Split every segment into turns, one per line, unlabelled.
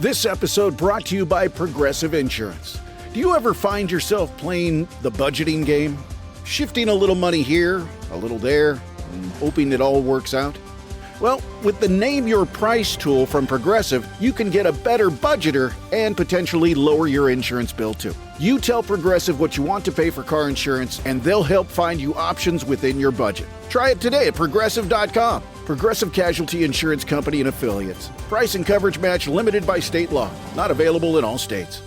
This episode brought to you by Progressive Insurance. Do you ever find yourself playing the budgeting game? Shifting a little money here, a little there, and hoping it all works out? Well, with the Name Your Price tool from Progressive, you can get a better budgeter and potentially lower your insurance bill too. You tell Progressive what you want to pay for car insurance, and they'll help find you options within your budget. Try it today at Progressive.com. Progressive Casualty Insurance Company and Affiliates. Price and coverage match limited by state law. Not available in all states.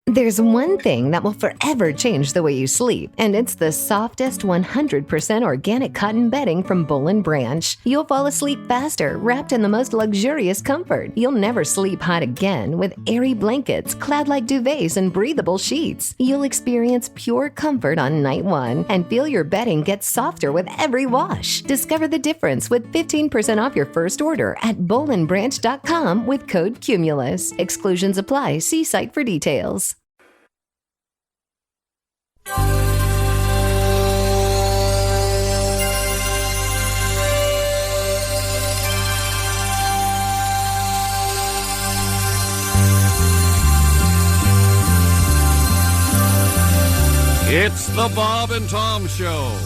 There's one thing that will forever change the way you sleep, and it's the softest 100% organic cotton bedding from Boll & Branch. You'll fall asleep faster, wrapped in the most luxurious comfort. You'll never sleep hot again with airy blankets, cloud-like duvets, and breathable sheets. You'll experience pure comfort on night one and feel your bedding get softer with every wash. Discover the difference with 15% off your first order at bollandbranch.com with code CUMULUS. Exclusions apply. See site for details.
It's the Bob and Tom Show.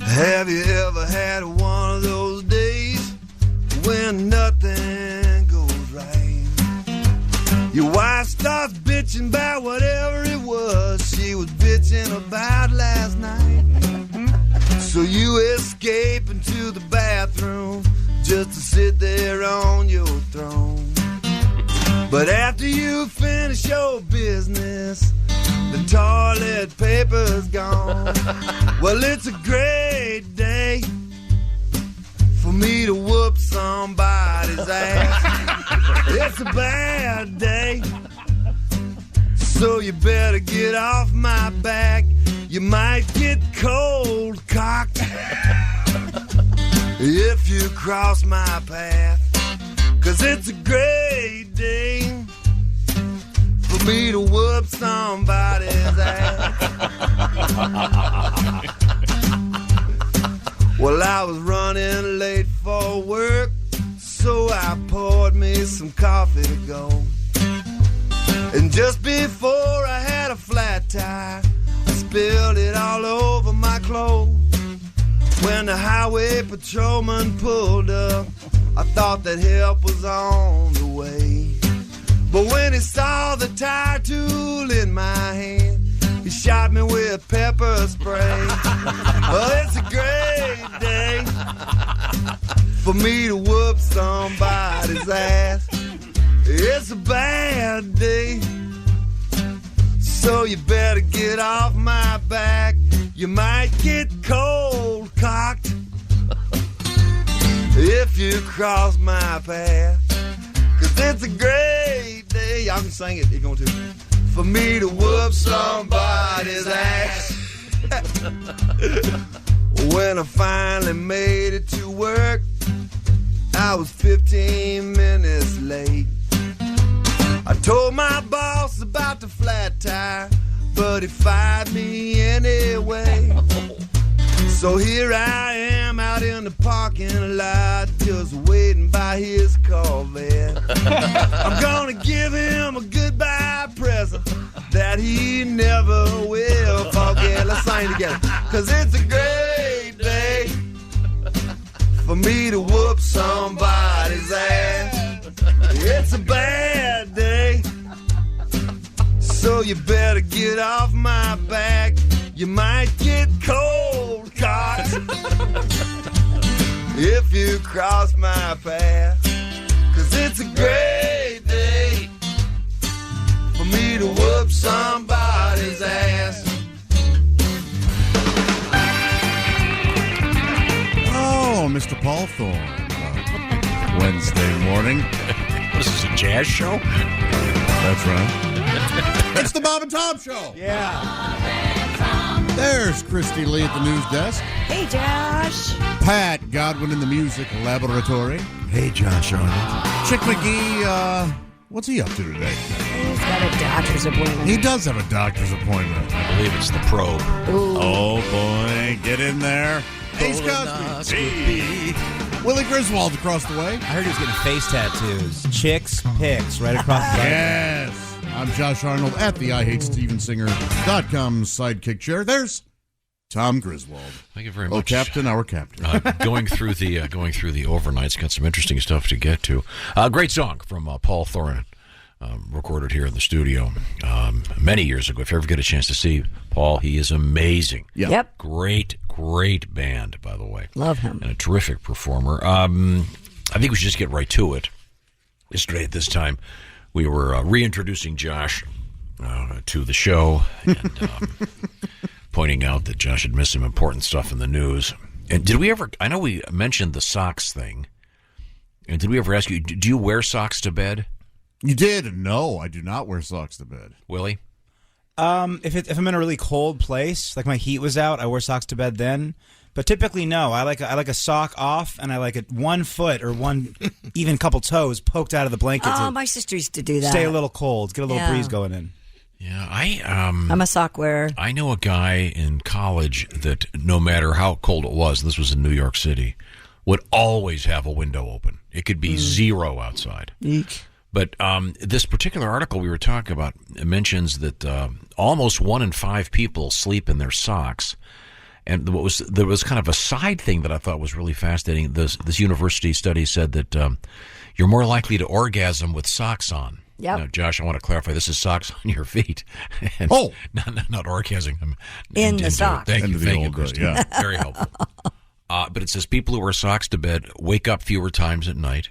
Have you ever had one of those days when nothing goes right? Your wife starts bitching about whatever it was she was bitching about last night. So you escape into the bathroom just to sit there on your throne. But after you finish your business, the toilet paper's gone. Well, it's a great day for me to whoop somebody's ass. It's a bad day, so you better get off my back. You might get cold cocked if you cross my path. 'Cause it's a great day for me to whoop somebody's ass. Well, I was running late for work, so I poured me some coffee to go. And just before I had a flat tire, I spilled it all over my clothes. When the highway patrolman pulled up, I thought that help was on the way. But when he saw the tire tool in my hand, he shot me with pepper spray. Well, it's a great day for me to whoop somebody's ass. It's a bad day, so you better get off my back. You might get cold cocked if you cross my path. 'Cause it's a great day, y'all can sing it if you want to, for me to whoop somebody's ass. When I finally made it to work, I was 15 minutes late. I told my boss about the flat tire, but he fired me anyway. So here I am out in the parking lot, just waiting by his Corvette. I'm gonna give him a goodbye present that he never will forget. Let's sing together. 'Cause it's a great day for me to whoop somebody's ass. It's a bad day, so you better get off my back. You might get cold cocked if you cross my path. 'Cause it's a great day for me to whoop somebody's ass.
Oh, Mr. Paul Thorne. Wednesday morning.
This is a jazz show?
That's right. It's the Bob and Tom Show.
Yeah.
There's Christy Lee at the news desk.
Hey, Josh.
Pat Godwin in the music laboratory.
Hey, Josh on it.
Chick McGee What's he up to today?
He's got a doctor's appointment.
He does have a doctor's appointment.
I believe it's the probe.
Ooh.
Oh, boy. Get in there. Ace Cosby. Hey. Willie Griswold across the way.
I heard he was getting face tattoos. Chicks, pics, right across the body.
Yes. I'm Josh Arnold at the IHateStevensinger.com sidekick chair. There's Tom Griswold.
Thank you very much.
Oh, Captain, our Captain.
Going through the overnights, got some interesting stuff to get to. Great song from Paul Thorin, recorded here in the studio many years ago. If you ever get a chance to see Paul, he is amazing.
Yep.
Great band, by the way.
Love him.
And a terrific performer. I think we should just get right to it. Yesterday at this time, we were reintroducing Josh to the show and pointing out that Josh had missed some important stuff in the news. And did we ever, I know we mentioned the socks thing, and did we ever ask you, do you wear socks to bed?
You did? No, I do not wear socks to bed.
Willie?
If I'm in a really cold place, like my heat was out, I wear socks to bed then. But typically, no. I like a sock off, and I like it 1 foot or one even couple toes poked out of the blanket
Oh,
to
my sister used to do that.
stay a little cold, get a little
Yeah.
breeze going in.
Yeah,
I'm a sock wearer.
I know a guy in college that no matter how cold it was, this was in New York City, would always have a window open. It could be 0 outside.
Eek.
But this particular article we were talking about mentions that almost 1 in 5 people sleep in their socks. And there was kind of a side thing that I thought was really fascinating. This university study said that you're more likely to orgasm with socks on.
Yep.
Now, Josh, I want to clarify. This is socks on your feet. And
Oh.
not orgasming.
In the sock.
Thank
Into
you,
the old,
Christy.
yeah.
Very helpful. But it says people who wear socks to bed wake up fewer times at night.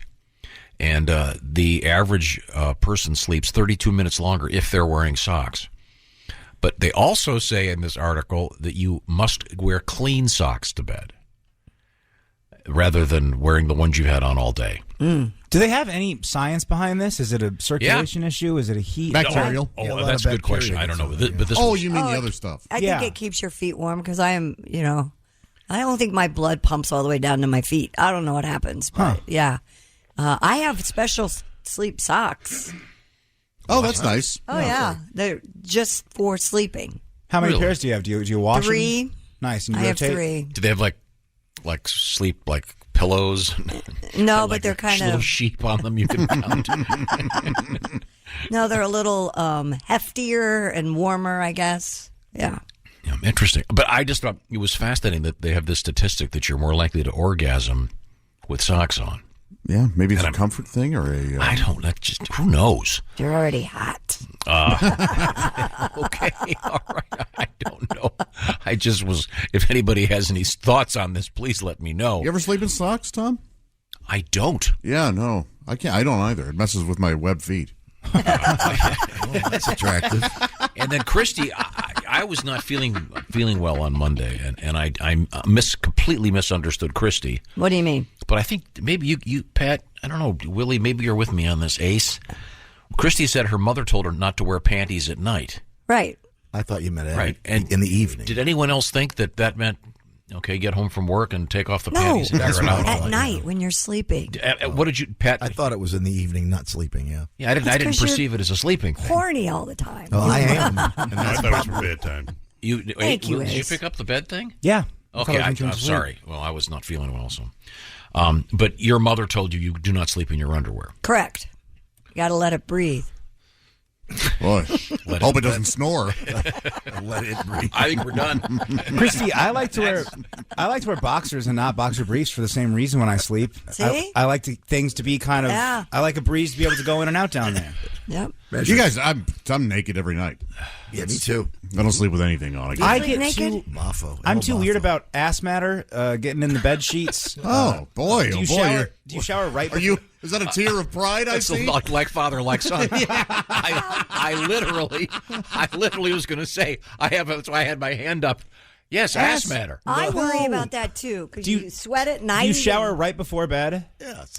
And the average person sleeps 32 minutes longer if they're wearing socks. But they also say in this article that you must wear clean socks to bed rather than wearing the ones you've had on all day.
Do they have any science behind this? Is it a circulation issue? Is it a heat?
Bacterial.
Oh,
Yeah, a lot
that's
of
a good question.
bacteria
I don't know.
gets in there,
But this
Oh,
was-
you mean the other stuff.
I
Yeah.
think it keeps your feet warm because I am, I don't think my blood pumps all the way down to my feet. I don't know what happens, but yeah. I have special sleep socks.
Oh, that's nice.
Oh, yeah. They're just for sleeping.
How many
Really?
pairs do you have? Do you wash them?
3.
Nice. And you
I have
rotate?
3.
do they have like sleep like pillows?
No,
Like
but they're kind
little
of,
sheep on them you can mount.
no, they're a little heftier and warmer, I guess. Yeah.
Yeah, interesting. But I just thought it was fascinating that they have this statistic that you're more likely to orgasm with socks on.
Yeah, maybe it's a comfort thing or a...
I don't know. Just who knows?
You're already hot.
Okay, all right. I don't know. I just was. If anybody has any thoughts on this, please let me know.
You ever sleep in socks, Tom?
I don't.
Yeah, no. I can't. I don't either. It messes with my web feet.
That's attractive.
And then Christy, I was not feeling well on Monday, and I completely misunderstood Christy.
What do you mean?
But I think maybe you, Pat, I don't know, Willie, maybe you're with me on this, Ace. Christy said her mother told her not to wear panties at night.
Right.
I thought you meant
Right. And
in the evening.
Did anyone else think that meant, okay, get home from work and take off the
No,
panties and
That's
air it
what
out?
I
at
thought,
night when you're sleeping.
What did you, Pat?
I thought it was in the evening, not sleeping, yeah.
Yeah, I didn't
'cause you're
perceive it as a sleeping thing.
Horny all the time.
Oh, I am.
I thought it was for bedtime.
Thank you,
Did you
Ace.
pick up the bed thing?
Yeah.
Okay, I'm sorry. Well, I was not feeling well, so. But your mother told you do not sleep in your underwear.
Correct. You got to let it breathe.
Boy, hope it doesn't snore.
Let it breathe.
I think we're done.
Christy, I like to wear boxers and not boxer briefs for the same reason when I sleep.
See?
I like things to be kind of.
Yeah.
I like a breeze to be able to go in and out down there.
Yep.
You guys, I'm naked every night.
Yeah, me too.
I don't sleep with anything on.
I
sleep
get
naked?
too.
Mofo.
I'm
El
too
Mofo.
weird about ass matter. Getting in the bed sheets.
Oh boy!
Do
Oh
you
boy!
shower? Do you shower right?
Are you? Is that a tear of pride? I
That's
see.
like father, like son. I literally was going to say that's why I had my hand up. Yes, ass matter.
I worry about that too because
Do you-
you sweat at night.
Do you shower right before bed?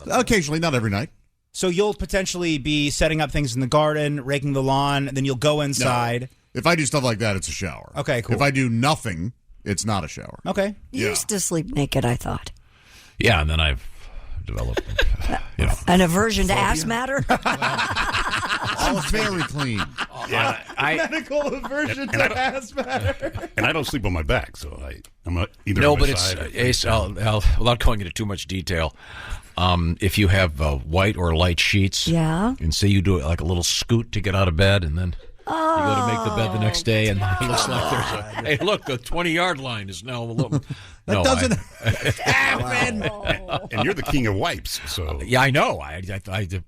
Occasionally, not every night.
So you'll potentially be setting up things in the garden, raking the lawn, and then you'll go inside.
If I do stuff like that, it's a shower.
Okay, cool.
If I do nothing, it's not a shower.
Okay.
You used to sleep naked, I thought.
Yeah, and then I've develop,
An aversion to ass matter?
All very clean.
Yeah,
Medical aversion to ass matter.
and I don't sleep on my back, so I'm either
No,
on my
but it's
side or-
Ace. Without going into too much detail, if you have white or light sheets,
Yeah.
and say you do it like a little scoot to get out of bed, and then you go to make the bed the next day, and it looks like there's a hey, look, the 20-yard line is now a little.
That doesn't happen.
and you're the king of wipes, so
Yeah, I know. I the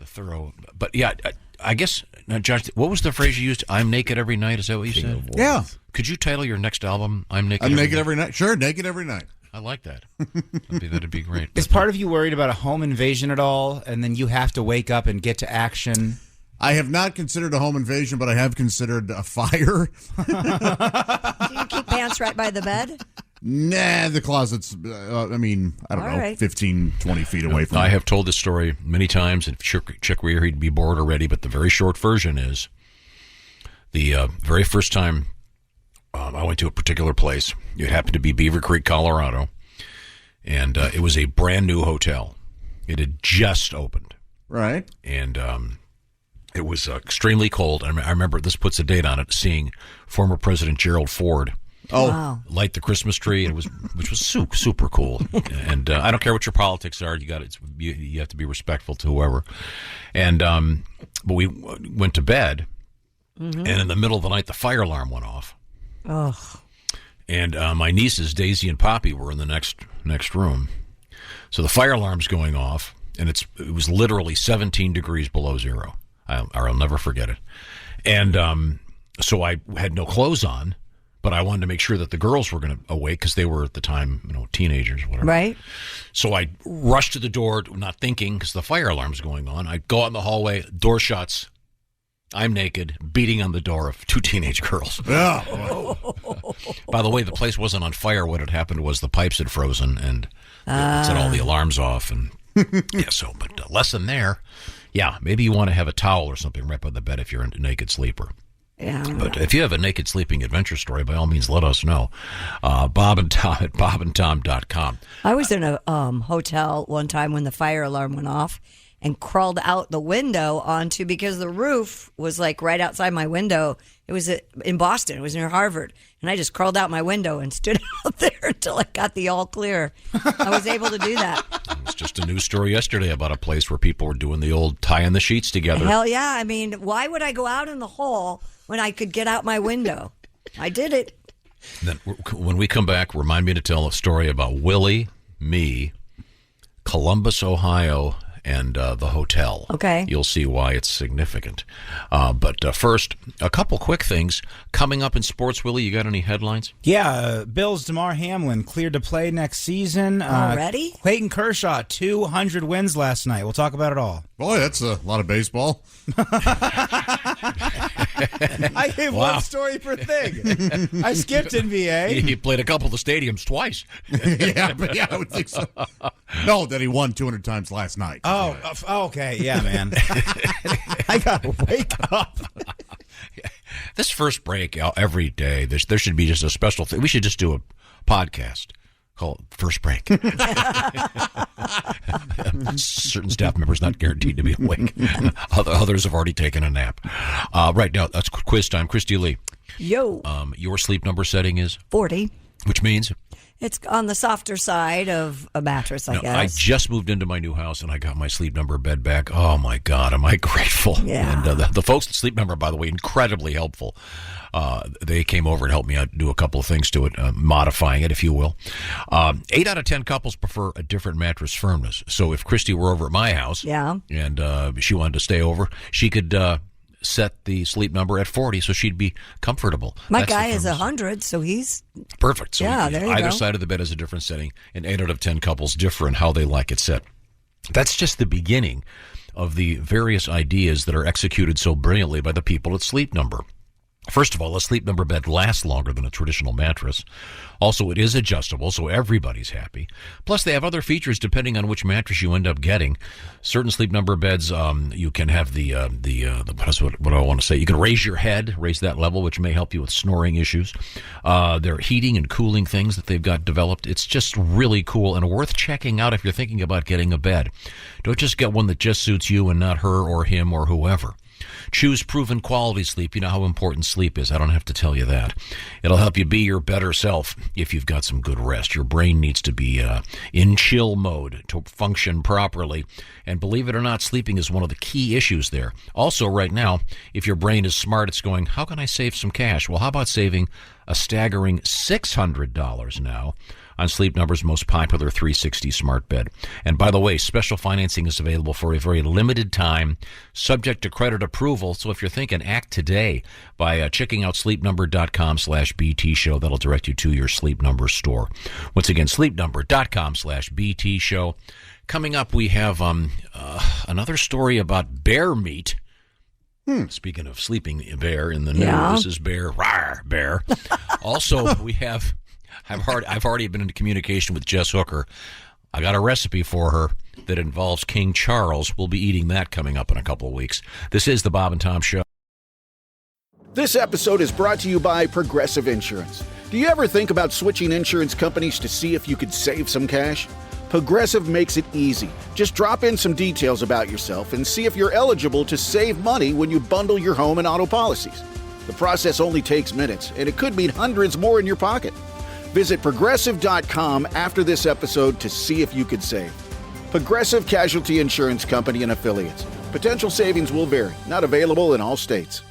thorough, but yeah, I guess now, Josh, what was the phrase you used? I'm naked every night. Is that what you said?
Yeah.
Could you title your next album "I'm Naked"?
I'm naked every night. Sure, naked every night.
I like that. That'd be great.
Is part of you worried about a home invasion at all, and then you have to wake up and get to action?
I have not considered a home invasion, but I have considered a fire.
Do you keep pants right by the bed?
Nah, the closet's, I don't
All
know,
right.
15, 20 feet away from
I
me.
have told this story many times, and if Chick were here, he'd be bored already, but the very short version is the very first time I went to a particular place. It happened to be Beaver Creek, Colorado, and it was a brand new hotel. It had just opened,
Right.
and it was extremely cold. I remember, this puts a date on it, seeing former President Gerald Ford light the Christmas tree, and which was super cool. And I don't care what your politics are, you have to be respectful to whoever. And but we went to bed, and in the middle of the night, the fire alarm went off.
Oh.
And my nieces Daisy and Poppy were in the next room, so the fire alarm's going off, and it was literally 17 degrees below zero. I'll never forget it. And so I had no clothes on, but I wanted to make sure that the girls were going to awake because they were at the time, teenagers, whatever.
Right.
So I rushed to the door, not thinking, because the fire alarm's going on. I go out in the hallway, door shuts. I'm naked, beating on the door of two teenage girls.
Yeah.
By the way, the place wasn't on fire. What had happened was the pipes had frozen, and it set all the alarms off. And but lesson there. Yeah, maybe you want to have a towel or something right by the bed if you're a naked sleeper.
Yeah.
But if you have a naked sleeping adventure story, by all means, let us know. Bob and Tom at bobandtom.com.
I was in a hotel one time when the fire alarm went off and crawled out the window because the roof was like right outside my window. It was in Boston. It was near Harvard. And I just crawled out my window and stood out there until I got the all clear. I was able to do that.
It was just a news story yesterday about a place where people were doing the old tying the sheets together.
Hell yeah. I mean, why would I go out in the hall when I could get out my window? I did it.
Then when we come back, remind me to tell a story about Willie, me, Columbus, Ohio, and the hotel.
Okay.
You'll see why it's significant. But first, a couple quick things. Coming up in sports, Willie, you got any headlines?
Yeah, Bills' DeMar Hamlin cleared to play next season.
Already?
Clayton Kershaw, 200 wins last night. We'll talk about it all.
Boy, that's a lot of baseball.
I gave one story per thing. I skipped NBA.
He played a couple of the stadiums twice.
yeah, I would think so. No, that he won 200 times last night.
Oh, okay. Yeah, man. I got to wake up.
This first break, every day, there should be just a special thing. We should just do a podcast called First Break. Certain staff members not guaranteed to be awake. Others have already taken a nap. Right now, that's quiz time. Christy Lee.
Yo.
Your sleep number setting is?
40.
Which means?
It's on the softer side of a mattress, I guess.
I just moved into my new house, and I got my Sleep Number bed back. Oh, my God, am I grateful.
Yeah.
And the folks at Sleep Number, by the way, incredibly helpful. They came over and helped me out do a couple of things to it, modifying it, if you will. 8 out of 10 couples prefer a different mattress firmness. So if Christy were over at my house and she wanted to stay over, she could set the Sleep Number at 40 so she'd be comfortable.
My guy is 100, so he's
perfect. So
there you
either
go.
side of the bed has a different setting, and 8 out of 10 couples differ in how they like it set. That's just the beginning of the various ideas that are executed so brilliantly by the people at Sleep Number. First of all, a Sleep Number bed lasts longer than a traditional mattress. Also, it is adjustable, so everybody's happy. Plus, they have other features depending on which mattress you end up getting. Certain Sleep Number beds, you can have what do I want to say? You can raise your head, raise that level, which may help you with snoring issues. There are heating and cooling things that they've got developed. It's just really cool and worth checking out if you're thinking about getting a bed. Don't just get one that just suits you and not her or him or whoever. Choose proven quality sleep. You know how important sleep is. I don't have to tell you that. It'll help you be your better self if you've got some good rest. Your brain needs to be in chill mode to function properly. And believe it or not, sleeping is one of the key issues there. Also, right now, if your brain is smart, it's going, how can I save some cash? Well, how about saving a staggering $600 now on Sleep Number's most popular 360 smart bed. And by the way, special financing is available for a very limited time, subject to credit approval. So if you're thinking, act today by checking out sleepnumber.com/BT show. That'll direct you to your Sleep Number store. Once again, sleepnumber.com/BT show. Coming up, we have another story about bear meat. Speaking of sleeping bear in the news, this is bear, rawr, bear. Also, we have... I've already been into communication with Jess Hooker. I got a recipe for her that involves King Charles. We'll be eating that coming up in a couple of weeks. This is the Bob and Tom Show.
This episode is brought to you by Progressive Insurance. Do you ever think about switching insurance companies to see if you could save some cash? Progressive makes it easy. Just drop in some details about yourself and see if you're eligible to save money when you bundle your home and auto policies. The process only takes minutes, and it could mean hundreds more in your pocket. Visit Progressive.com after this episode to see if you could save. Progressive Casualty Insurance Company and Affiliates. Potential savings will vary. Not available in all states.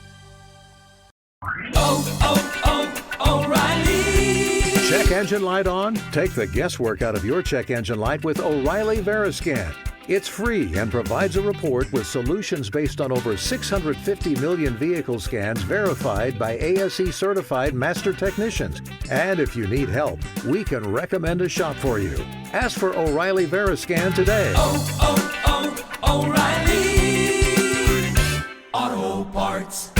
O'Reilly. Check engine light on? Take the guesswork out of your check engine light with O'Reilly Veriscan. It's free and provides a report with solutions based on over 650 million vehicle scans verified by ASE certified master technicians. And if you need help, we can recommend a shop for you. Ask for O'Reilly Veriscan today.
O'Reilly Auto Parts.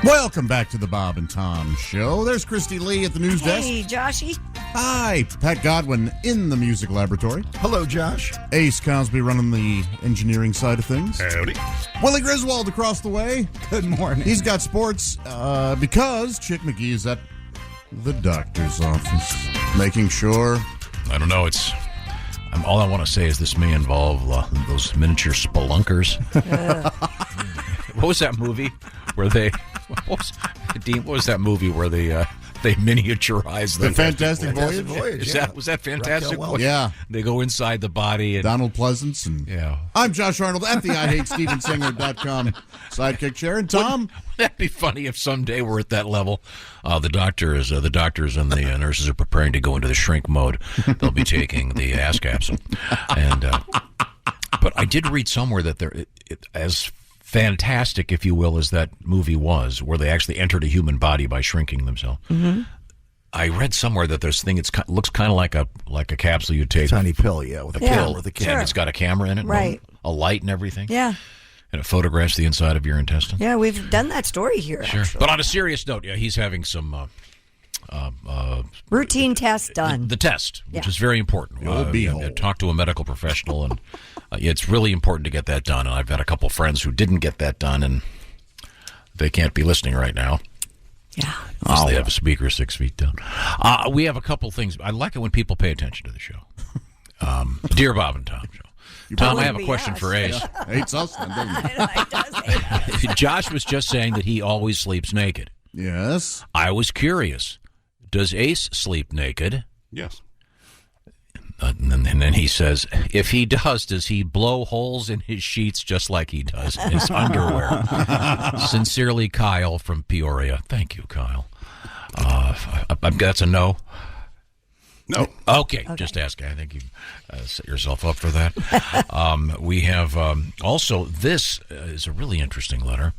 Welcome back to the Bob and Tom Show. There's Christy Lee at the news desk.
Hey, Joshy.
Hi, Pat Godwin in the music laboratory.
Hello, Josh.
Ace Cosby running the engineering side of things.
Howdy.
Willie Griswold across the way.
Good morning.
He's got sports because Chick McGee is at the doctor's office, making sure.
I don't know. All I want to say is this may involve those miniature spelunkers. What was that movie where they? What was that movie where they miniaturize
The
them?
Fantastic Voyage?
Was that Fantastic Voyage?
Yeah.
They go inside the body. And,
Donald Pleasance. And
yeah.
I'm Josh Arnold at the IHateStevensinger.com sidekick chair. And Tom?
Wouldn't that be funny if someday we're at that level? The doctors and the nurses are preparing to go into the shrink mode. They'll be taking the ass capsule. But I did read somewhere that as fantastic, if you will, as that movie was, where they actually entered a human body by shrinking themselves. Mm-hmm. I read somewhere that there's a thing. It looks kind of like a capsule you take.
Tiny pill, with a pill with a camera.
And it's got a camera in it,
right?
A light and everything.
Yeah.
And it photographs the inside of your intestine.
Yeah, we've done that story here.
Sure.
Actually.
But on a serious note, he's having some
routine tests done.
The test, which is very important. Talk to a medical professional, and it's really important to get that done. And I've got a couple friends who didn't get that done, and they can't be listening right now.
Yeah.
Unless they have a speaker 6 feet down. We have a couple things. I like it when people pay attention to the show. Dear Bob and Tom Show. Tom, I have a question for Ace.
Hates us, then, doesn't he?
Josh was just saying that he always sleeps naked.
Yes.
I was curious. Does Ace sleep naked?
Yes.
And then he says, if he does he blow holes in his sheets just like he does in his underwear? Sincerely, Kyle from Peoria. Thank you, Kyle. That's a no.
No.
Okay, just asking. I think you set yourself up for that. We have also, this is a really interesting letter.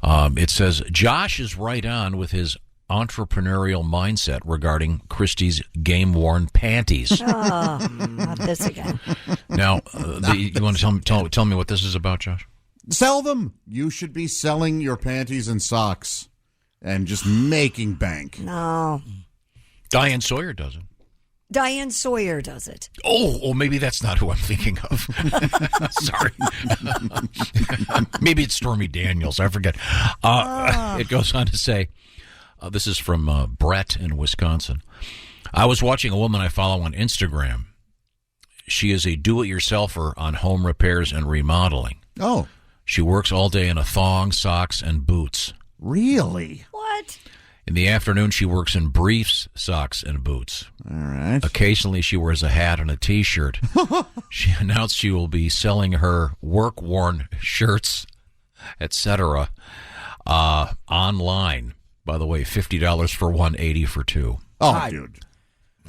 It says, Josh is right on with his entrepreneurial mindset regarding Christie's game-worn panties.
Oh, not this again.
Now, you want to tell me what this is about, Josh?
Sell them. You should be selling your panties and socks and just making bank.
No.
Diane Sawyer does it.
Diane Sawyer does it.
Oh, maybe that's not who I'm thinking of. Sorry. Maybe it's Stormy Daniels. I forget. It goes on to say, this is from Brett in Wisconsin. I was watching a woman I follow on Instagram. She is a do-it-yourselfer on home repairs and remodeling.
Oh.
She works all day in a thong, socks, and boots.
Really?
What?
In the afternoon, she works in briefs, socks, and boots.
All right.
Occasionally, she wears a hat and a T-shirt. She announced she will be selling her work-worn shirts, etc., online. By the way, $50 for one, $80 for two.
Oh, dude.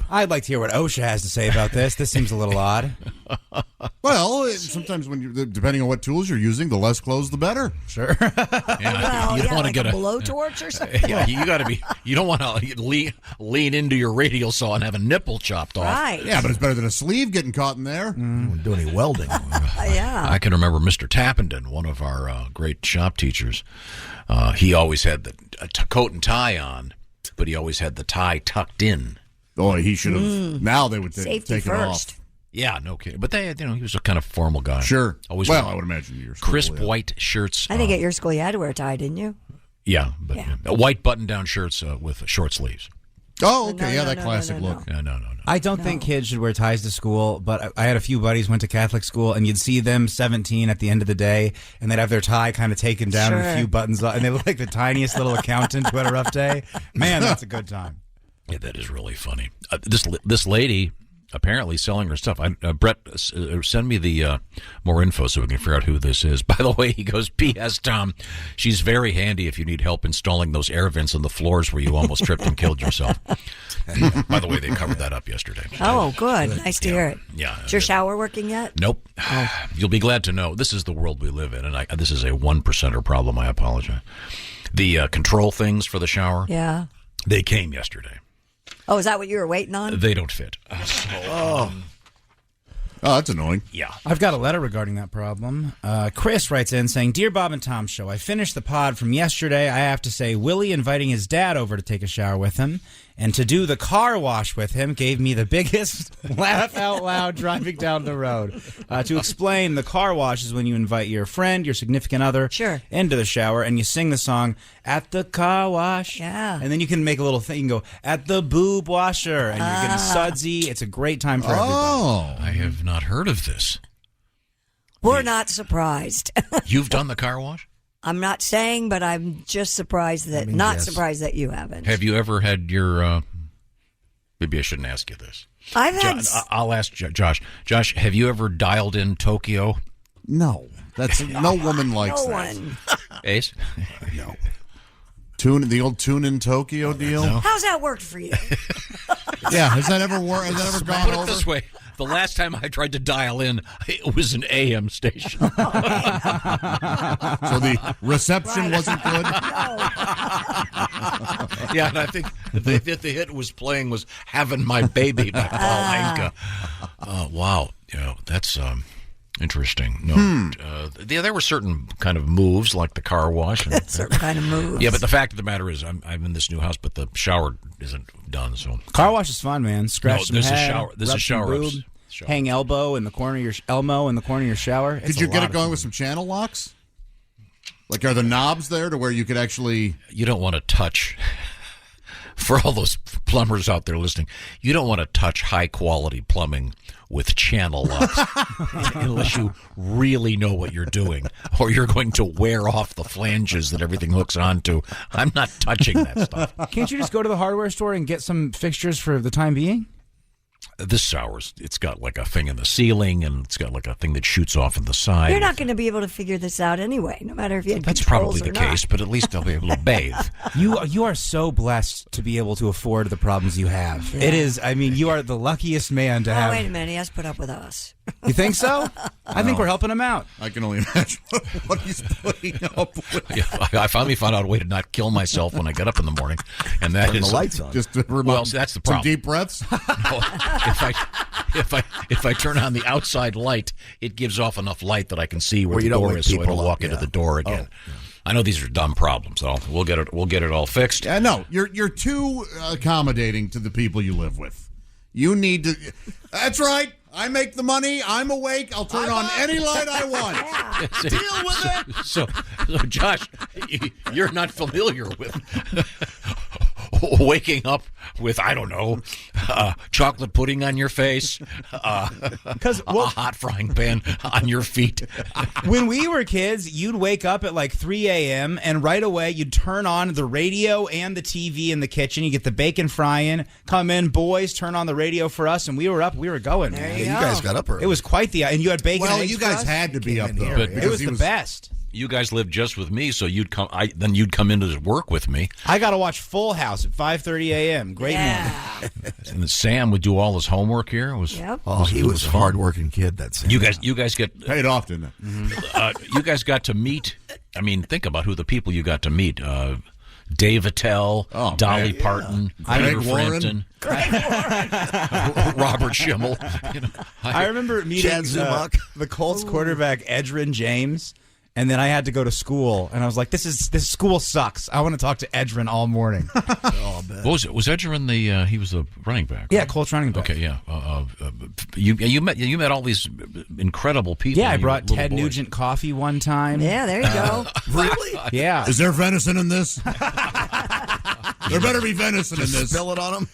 I'd like to hear what OSHA has to say about this. This seems a little odd.
Well, sometimes when depending on what tools you're using, the less clothes, the better.
Sure.
Well,
you don't want to
like
get
a blowtorch or something.
Yeah, you got to be. You don't want to lean into your radial saw and have a nipple chopped off.
Right.
Yeah, but it's better than a sleeve getting caught in there.
Don't do any welding.
Yeah.
I can remember Mr. Tappenden, one of our great shop teachers. He always had the coat and tie on, but he always had the tie tucked in.
Oh, he should have. Now they would take it
first.
off.
Yeah, no kidding. But he was a kind of formal guy.
Sure.
Always
I would imagine yours.
crisp white shirts.
I think at your school you had to wear a tie, didn't you?
Yeah, but white button-down shirts with short sleeves.
Oh, okay. That classic look.
No.
I don't think kids should wear ties to school, but I had a few buddies went to Catholic school, and you'd see them 17 at the end of the day, and they'd have their tie kind of taken down and a few buttons on, and they look like the tiniest little accountant who had a rough day. Man, that's a good time.
Yeah, that is really funny. This lady apparently selling her stuff. Brett, send me the more info so we can figure out who this is. By the way, he goes, P.S. Tom, she's very handy if you need help installing those air vents on the floors where you almost tripped and killed yourself. By the way, they covered that up yesterday.
Oh, good. Nice to hear it.
Yeah.
Is your shower working yet?
Nope. You'll be glad to know this is the world we live in, and this is a 1%er problem. I apologize. The control things for the shower,
Yeah.
they came yesterday.
Oh, is that what you were waiting on?
They don't fit.
Oh, that's annoying.
Yeah.
I've got a letter regarding that problem. Chris writes in saying, Dear Bob and Tom Show, I finished the pod from yesterday. I have to say, Willie inviting his dad over to take a shower with him and to do the car wash with him gave me the biggest laugh out loud driving down the road. To explain, the car wash is when you invite your friend, your significant other, into the shower, and you sing the song, At the Car Wash.
Yeah.
And then you can make a little thing, you can go, At the Boob Washer, and you're getting sudsy. It's a great time for everybody.
Oh.
I have not heard of this.
We're not surprised.
You've done the car wash?
I'm not saying, but I'm just surprised that, surprised that you haven't.
Have you ever had your, maybe I shouldn't ask you this.
I've had...
I'll ask Josh. Josh, have you ever dialed in Tokyo?
No. That's no woman likes
no
that.
one.
Ace?
No. The old tune in Tokyo deal?
No.
How's that worked for you?
Yeah, has that ever worked? Has that ever gone
Put it
over?
this way. The last time I tried to dial in, it was an AM station.
So the reception wasn't good?
Yeah, and I think the hit was playing was Having My Baby by Paul Anka. Wow. Yeah, that's interesting. No, there were certain kind of moves like the car wash. And,
certain kind of moves.
Yeah, but the fact of the matter is I'm in this new house, but the shower isn't done. So
car wash is fun, man. Scratch some
there's
head,
a shower. There's
rub
a shower.
some boob, hang elbow in the corner of your shower.
Could you get it going with some channel locks? Like, are the knobs there to where you could actually...
You don't want to touch... For all those plumbers out there listening, you don't want to touch high-quality plumbing with channel locks unless you really know what you're doing, or you're going to wear off the flanges that everything hooks onto. I'm not touching that stuff.
Can't you just go to the hardware store and get some fixtures for the time being?
this shower's, it's got like a thing in the ceiling, and it's got like a thing that shoots off in the side.
You're not going to be able to figure this out anyway, no matter if you had
That's
controls
probably
or
the
not.
case, but at least they'll be able to bathe.
You are so blessed to be able to afford the problems you have. It is. I mean, you are the luckiest man to have.
Oh, wait a minute. He has to put up with us.
You think so? I think we're helping him out.
I can only imagine what he's putting up with.
Yeah, I finally found out a way to not kill myself when I get up in the morning, and that
Turn
is
the lights on.
Just to
Well, that's the problem.
Some deep breaths.
No, if I turn on the outside light, it gives off enough light that I can see where
Well,
the
you don't
door
wake
is, so I
people
don't
up,
walk into
yeah.
the door again.
Oh,
I know these are dumb problems. We'll get it all fixed.
Yeah, no, you're too accommodating to the people you live with. You need to. That's right. I make the money. I'm awake. I'll turn on any light I want. Deal with it.
So, Josh, you're not familiar with waking up with, I don't know, chocolate pudding on your face, a hot frying pan on your feet.
When we were kids, you'd wake up at like 3 a.m. and right away you'd turn on the radio and the TV in the kitchen. You get the bacon frying. Come in, boys, turn on the radio for us. And we were up. We were going, man.
you guys got up early.
It was quite the... And you had bacon
Well,
and eggs
you
for
guys
us?
had to be up
in
though.
here,
because
It was
he
the best.
You guys lived just with me, so you'd come. Then you'd come into work with me,
I got to watch Full House at 5:30 a.m. Great morning.
and then Sam would do all his homework here. It was
Yep.
Oh, he was a hard-working kid. That's
you guys get
Paid off, didn't it?
you guys got to meet. I mean, think about who the people you got to meet. Dave Attell, Dolly Parton, Peter
Greg Warren.
Frampton, Robert Schimmel. You know,
I remember meeting
Chad Zumach.
the Colts quarterback Edgerrin James, and then I had to go to school, and I was like, "This school sucks. I want to talk to Edgerrin all morning."
what was it? Was Edgerrin he was the running back?
Yeah,
right?
Colts running back.
Okay, yeah. You met all these incredible people.
Yeah, I
when you were
brought
little
Ted
boys.
Nugent coffee one time.
Yeah, there you go.
Really?
Yeah.
Is there venison in this? There better be venison in this.
Spill it on him.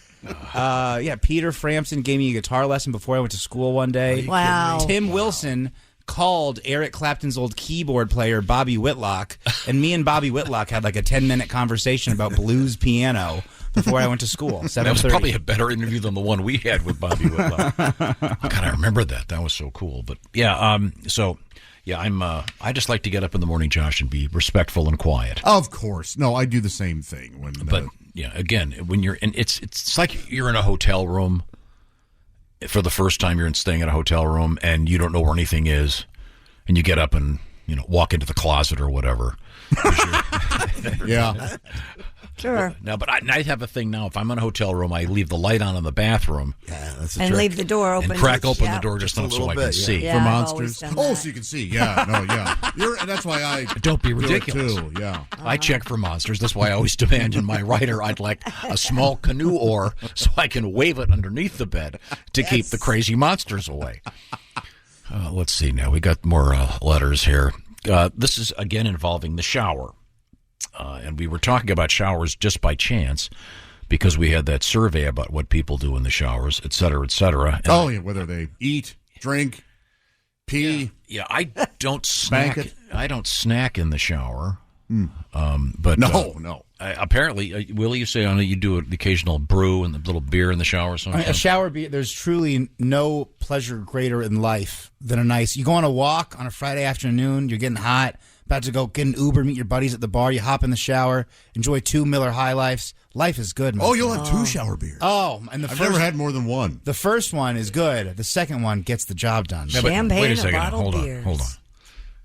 Yeah, Peter Frampton gave me a guitar lesson before I went to school one day.
Wow.
Tim Wilson called Eric Clapton's old keyboard player, Bobby Whitlock, and me and Bobby Whitlock had like a 10-minute conversation about blues piano before I went to school.
That was
7:30.
probably a better interview than the one we had with Bobby Whitlock. God, I remember that. That was so cool. But yeah, I just like to get up in the morning, Josh, and be respectful and quiet.
Of course. No, I do the same thing.
But yeah, again, when you're in, it's like you're in a hotel room for the first time. You're staying in a hotel room and you don't know where anything is, and you get up and walk into the closet or whatever.
yeah.
Sure.
Now, but I have a thing now. If I'm in a hotel room, I leave the light on in the bathroom.
Yeah, that's a
And
trick.
leave the door open.
And crack open the
Yep.
door just
a
enough so
little
I can
bit, yeah.
see.
Yeah,
For
I've always
monsters.
done
Oh,
that.
so you can see. Yeah. No, yeah. That's why I
Don't be
do it
ridiculous.
too. Yeah.
I check for monsters. That's why I always demand in my rider I'd like a small canoe oar so I can wave it underneath the bed to keep the crazy monsters away. Let's see now. We got more letters here. This is, again, involving the shower. And we were talking about showers just by chance because we had that survey about what people do in the showers, et cetera, et cetera. And
Yeah, whether they eat, drink, pee.
yeah, I don't
Spank
snack.
it.
I don't snack in the shower. But
No.
apparently, Willie, you say you do an occasional brew and a little beer in the shower. Sometimes.
A shower beer, there's truly no pleasure greater in life than a nice... You go on a walk on a Friday afternoon, you're getting hot, about to go get an Uber, meet your buddies at the bar, you hop in the shower, enjoy 2 Miller High Lifes. Life is good, man.
Oh, you'll have 2 shower beers.
Oh, and
I've never had more than one.
The first one is good. The second one gets the job done.
Yeah, but
Champagne
wait a
and
second.
bottled
Hold
beers.
on.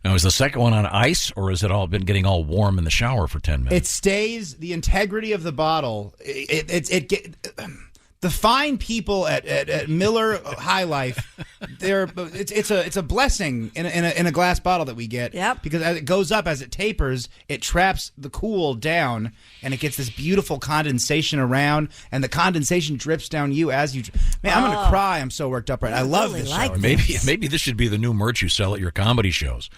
Now, is the second one on ice, or has it all been getting all warm in the shower for 10 minutes?
It stays the integrity of the bottle. The fine people at Miller High Life, it's a blessing in a glass bottle that we get.
Yep.
Because as it goes up, as it tapers, it traps the cool down, and it gets this beautiful condensation around, and the condensation drips down you as you. Man, I'm gonna cry. I'm so worked up right now. I love
really
this
like
shower.
this.
Maybe this should be the new merch you sell at your comedy shows.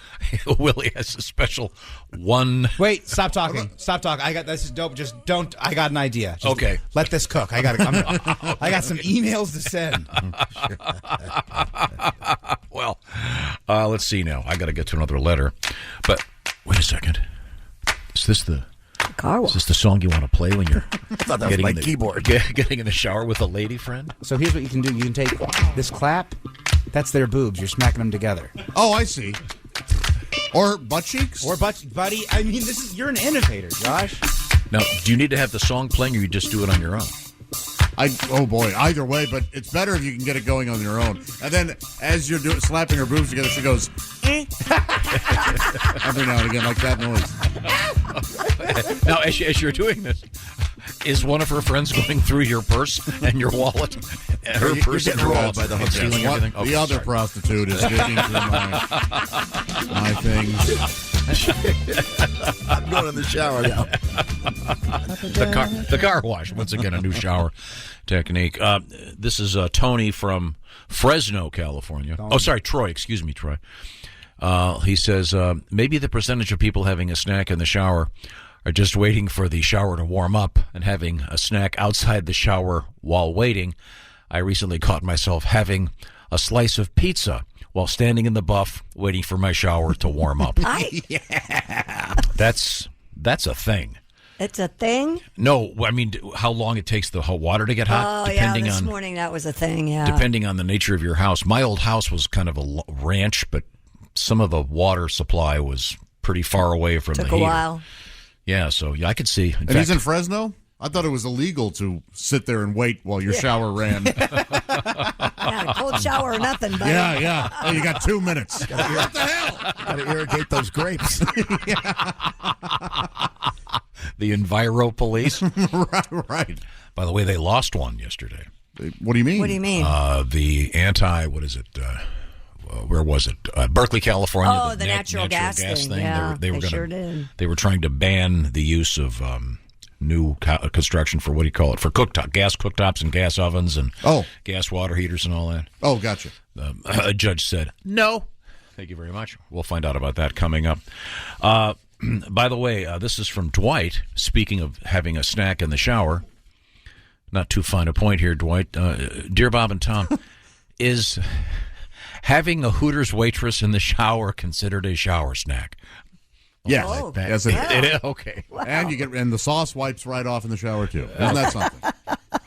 Willie has a special one.
Wait, stop talking. Stop talking. I got this is dope. Just don't. I got an idea. Just
Okay.
let this cook. I got some emails to send.
Well, let's see now. I got to get to another letter. But wait a second. Is this the
car wash.
Is this the song you want to play when you're
I thought that was my keyboard.
getting in the shower with a lady friend?
So here's what you can do. You can take this clap. That's their boobs. You're smacking them together.
Oh, I see. Or butt cheeks?
Or buddy. I mean, you're an innovator, Josh.
Now, do you need to have the song playing, or you just do it on your own?
Oh boy, either way, but it's better if you can get it going on your own. And then as you're slapping her boobs together, she goes, eh. Every now and again, like that noise.
Now, as you're doing this, is one of her friends going through your purse and your wallet? And her purse and your wallet
by the
and stealing everything?
The other prostitute is digging through my things.
I'm going in the shower now.
The car wash. Once again, a new shower technique. This is Tony from Fresno, California. Oh, sorry, Troy. Excuse me, Troy. He says, maybe the percentage of people having a snack in the shower are just waiting for the shower to warm up and having a snack outside the shower while waiting. I recently caught myself having a slice of pizza while standing in the buff waiting for my shower to warm up.
Yeah.
That's a thing.
It's a thing?
No, I mean, how long it takes the water to get hot?
Oh, yeah, this morning that was a thing, yeah.
Depending on the nature of your house. My old house was kind of a ranch, but some of the water supply was pretty far away from the heater.
Took a while.
Yeah, so yeah, I could see.
And he's in Fresno? I thought it was illegal to sit there and wait while your shower ran.
Yeah, cold shower or nothing, buddy.
Yeah. Oh, you got 2 minutes. What the hell?
Got to irrigate those grapes.
The Enviro Police.
Right.
By the way, they lost one yesterday.
What do you mean?
What do you mean?
The what is it? Where was it? Berkeley, California.
Oh, the natural gas thing. Yeah, they sure did.
They were trying to ban the use of new construction for, what do you call it, for gas cooktops and gas ovens and gas water heaters and all that.
Oh, gotcha.
A judge said, no. Thank you very much. We'll find out about that coming up. By the way, this is from Dwight. Speaking of having a snack in the shower, not too fine a point here, Dwight. Dear Bob and Tom, is having a Hooters waitress in the shower considered a shower snack?
Yes.
Oh,
Yes, it is.
It is? Okay.
Wow.
And the sauce wipes right off in the shower, too. Isn't that something?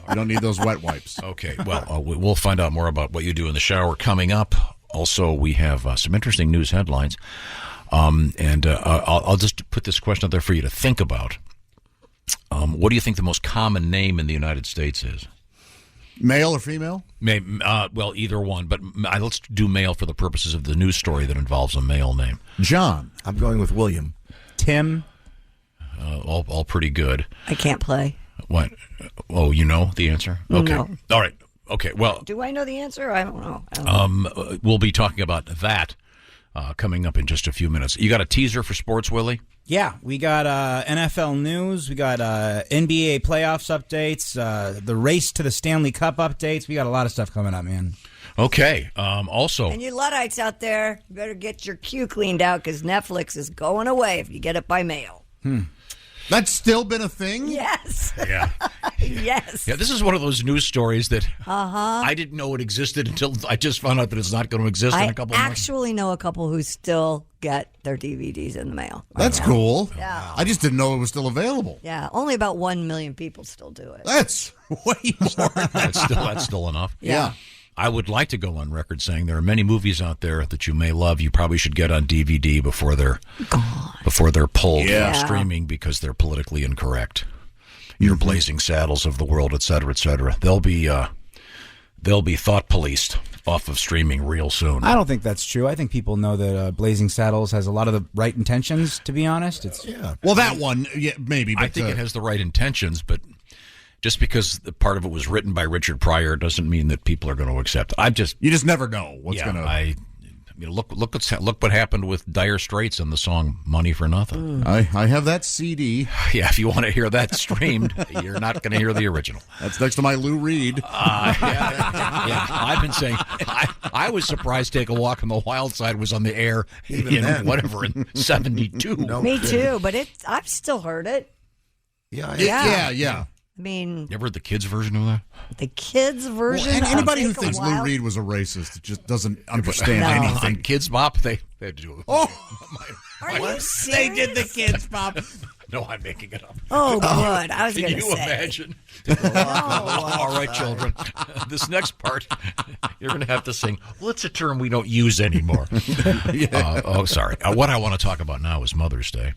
You don't need those wet wipes.
Okay. Well, we'll find out more about what you do in the shower coming up. Also, we have some interesting news headlines. I'll just put this question out there for you to think about. What do you think the most common name in the United States is?
Male or female?
Well, either one, but let's do male for the purposes of the news story that involves a male name.
John.
I'm going with William.
Tim.
All pretty good.
I can't play.
What? Oh, you know the answer? Okay.
No.
All right. Okay. Well,
Do I know the answer? I don't know.
we'll be talking about that coming up in just a few minutes. You got a teaser for sports, Willie?
Yeah, we got NFL news. We got NBA playoffs updates. The race to the Stanley Cup updates. We got a lot of stuff coming up, man.
Okay. Also,
And you Luddites out there, you better get your queue cleaned out because Netflix is going away if you get it by mail.
That's still been a thing?
Yes.
yeah.
Yes.
Yeah, this is one of those news stories that I didn't know it existed until I just found out that it's not going to exist in a couple of months.
I actually know a couple who still get their DVDs in the mail.
That's cool.
Yeah.
I just didn't know it was still available.
Yeah, only about 1 million people still do it.
That's way more.
That's still enough.
Yeah.
I would like to go on record saying there are many movies out there that you may love. You probably should get on DVD before they're pulled from streaming because they're politically incorrect. Your Blazing Saddles of the world, et cetera, et cetera. They'll be thought policed off of streaming real soon.
I don't think that's true. I think people know that Blazing Saddles has a lot of the right intentions, to be honest.
Well, that one, maybe. But
I think it has the right intentions, but just because the part of it was written by Richard Pryor doesn't mean that people are going to accept it. You
just never know what's going to.
I mean, look what happened with Dire Straits and the song "Money for Nothing."
I have that CD.
Yeah, if you want to hear that streamed, you're not going to hear the original.
That's next to my Lou Reed.
Yeah, I've been saying. I was surprised "Take a Walk on the Wild Side" was on the air in 72.
Me too, but I've still heard it.
Yeah.
I mean,
you ever heard the kids' version of that?
The kids' version.
Well, and anybody who
Take a
thinks Lou
Wild-
Reed was a racist just doesn't understand
No.
anything.
Kids Bop, they do it.
Oh,
Are you serious?
they did the Kids Pop.
No, I'm making it up.
Oh, good. I was
Can
going to
you
say.
imagine? All right, children. This next part, you're going to have to sing. Well, it's a term we don't use anymore. Sorry. What I want to talk about now is Mother's Day.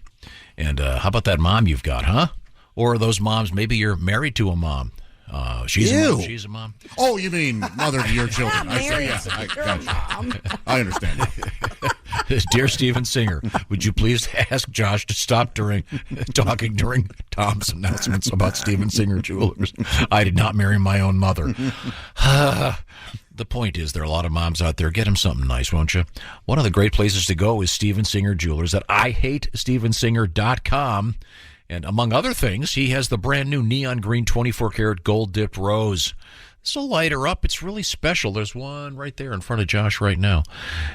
And how about that mom you've got, huh? Or those moms, maybe you're married to a mom. She's a mom. She's a mom.
Oh, you mean mother to your children? I understand.
Dear Steven Singer, would you please ask Josh to stop talking during Tom's announcements about Steven Singer Jewelers? I did not marry my own mother. The point is, there are a lot of moms out there. Get him something nice, won't you? One of the great places to go is Steven Singer Jewelers at IHateStevenSinger.com. And among other things, he has the brand new neon green 24-karat gold-dipped rose. This will light her up. It's really special. There's one right there in front of Josh right now.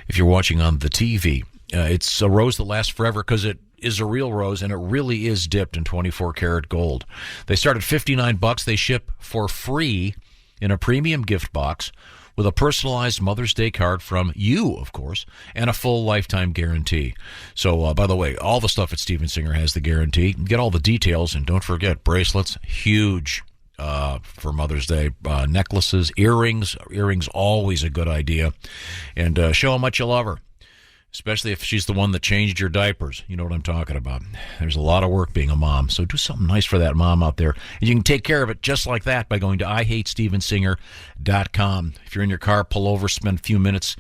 If you're watching on the TV, it's a rose that lasts forever because it is a real rose, and it really is dipped in 24-karat gold. They start at $59. They ship for free in a premium gift box with a personalized Mother's Day card from you, of course, and a full lifetime guarantee. So, by the way, all the stuff at Steven Singer has the guarantee. Get all the details, and don't forget, bracelets, huge for Mother's Day. Necklaces, earrings always a good idea. And show how much you love her, especially if she's the one that changed your diapers. You know what I'm talking about. There's a lot of work being a mom, so do something nice for that mom out there. And you can take care of it just like that by going to IHateStevenSinger.com. If you're in your car, pull over, spend a few minutes,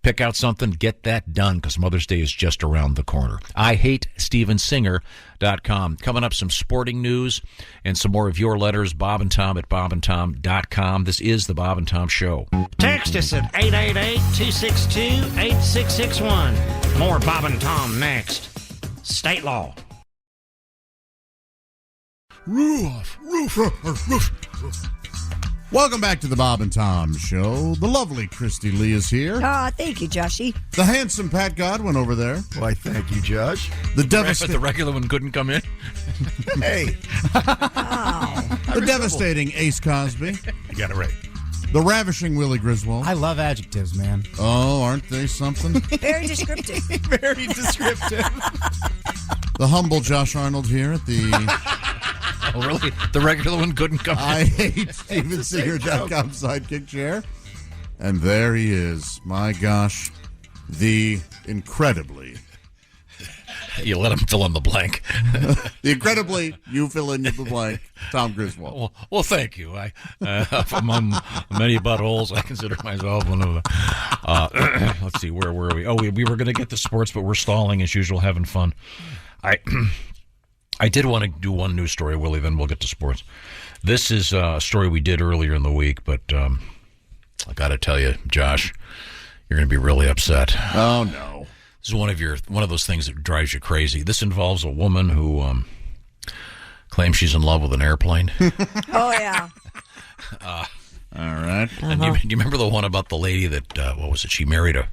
pick out something, get that done, because Mother's Day is just around the corner. IHateStevenSinger.com. Coming up, some sporting news and some more of your letters. Bob and Tom at bobandtom.com. This is the Bob and Tom Show.
Text us at 888-262-8661. More Bob and Tom next. State law.
Roof. Welcome back to the Bob and Tom Show. The lovely Christy Lee is here.
Oh, thank you, Joshy.
The handsome Pat Godwin over there.
Why, thank you, Josh.
The
The regular one couldn't come in.
Hey.
The devastating Ace Cosby.
You got it right.
The ravishing Willie Griswold.
I love adjectives, man.
Oh, aren't they something?
Very descriptive.
Very descriptive.
The humble Josh Arnold here at the
Oh, really? The regular one couldn't come in?
IHateStevenSinger.com sidekick chair. And there he is. My gosh. The incredibly...
You let him fill in the blank.
The incredibly, you fill in the blank, Tom Griswold.
Well, thank you. Among many buttholes, I consider myself one of the... let's see, where were we? Oh, we were going to get to sports, but we're stalling as usual, having fun. I did want to do one news story, Willie, then we'll get to sports. This is a story we did earlier in the week, but I got to tell you, Josh, you're going to be really upset.
Oh, no.
This is one of those things that drives you crazy. This involves a woman who claims she's in love with an airplane.
Oh, yeah.
All right.
And do you remember the one about the lady that, what was it, she married a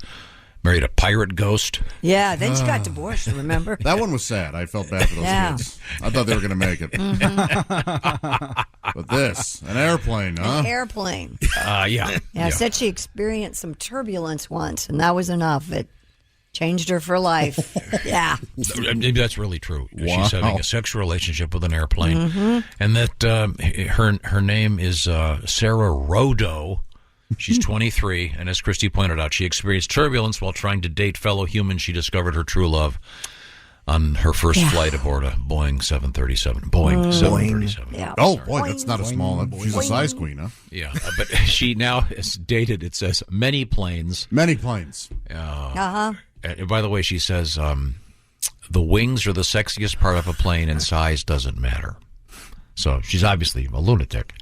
pirate ghost?
Yeah, then she got divorced, remember?
That one was sad. I felt bad for those kids. I thought they were going to make it. But this, an airplane, huh?
An airplane.
Yeah.
Yeah, said she experienced some turbulence once, and that was enough. It changed her for life. Yeah.
Maybe that's really true.
Wow.
She's having a sexual relationship with an airplane. And that her name is Sarah Rodo. She's 23, and as Christy pointed out, she experienced turbulence while trying to date fellow humans. She discovered her true love on her first flight aboard a Boeing 737. Boeing 737.
Yeah.
Oh, boy, that's not a small... She's a size queen, huh?
Yeah, but she now is dated, it says, many planes.
Many planes.
Uh-huh.
And by the way, she says, the wings are the sexiest part of a plane, and size doesn't matter. So she's obviously a lunatic.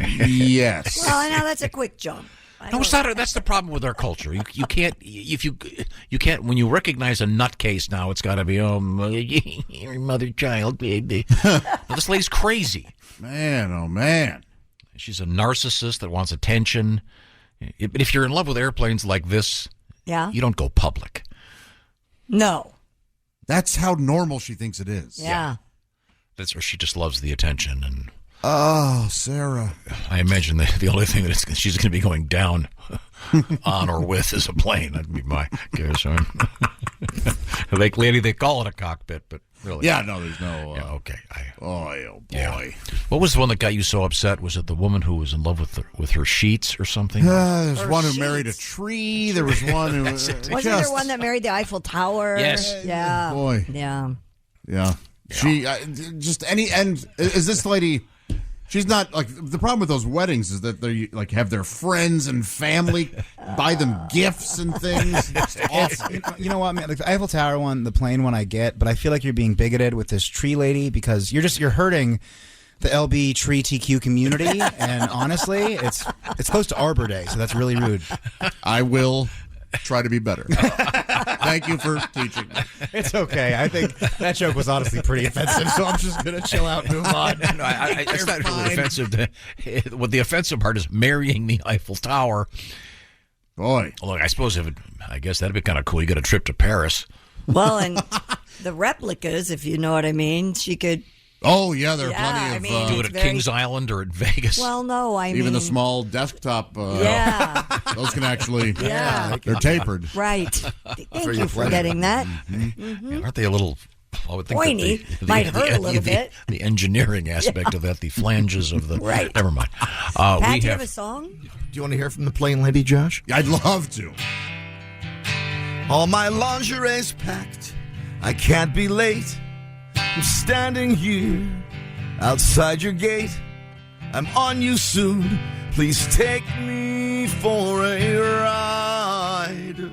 Yes.
Well, now that's a quick jump.
No, it's not. That's the problem with our culture. You can't when you recognize a nutcase now. It's got to be your mother child baby. This lady's crazy.
Man, oh man.
She's a narcissist that wants attention. But if you're in love with airplanes like this, you don't go public.
No.
That's how normal she thinks it is.
Yeah.
That's where she just loves the attention. And
oh, Sarah.
I imagine the only thing that she's going to be going down on or with is a plane. That'd be my guess. They call it a cockpit, but Really?
Yeah, no, there's no.
Yeah, okay.
Oh boy.
Yeah. What was the one that got you so upset? Was it the woman who was in love with her sheets or something?
There's
Or
one who
sheets.
married a tree. There was one who
Wasn't there one that married the Eiffel Tower?
Yes.
Yeah.
Boy.
Yeah.
Yeah. She just any and is this lady? She's not like the problem with those weddings is that they like have their friends and family buy them gifts and things. It's awful.
You know what, man? Like the Eiffel Tower one, the plain one, I get, but I feel like you're being bigoted with this tree lady because you're hurting the LB tree TQ community, and honestly, it's close to Arbor Day, so that's really rude.
I will try to be better. Thank you for teaching me.
It's okay. I think that joke was honestly pretty offensive, so I'm just gonna chill out and move on.
No, it's not really offensive. What the offensive part is marrying the Eiffel Tower.
Boy,
look, I suppose I guess that'd be kind of cool. You get a trip to Paris.
Well, and the replicas, if you know what I mean, she could.
Oh yeah, there are plenty of.
Do it at Kings Island or at Vegas.
Well, no, I mean
even the small desktop.
Yeah,
those can actually.
Yeah.
They're tapered.
Right. Thank you for getting that.
Yeah, aren't they a little? I would think
pointy.
that
Might hurt a little bit.
The engineering aspect of that, the flanges of the.
Right.
Never mind.
Pat, do you have a song?
Do you want to hear from the plain lady, Josh?
I'd love to.
All my lingerie's packed. I can't be late. I'm standing here outside your gate. I'm on you soon. Please take me for a ride.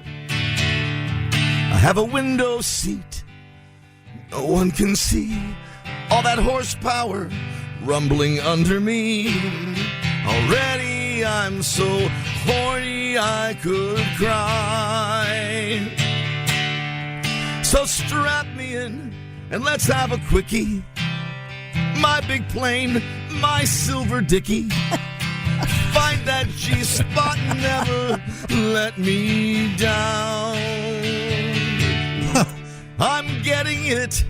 I have a window seat. No one can see all that horsepower rumbling under me. Already I'm so horny I could cry. So strap me in and let's have a quickie. My big plane, my silver dickie. Find that G-spot and never let me down. I'm getting it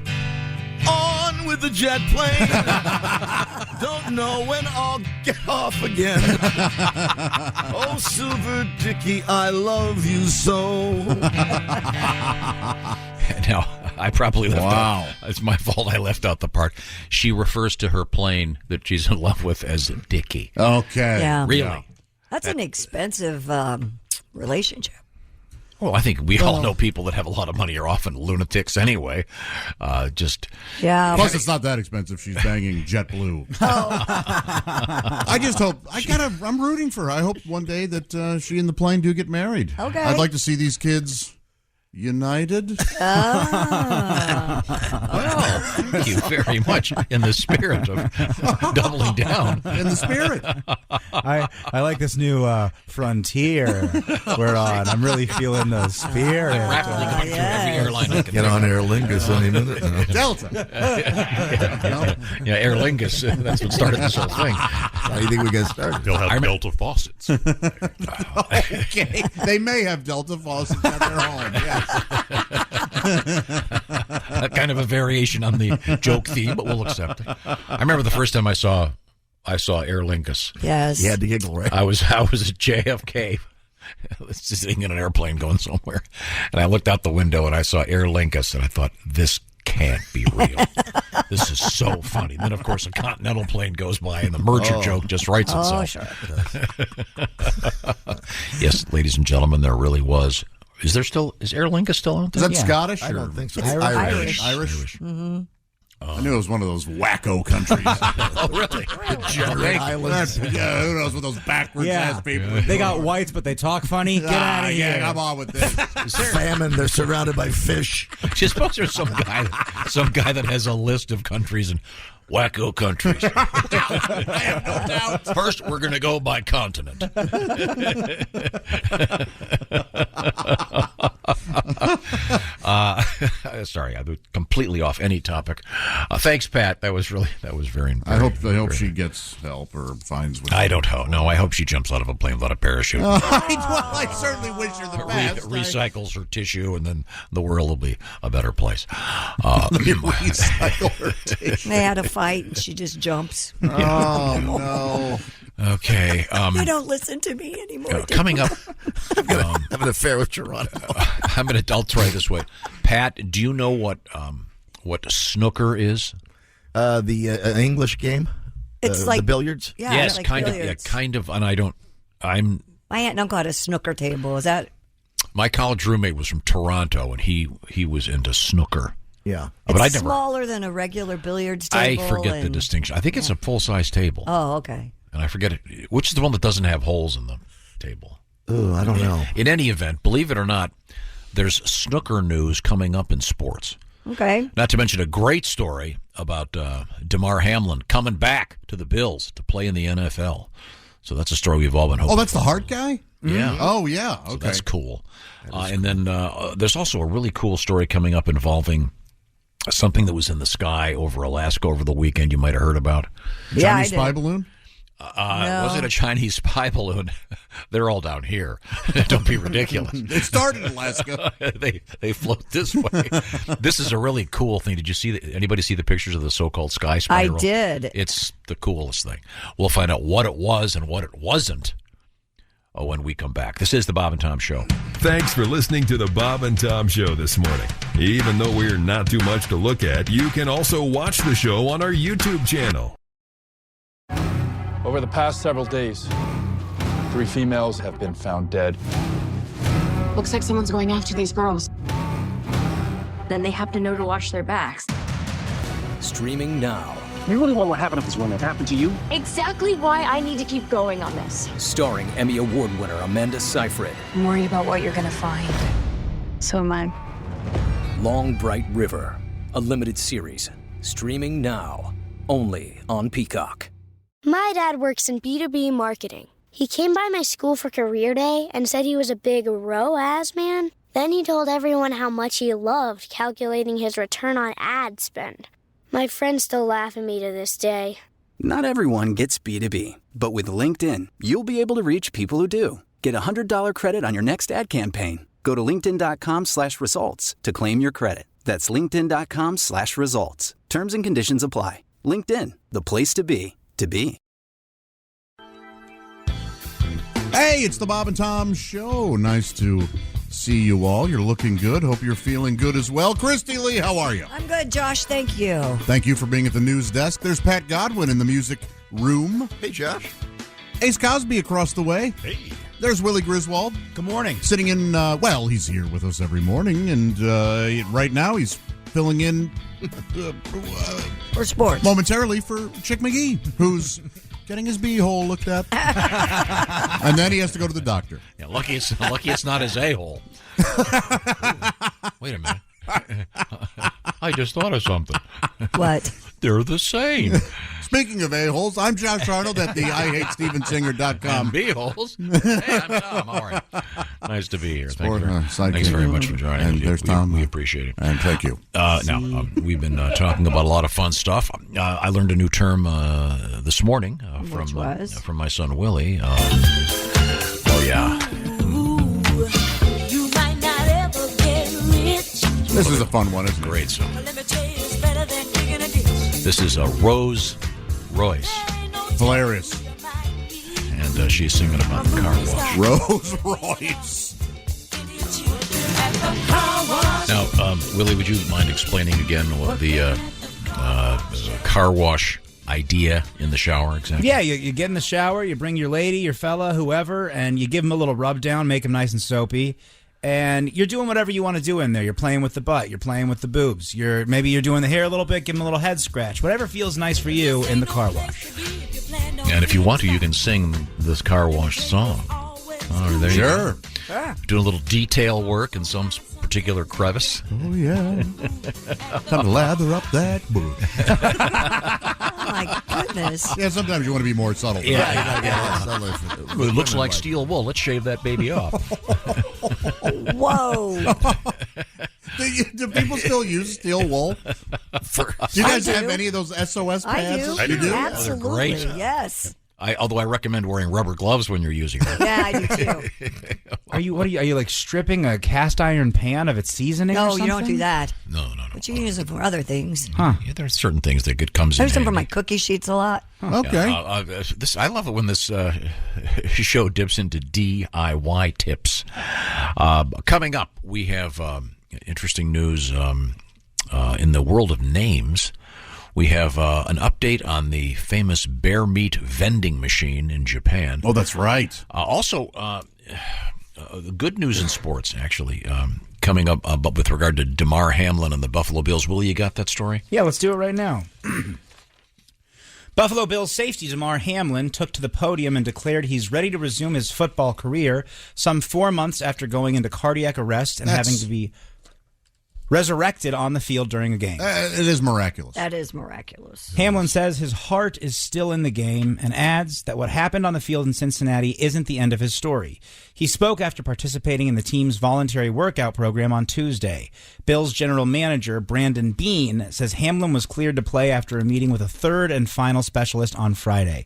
on with the jet plane. Don't know when I'll get off again. Oh, silver dickie, I love you so.
Now, I probably left
Wow.
out. It's my fault I left out the part. She refers to her plane that she's in love with as Dickie.
Okay.
Yeah.
Really?
That's an expensive relationship.
Well, I think we all know people that have a lot of money are often lunatics anyway.
Yeah.
Plus, it's not that expensive. She's banging JetBlue. I just hope I'm rooting for her. I hope one day that she and the plane do get married.
Okay.
I'd like to see these kids united.
Well, thank you very much. In the spirit of doubling down.
In the spirit.
I like this new frontier we're on. I'm really feeling the spirit.
Rapidly going through every airline I can
Get
think
on
of.
Aer Lingus any minute now.
Delta.
Yeah, Aer Lingus. That's what started this whole thing.
How do you think we got started?
They'll have Delta faucets.
Okay. They may have Delta faucets at their home. Yes.
Kind of a variation on the joke theme, but we'll accept it. I remember the first time I saw Aer Lingus.
Yes.
You had to giggle, right?
I was at JFK, sitting in an airplane going somewhere, and I looked out the window and I saw Aer Lingus, and I thought, this can't be real. This is so funny. And then, of course, a Continental plane goes by, and the merger joke just writes itself.
Oh, sure.
Yes, ladies and gentlemen, there really was. Is Aer Lingus still out there?
Is that Scottish?
I
or
don't think so.
It's
Irish.
Irish? Mm-hmm. I knew it was one of those wacko countries.
Oh, really?
Generate Islands.
Yeah, who knows what those backwards ass people are
They
doing.
got whites, but they talk funny. Get out of here.
Yeah, come on with this.
Famine. They're surrounded by fish.
I suppose there's some guy that has a list of countries and wacko countries.
I have no doubt.
First, we're going to go by continent. Sorry, I was completely off any topic. Thanks, Pat. That was very.
I hope she gets help or finds.
I don't know. No, I hope she jumps out of a plane without a parachute.
I certainly wish her the best.
Recycles her tissue, and then the world will be a better place.
Recycle her tissue.
They had a fight, and she just jumps.
Oh no.
Okay.
You don't listen to me anymore.
Coming up,
Have an affair with Toronto.
I'll try this way. Pat, do you know what what snooker is?
The English game.
It's like
the billiards.
Yeah,
yes,
like
kind
billiards.
of. Yeah, kind of. And I'm.
My aunt and uncle had a snooker table. Is that?
My college roommate was from Toronto, and he was into snooker.
Yeah,
but
It's
I never.
smaller than a regular billiards
I
table.
forget the distinction. I think it's a full size table.
Oh, okay.
And I forget it. Which is the one that doesn't have holes in the table?
Oh, I don't know.
In any event, believe it or not, there's snooker news coming up in sports.
Okay.
Not to mention a great story about DeMar Hamlin coming back to the Bills to play in the NFL. So that's a story we've all been hoping.
Oh, that's
for.
the Hart guy?
Yeah.
Oh, yeah. Okay.
So that's cool. And then there's also a really cool story coming up involving something that was in the sky over Alaska over the weekend you might have heard about.
Chinese spy balloon?
No.
Was it a Chinese spy balloon? They're all down here. Don't be ridiculous.
It started in Alaska.
They float this way. This is a really cool thing. Did you see? Anybody see the pictures of the so-called sky spiral?
I did.
It's the coolest thing. We'll find out what it was and what it wasn't when we come back. This is the Bob and Tom Show.
Thanks for listening to the Bob and Tom Show this morning. Even though we're not too much to look at, you can also watch the show on our YouTube channel.
Over the past several days, 3 females have been found dead.
Looks like someone's going after these girls. Then they have to know to watch their backs.
Streaming now.
You really want what happened to this woman happen to you?
Exactly why I need to keep going on this.
Starring Emmy Award winner Amanda Seyfried.
I'm worried about what you're gonna find. So am I.
Long Bright River. A limited series. Streaming now. Only on Peacock.
My dad works in B2B marketing. He came by my school for career day and said he was a big ROAS man. Then he told everyone how much he loved calculating his return on ad spend. My friends still laugh at me to this day.
Not everyone gets B2B, but with LinkedIn, you'll be able to reach people who do. Get a $100 credit on your next ad campaign. Go to linkedin.com/results to claim your credit. That's linkedin.com/results. Terms and conditions apply. LinkedIn, the place to be.
Hey, it's the Bob and Tom Show. Nice to see you all. You're looking good. Hope you're feeling good as well. Christy Lee, how are you?
I'm good, Josh. Thank you.
Thank you for being at the news desk. There's Pat Godwin in the music room.
Hey, Josh.
Ace Cosby across the way.
Hey.
There's Willie Griswold.
Good morning.
Sitting in, he's here with us every morning, and right now he's filling in
for sports
momentarily for Chick McGee, who's getting his beehole looked at, and then he has to go to the doctor.
Yeah, lucky it's not his a-hole. Wait a minute. I just thought of something.
What?
They're the same.
Speaking of a-holes, I'm Josh Arnold at the IHateStevensinger.com.
And b-holes. Hey, I'm Tom. All right. Nice to be here. Thanks very much for joining.
And there's Tom.
We appreciate it.
And thank you.
We've been talking about a lot of fun stuff. I learned a new term this morning from my son Willie.
This is a fun one, isn't it?
Great song. This is Rose Royce.
Hilarious.
And she's singing about the car wash.
Rose Royce.
Now, Willie, would you mind explaining again what the car wash idea in the shower exactly?
Yeah, you get in the shower, you bring your lady, your fella, whoever, and you give them a little rub down, make them nice and soapy. And you're doing whatever you want to do in there. You're playing with the butt. You're playing with the boobs. Maybe you're doing the hair a little bit. Give them a little head scratch. Whatever feels nice for you in the car wash.
And if you want to, you can sing this car wash song. Oh, there you go.
Sure.
Doing a little detail work in some particular crevice.
Oh, yeah. Time to lather up that boob.
Oh, my goodness.
Yeah, sometimes you want to be more subtle.
It looks like steel wool. Let's shave that baby off.
Whoa.
Do people still use steel wool? Do you guys have any of those SOS pads?
I do.
Oh,
Absolutely.
they're great.
Yes.
Although I recommend wearing rubber gloves when you're using them.
Yeah, I do too.
Are you like stripping a cast iron pan of its seasoning? or
No,
something?
you don't do that.
No.
But you can use it for other things.
Huh?
Yeah, there are certain things that comes
I
in
use them for
handy.
my cookie sheets a lot.
Okay.
I love it when this show dips into DIY tips. Coming up, we have interesting news in the world of names, we have an update on the famous bear meat vending machine in Japan.
Oh, that's right.
Also, good news in sports, actually, coming up but with regard to Damar Hamlin and the Buffalo Bills. Willie, you got that story?
Yeah, let's do it right now. Buffalo Bills safety Damar Hamlin took to the podium and declared he's ready to resume his football career some 4 months after going into cardiac arrest and having to be resurrected on the field during a game.
It is miraculous.
That is miraculous.
Hamlin says his heart is still in the game and adds that what happened on the field in Cincinnati isn't the end of his story. He spoke after participating in the team's voluntary workout program on Tuesday. Bills general manager Brandon Beane says Hamlin was cleared to play after a meeting with a third and final specialist on Friday.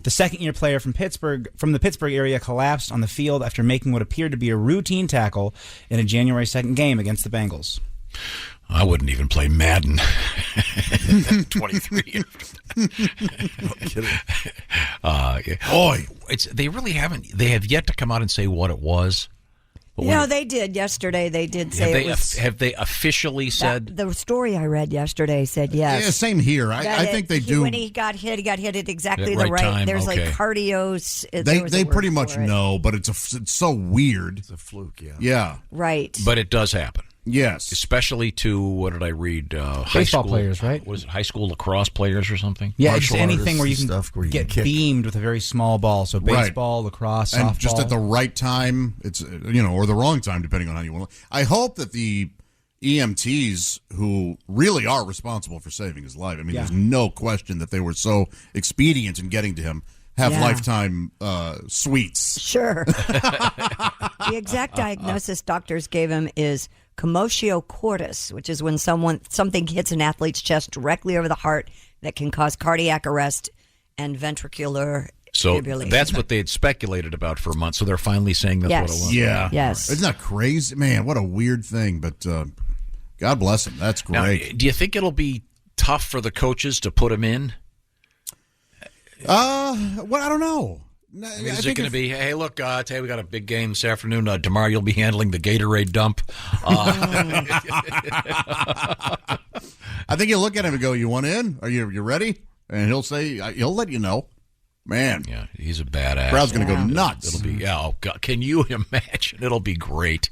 The second-year player from the Pittsburgh area collapsed on the field after making what appeared to be a routine tackle in a January 2nd game against the Bengals.
I wouldn't even play Madden. 23.
No kidding.
Boy, they really haven't. They have yet to come out and say what it was.
No, they did yesterday. They did say
have they officially said?
The story I read yesterday said yes.
Yeah, same here. I think they do.
When he got hit at exactly
At
the right
time,
There's
okay.
like cardio.
They pretty much know, but it's so weird.
It's a fluke, yeah.
Yeah.
Right.
But it does happen.
Yes.
Especially to, what did I read? High
Baseball
school
players, right?
Was it high school lacrosse players or something?
Yeah,
Martial
it's anything where you
artists
can
and stuff where you
get
can kick.
beamed with a very small ball. So baseball, lacrosse, softball.
And just at the right time, it's or the wrong time, depending on how you want to. I hope that the EMTs, who really are responsible for saving his life, I mean, there's no question that they were so expedient in getting to him, have lifetime suites.
Sure. The exact diagnosis doctors gave him is commotio cordis, which is when something hits an athlete's chest directly over the heart that can cause cardiac arrest and ventricular fibrillation.
That's what they had speculated about for a month. So they're finally saying that's what it was.
Yeah.
Yes.
Isn't that crazy? Man, what a weird thing. But God bless him. That's great.
Now, do you think it'll be tough for the coaches to put him in?
Well, I don't know.
Is it going to be, hey, look, today we got a big game this afternoon. Tomorrow you'll be handling the Gatorade dump.
I think you'll look at him and go, you want in? Are you ready? And he'll say, he'll let you know. Man.
Yeah, he's a badass.
Crowd's going to go nuts.
It'll be, oh, God, can you imagine? It'll be great.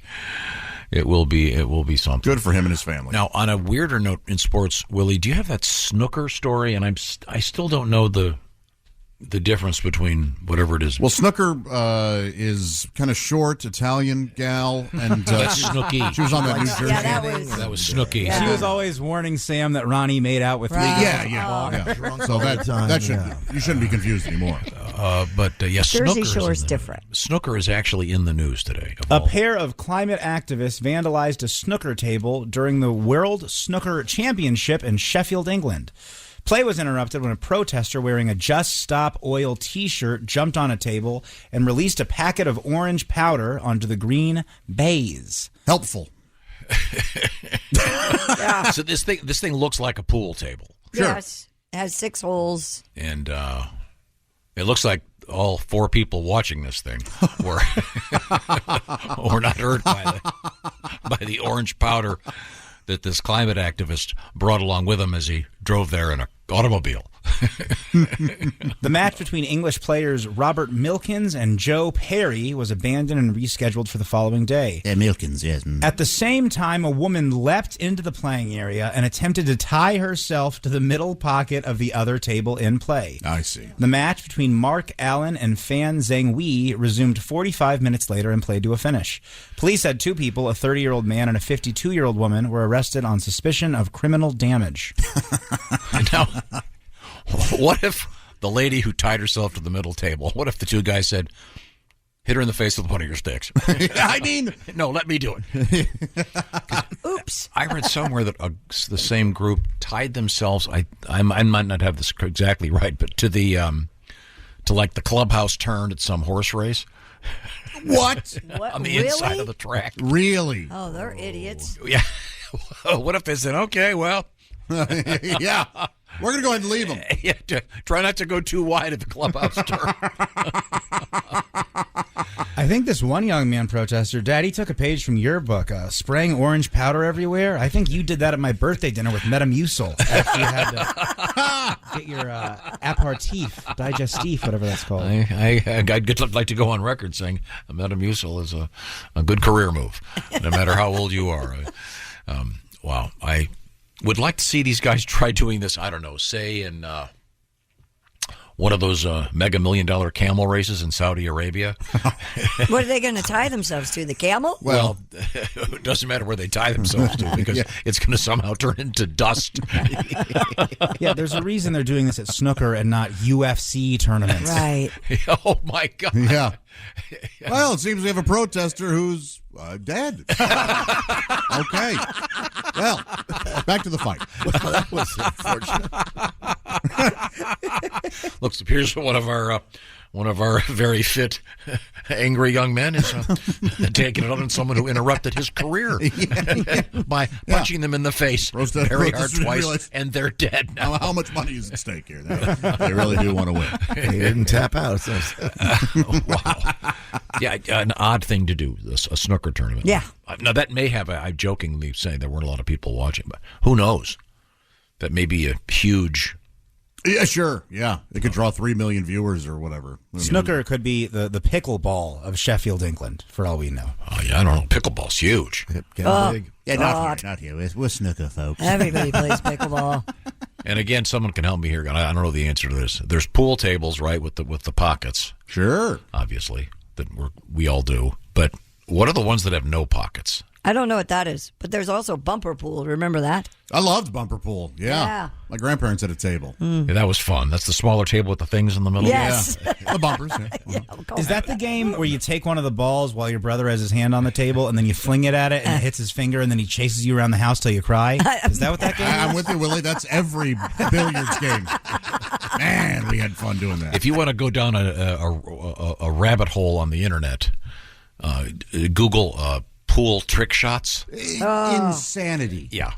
It will be something.
Good for him and his family.
Now, on a weirder note in sports, Willie, do you have that snooker story? And I still don't know the difference between whatever it is.
Well, Snooker is kind of short, Italian gal, and
that's Snooki.
She was on that New Jersey.
Yeah,
that was Snooki.
Yeah.
She was always warning Sam that Ronnie made out with
Yeah.
So
that should you shouldn't be confused anymore.
But yes,
Jersey Shore is different.
Snooker is actually in the news today.
A pair of climate activists vandalized a snooker table during the World Snooker Championship in Sheffield, England. Play was interrupted when a protester wearing a Just Stop Oil T-shirt jumped on a table and released a packet of orange powder onto the green baize.
Helpful.
Yeah.
So this thing looks like a pool table.
Sure.
Yes. It has 6 holes.
And it looks like all 4 people watching this thing were not hurt by the orange powder that this climate activist brought along with him as he drove there in an automobile.
The match between English players Robert Milkins and Joe Perry was abandoned and rescheduled for the following day.
Yeah, Milkins, yes.
At the same time, a woman leapt into the playing area and attempted to tie herself to the middle pocket of the other table in play.
I see.
The match between Mark Allen and Fan Zhengwei resumed 45 minutes later and played to a finish. Police said 2 people, a 30-year-old man and a 52-year-old woman, were arrested on suspicion of criminal damage.
Now, what if the lady who tied herself to the middle table, what if the 2 guys said, hit her in the face with one of your sticks?
I mean,
no, let me do it.
Oops.
I read somewhere that the same group tied themselves, I might not have this exactly right, but to the to like the clubhouse turn at some horse race.
What?
On the inside of the track.
Really?
Oh, they're idiots.
Yeah. What if they said, okay, well.
Yeah. We're going to go ahead and leave them.
Yeah, try not to go too wide at the clubhouse door.
I think this one young man protester, Daddy took a page from your book, spraying orange powder everywhere. I think you did that at my birthday dinner with Metamucil after you had to get your aperitif, digestif, whatever that's called.
I'd like to go on record saying Metamucil is a good career move, no matter how old you are. Wow. I would like to see these guys try doing this, I don't know, say in one of those mega $1 million camel races in Saudi Arabia.
What are they going to tie themselves to? The camel?
Well, it doesn't matter where they tie themselves to because it's going to somehow turn into dust.
Yeah, there's a reason they're doing this at snooker and not UFC tournaments.
Right.
Oh, my God.
Yeah. Well, it seems we have a protester who's dead. Okay. Well, back to the fight.
Well, that was unfortunate.
Looks appears one of our very fit, angry young men is taking it on someone who interrupted his career by punching them in the face very hard twice, and they're dead now.
How much money is at stake here? They really do want to win.
He didn't tap out. So.
Wow. Yeah, an odd thing to do, a snooker tournament.
Yeah.
Now, that may have, I jokingly say there weren't a lot of people watching, but who knows? That may be a huge...
Yeah, sure. Yeah. It could draw 3 million viewers or whatever.
Snooker could be the pickleball of Sheffield, England, for all we know.
Oh, yeah, I don't know. Pickleball's huge.
Big. Yeah, not here. We're snooker folks.
Everybody plays pickleball.
And again, someone can help me here. I don't know the answer to this. There's pool tables, right, with the pockets.
Sure.
Obviously, that we all do. But what are the ones that have no pockets?
I don't know what that is, but there's also bumper pool. Remember that?
I loved bumper pool. Yeah. My grandparents had a table.
Yeah, that was fun. That's the smaller table with the things in the middle.
Yes.
Yeah. The bumpers. Yeah.
Is that the game where you take one of the balls while your brother has his hand on the table and then you fling it at it and it hits his finger and then he chases you around the house till you cry? Is that what that game is?
I'm with you, Willie. That's every billiards game. Man, we had fun doing that.
If you want to go down a rabbit hole on the internet, Google pool trick shots.
Insanity.
Yeah.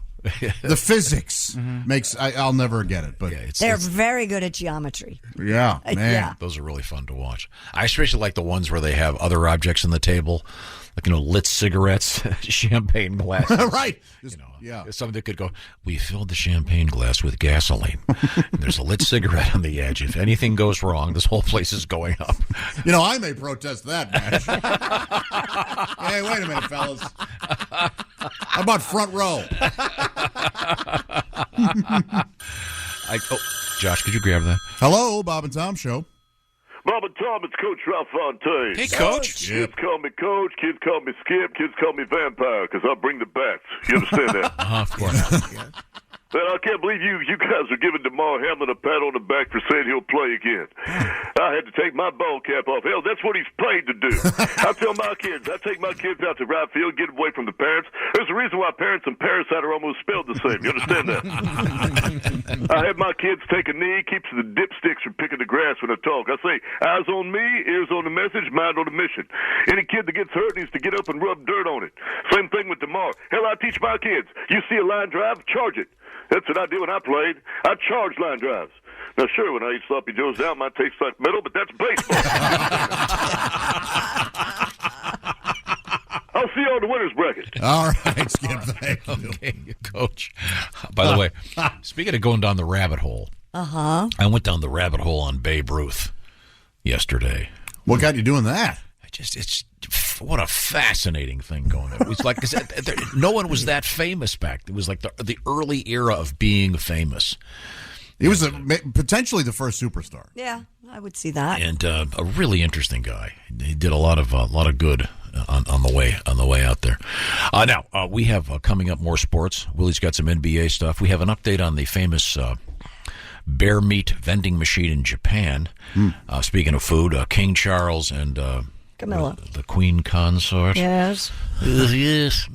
The physics makes I'll never get it, but
they're very good at geometry.
Yeah, man.
Yeah.
Those are really fun to watch. I especially like the ones where they have other objects on the table, like lit cigarettes, champagne glasses.
Right.
Something that could go, we filled the champagne glass with gasoline. And there's a lit cigarette on the edge. If anything goes wrong, this whole place is going up.
I may protest that, Mash. Hey, wait a minute, fellas. How about front row?
Josh, could you grab that?
Hello, Bob and Tom Show.
Bob and Tom, it's Coach Ralph Fontaine.
Hey, Coach.
Kids call me Coach, kids call me Skip, kids call me Vampire, because I bring the bats. You understand that?
Of course.
Man, I can't believe you guys are giving DeMar Hamlin a pat on the back for saying he'll play again. I had to take my ball cap off. Hell, that's what he's paid to do. I tell my kids, I take my kids out to right field, get away from the parents. There's a reason why parents and parasite are almost spelled the same. You understand that? I have my kids take a knee, keeps the dipsticks from picking the grass when I talk. I say, eyes on me, ears on the message, mind on the mission. Any kid that gets hurt needs to get up and rub dirt on it. Same thing with DeMar. Hell, I teach my kids. You see a line drive, charge it. That's what I did when I played. I charged line drives. Now, sure, when I eat Sloppy Joe's down, my taste like metal, but that's baseball. I'll see you on the winner's bracket.
All right, Skip. Thank you.
Okay, Coach. By the way, speaking of going down the rabbit hole, I went down the rabbit hole on Babe Ruth yesterday.
What got you doing that?
What a fascinating thing going on. It was like, no one was that famous back. It was like the early era of being famous.
He was potentially the first superstar.
Yeah, I would see that.
And a really interesting guy. He did a lot of good on the way out there. Now we have coming up more sports. Willie's got some NBA stuff. We have an update on the famous bear meat vending machine in Japan. Speaking of food, King Charles and
Camilla,
the Queen Consort.
Yes.
Yes.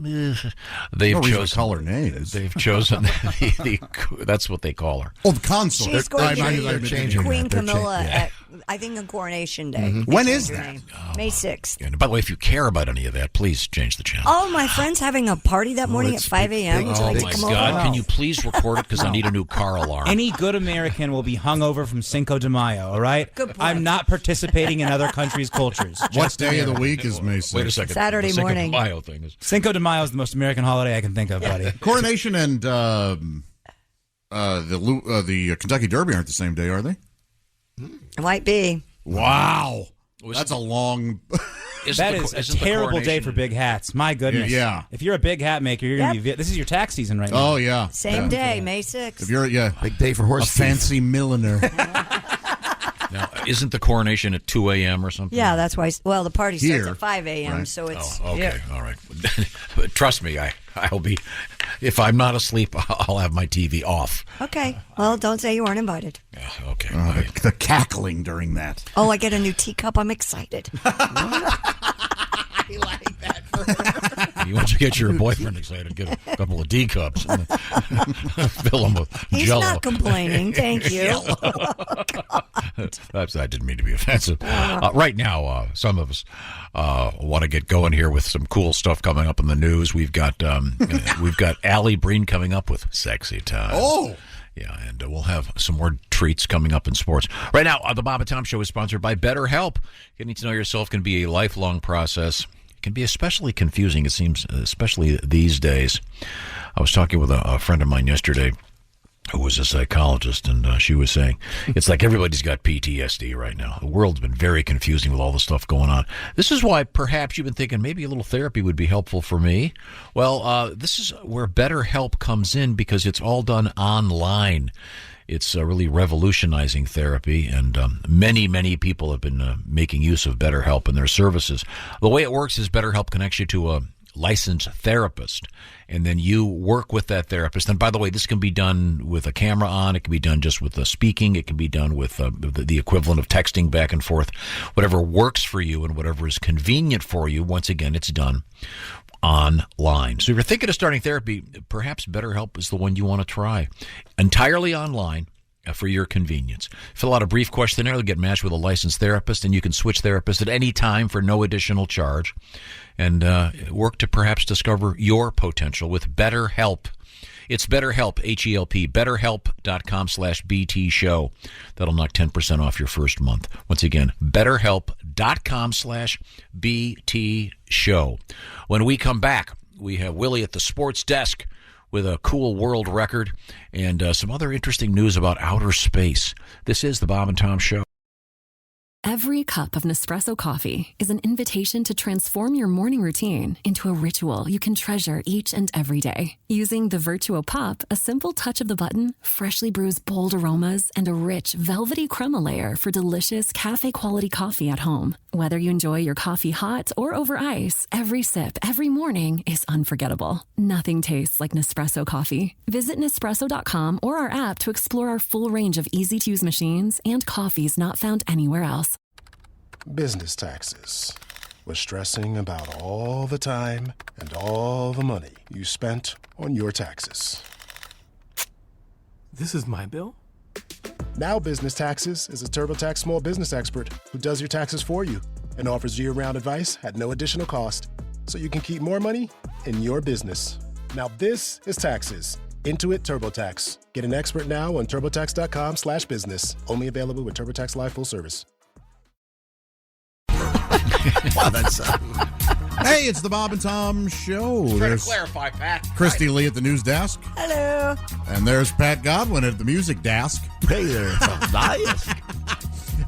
They've chosen
call her names.
They've chosen the that's what they call her.
Oh, the consort.
She's going to
changing
Queen
that.
Camilla at I think on Coronation Day.
Mhm.
They
When
change
is
your
that?
name. May 6th.
And by the way, if you care about any of that, please change the channel.
Oh, my friend's having a party that morning at 5 a.m. Would you like to
my
come
God.
over?
Can you please record it? Because I need a new car alarm.
Any good American will be hungover from Cinco de Mayo, all right?
Good point.
I'm not participating in other countries' cultures.
What
Just
day of the
American.
week is May 6th?
Wait a second.
Saturday
The Cinco de
morning.
Mayo thing is.
Cinco de Mayo is the most American holiday I can think of, buddy.
Coronation and the Kentucky Derby aren't the same day, are they?
It might be.
Wow. That's a long...
That is a terrible day for big hats. My goodness.
Yeah.
If you're a big hat maker, you're going to be... This is your tax season right now.
Oh, yeah.
Same day, May 6th.
If you're,
big day for horse
a fancy milliner.
Now, isn't the coronation at 2 a.m. or something?
Yeah, that's why. Well, the party starts
Here.
at 5 a.m.,
Right.
so it's.
Oh, okay,
yeah.
all right. But trust me, I'll be. If I'm not asleep, I'll have my TV off.
Okay. Well, don't say you weren't invited.
Okay.
The cackling during that.
Oh, I get a new teacup. I'm excited.
You want to get your boyfriend excited? Get a couple of D cups and fill them with
He's
Jell-O.
not complaining. Thank you.
I didn't mean to be offensive. Right now, some of us want to get going here with some cool stuff coming up in the news. We've got Alli Breen coming up with Sexy Time.
Oh.
Yeah, and we'll have some more treats coming up in sports. Right now, the Bob and Tom Show is sponsored by BetterHelp. Getting to know yourself can be a lifelong process. It can be especially confusing, it seems, especially these days. I was talking with a friend of mine yesterday who was a psychologist, and she was saying it's like everybody's got PTSD right now. The world's been very confusing with all the stuff going on. This is why perhaps you've been thinking maybe a little therapy would be helpful for me. Well, this is where BetterHelp comes in because it's all done online. It's really revolutionizing therapy, and many, many people have been making use of BetterHelp and their services. The way it works is BetterHelp connects you to a licensed therapist, and then you work with that therapist. And by the way, this can be done with a camera on. It can be done just with the speaking. It can be done with the equivalent of texting back and forth. Whatever works for you and whatever is convenient for you, once again, it's done online. So if you're thinking of starting therapy, perhaps BetterHelp is the one you want to try. Entirely online for your convenience. Fill out a brief questionnaire. You'll get matched with a licensed therapist, and you can switch therapists at any time for no additional charge, and work to perhaps discover your potential with BetterHelp. It's BetterHelp, H-E-L-P, BetterHelp.com/BT show. That'll knock 10% off your first month. Once again, BetterHelp.com/BT show. When we come back, we have Willie at the sports desk with a cool world record and some other interesting news about outer space. This is the Bob and Tom Show.
Every cup of Nespresso coffee is an invitation to transform your morning routine into a ritual you can treasure each and every day. Using the Virtuo Pup, a simple touch of the button freshly brews bold aromas and a rich, velvety crema layer for delicious cafe-quality coffee at home. Whether you enjoy your coffee hot or over ice, every sip, every morning is unforgettable. Nothing tastes like Nespresso coffee. Visit Nespresso.com or our app to explore our full range of easy-to-use machines and coffees not found anywhere else.
Business taxes. We're stressing about all the time and all the money you spent on your taxes.
This is my bill?
Now Business Taxes is a TurboTax small business expert who does your taxes for you and offers year-round advice at no additional cost, so you can keep more money in your business. Now this is taxes. Intuit TurboTax. Get an expert now on TurboTax.com/business. Only available with TurboTax Live Full Service.
Wow, that's hey, it's the Bob and Tom Show.
Try to
There's
clarify, Pat.
Christy Lee at the news desk.
Hello.
And there's Pat Godwin at the music desk.
Hey there, nice.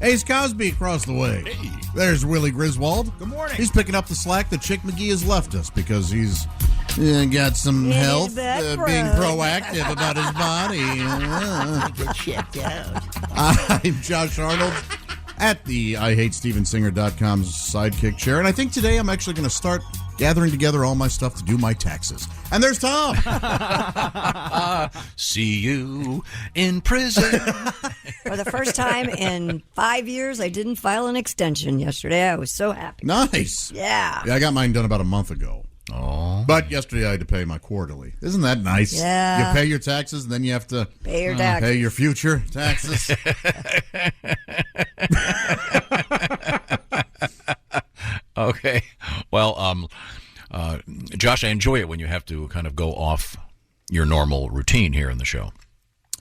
Ace Cosby across the way. Hey. There's Willie Griswold.
Good morning.
He's picking up the slack that Chick McGee has left us because he's got some health, being proactive about his body.
Get checked out.
I'm Josh Arnold at the IHateStevenSinger.com sidekick chair. And I think today I'm actually going to start gathering together all my stuff to do my taxes. And there's Tom.
See you in prison.
For the first time in 5 years, I didn't file an extension yesterday. I was so happy.
Nice.
Yeah.
I got mine done about a month ago.
Oh.
But yesterday I had to pay my quarterly. Isn't that nice?
Yeah.
You pay your taxes, and then you have to
Pay your taxes.
pay your future taxes.
Okay. Well, Josh, I enjoy it when you have to kind of go off your normal routine here in the show.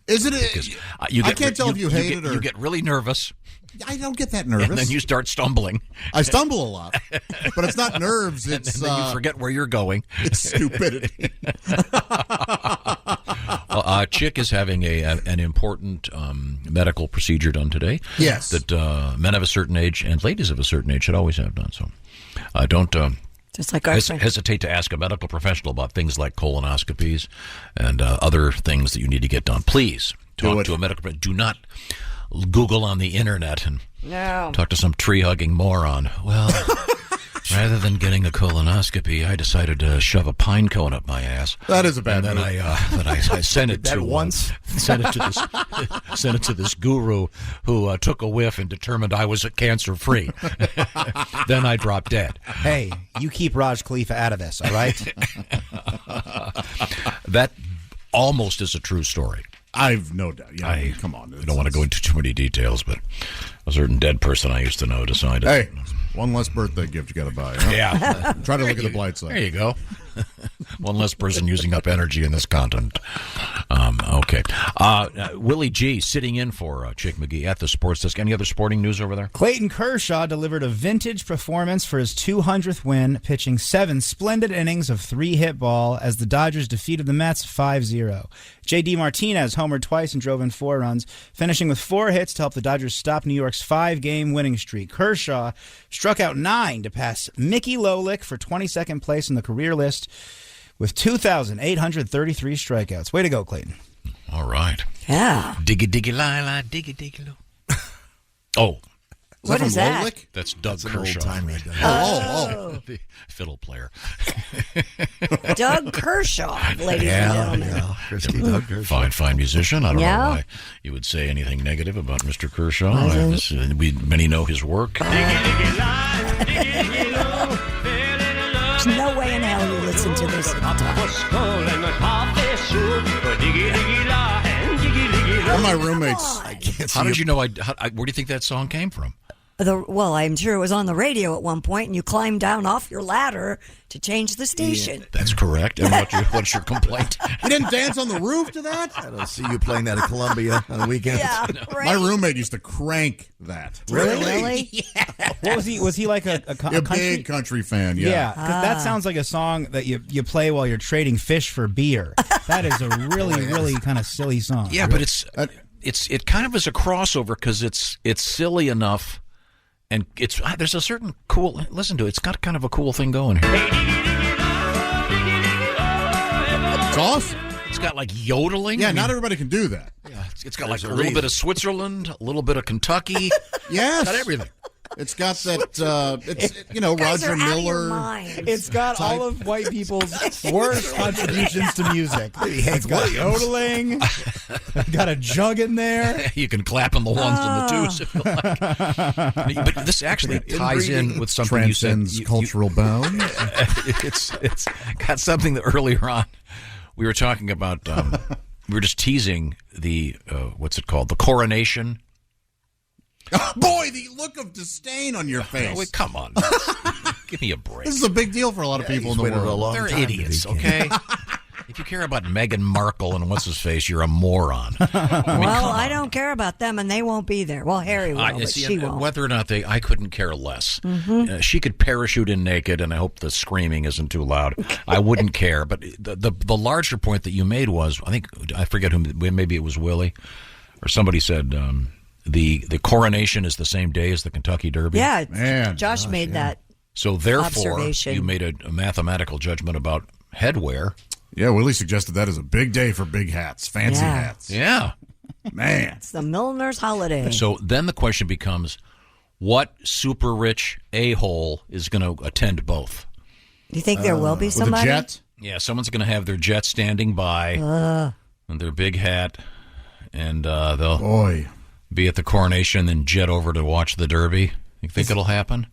Isn't it?
Because
I can't tell if you hate it or...
You get really nervous.
I don't get that nervous.
And then you start stumbling.
I stumble a lot. But it's not nerves. It's
and then you forget where you're going.
It's stupidity.
Chick is having an important medical procedure done today.
Yes.
That men of a certain age and ladies of a certain age should always have done. So don't...
Just like our
hesitate to ask a medical professional about things like colonoscopies and other things that you need to get done. Please talk to a medical professional. Do not Google on the internet and talk to some tree-hugging moron. Well, rather than getting a colonoscopy, I decided to shove a pine cone up my ass.
That is a bad
move. And I sent it to once. Sent it to this guru who took a whiff and determined I was cancer-free. Then I dropped dead.
Hey, you keep Raj Khalifa out of this, all right?
That almost is a true story.
I've no doubt. Yeah, come on.
I don't want to go into too many details, but a certain dead person I used to know decided.
Hey, one less birthday gift you got to buy. Huh?
Yeah.
Try to look at the bright side.
There you go. One less person using up energy in this continent. Okay. Willie G sitting in for Chick McGee at the sports desk. Any other sporting news over there?
Clayton Kershaw delivered a vintage performance for his 200th win, pitching 7 splendid innings of 3-hit ball as the Dodgers defeated the Mets 5-0. J.D. Martinez homered twice and drove in 4 runs, finishing with 4 hits to help the Dodgers stop New York's 5-game winning streak. Kershaw struck out 9 to pass Mickey Lolick for 22nd place in the career list with 2,833 strikeouts. Way to go, Clayton.
All right.
Yeah.
Diggy, diggy, la, diggy, diggy, lo. Oh.
What is that?
Lolick? That's Doug
That's
Kershaw.
Oh.
The fiddle player.
Doug Kershaw, ladies and gentlemen.
Frisky Doug Kershaw.
Fine musician. I don't know
Yeah.
why you would say anything negative about Mr. Kershaw. Many know his work.
There's no way in hell you listen to this.
One of my roommates.
How did you know? Where do you think that song came from?
Well, I'm sure it was on the radio at one point, and you climbed down off your ladder to change the station.
That's correct. And what's your complaint?
You didn't dance on the roof to that?
I don't see you playing that at Columbia on the weekends.
Yeah, right.
My roommate used to crank that.
Really?
Yeah. What was he like a country?
Big country fan, yeah.
Yeah, because that sounds like a song that you play while you're trading fish for beer. That is a really kind of silly song.
Yeah, but it kind of is a crossover because it's silly enough. And there's a certain cool, listen to it, it's got kind of a cool thing going here.
It's awesome.
It's got like yodeling.
Yeah, not everybody can do that.
Yeah, it's got like a little bit of Switzerland, a little bit of Kentucky.
Yes.
It's got everything.
It's got that, Roger Miller.
It's got all of white people's worst contributions to music. It's got yodeling. Got a jug in there.
You can clap on the ones and the twos if you like. But this actually ties in with something you said.
Transcends cultural bounds.
It's got something that earlier on we were talking about. We were just teasing the what's it called? The coronation.
Boy, the look of disdain on your face.
Wait, come on. Give me a break.
This is a big deal for a lot of people in the world.
They're idiots, okay? If you care about Meghan Markle and what's his face, you're a moron.
I don't care about them, and they won't be there. Well, Harry will, but she won't.
Whether or not I couldn't care less.
Mm-hmm.
She could parachute in naked, and I hope the screaming isn't too loud. I wouldn't care. But the larger point that you made was, I forget whom, maybe it was Willie, or somebody said the coronation is the same day as the Kentucky Derby.
Yeah,
Man,
Josh made that.
So therefore,
observation.
you made a mathematical judgment about headwear.
Yeah, Willie suggested that as a big day for big hats, fancy hats.
Yeah.
Man.
It's the milliner's holiday.
So then the question becomes, what super rich a-hole is going to attend both?
Do you think there will be somebody?
With a jet?
Yeah, someone's going to have their jet standing by and their big hat, and they'll be at the coronation and then jet over to watch the Derby. You think it'll happen?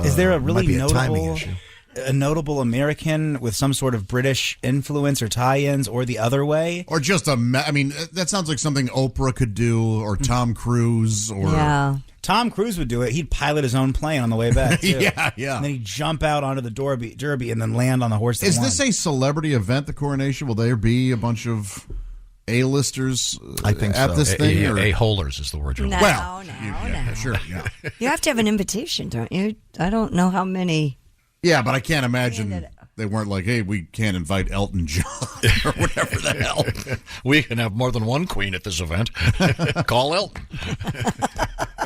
Is there a really
might be a timing
notable
issue.
a notable American with some sort of British influence or tie-ins, or the other way.
Or just I mean, that sounds like something Oprah could do, or Tom Cruise, or...
Yeah.
Tom Cruise would do it. He'd pilot his own plane on the way back, too.
Yeah.
And then he'd jump out onto the derby and then land on the horse that
Is
won.
this a celebrity event, the coronation? Will there be a bunch of A-listers
I think
at
so.
this thing?
A-holers is the word you're looking
No,
for.
no.
Sure, yeah.
You have to have an invitation, don't you? I don't know how many.
Yeah, but I can't imagine they weren't like, hey, we can't invite Elton John or whatever the hell.
We can have more than one queen at this event. Call Elton.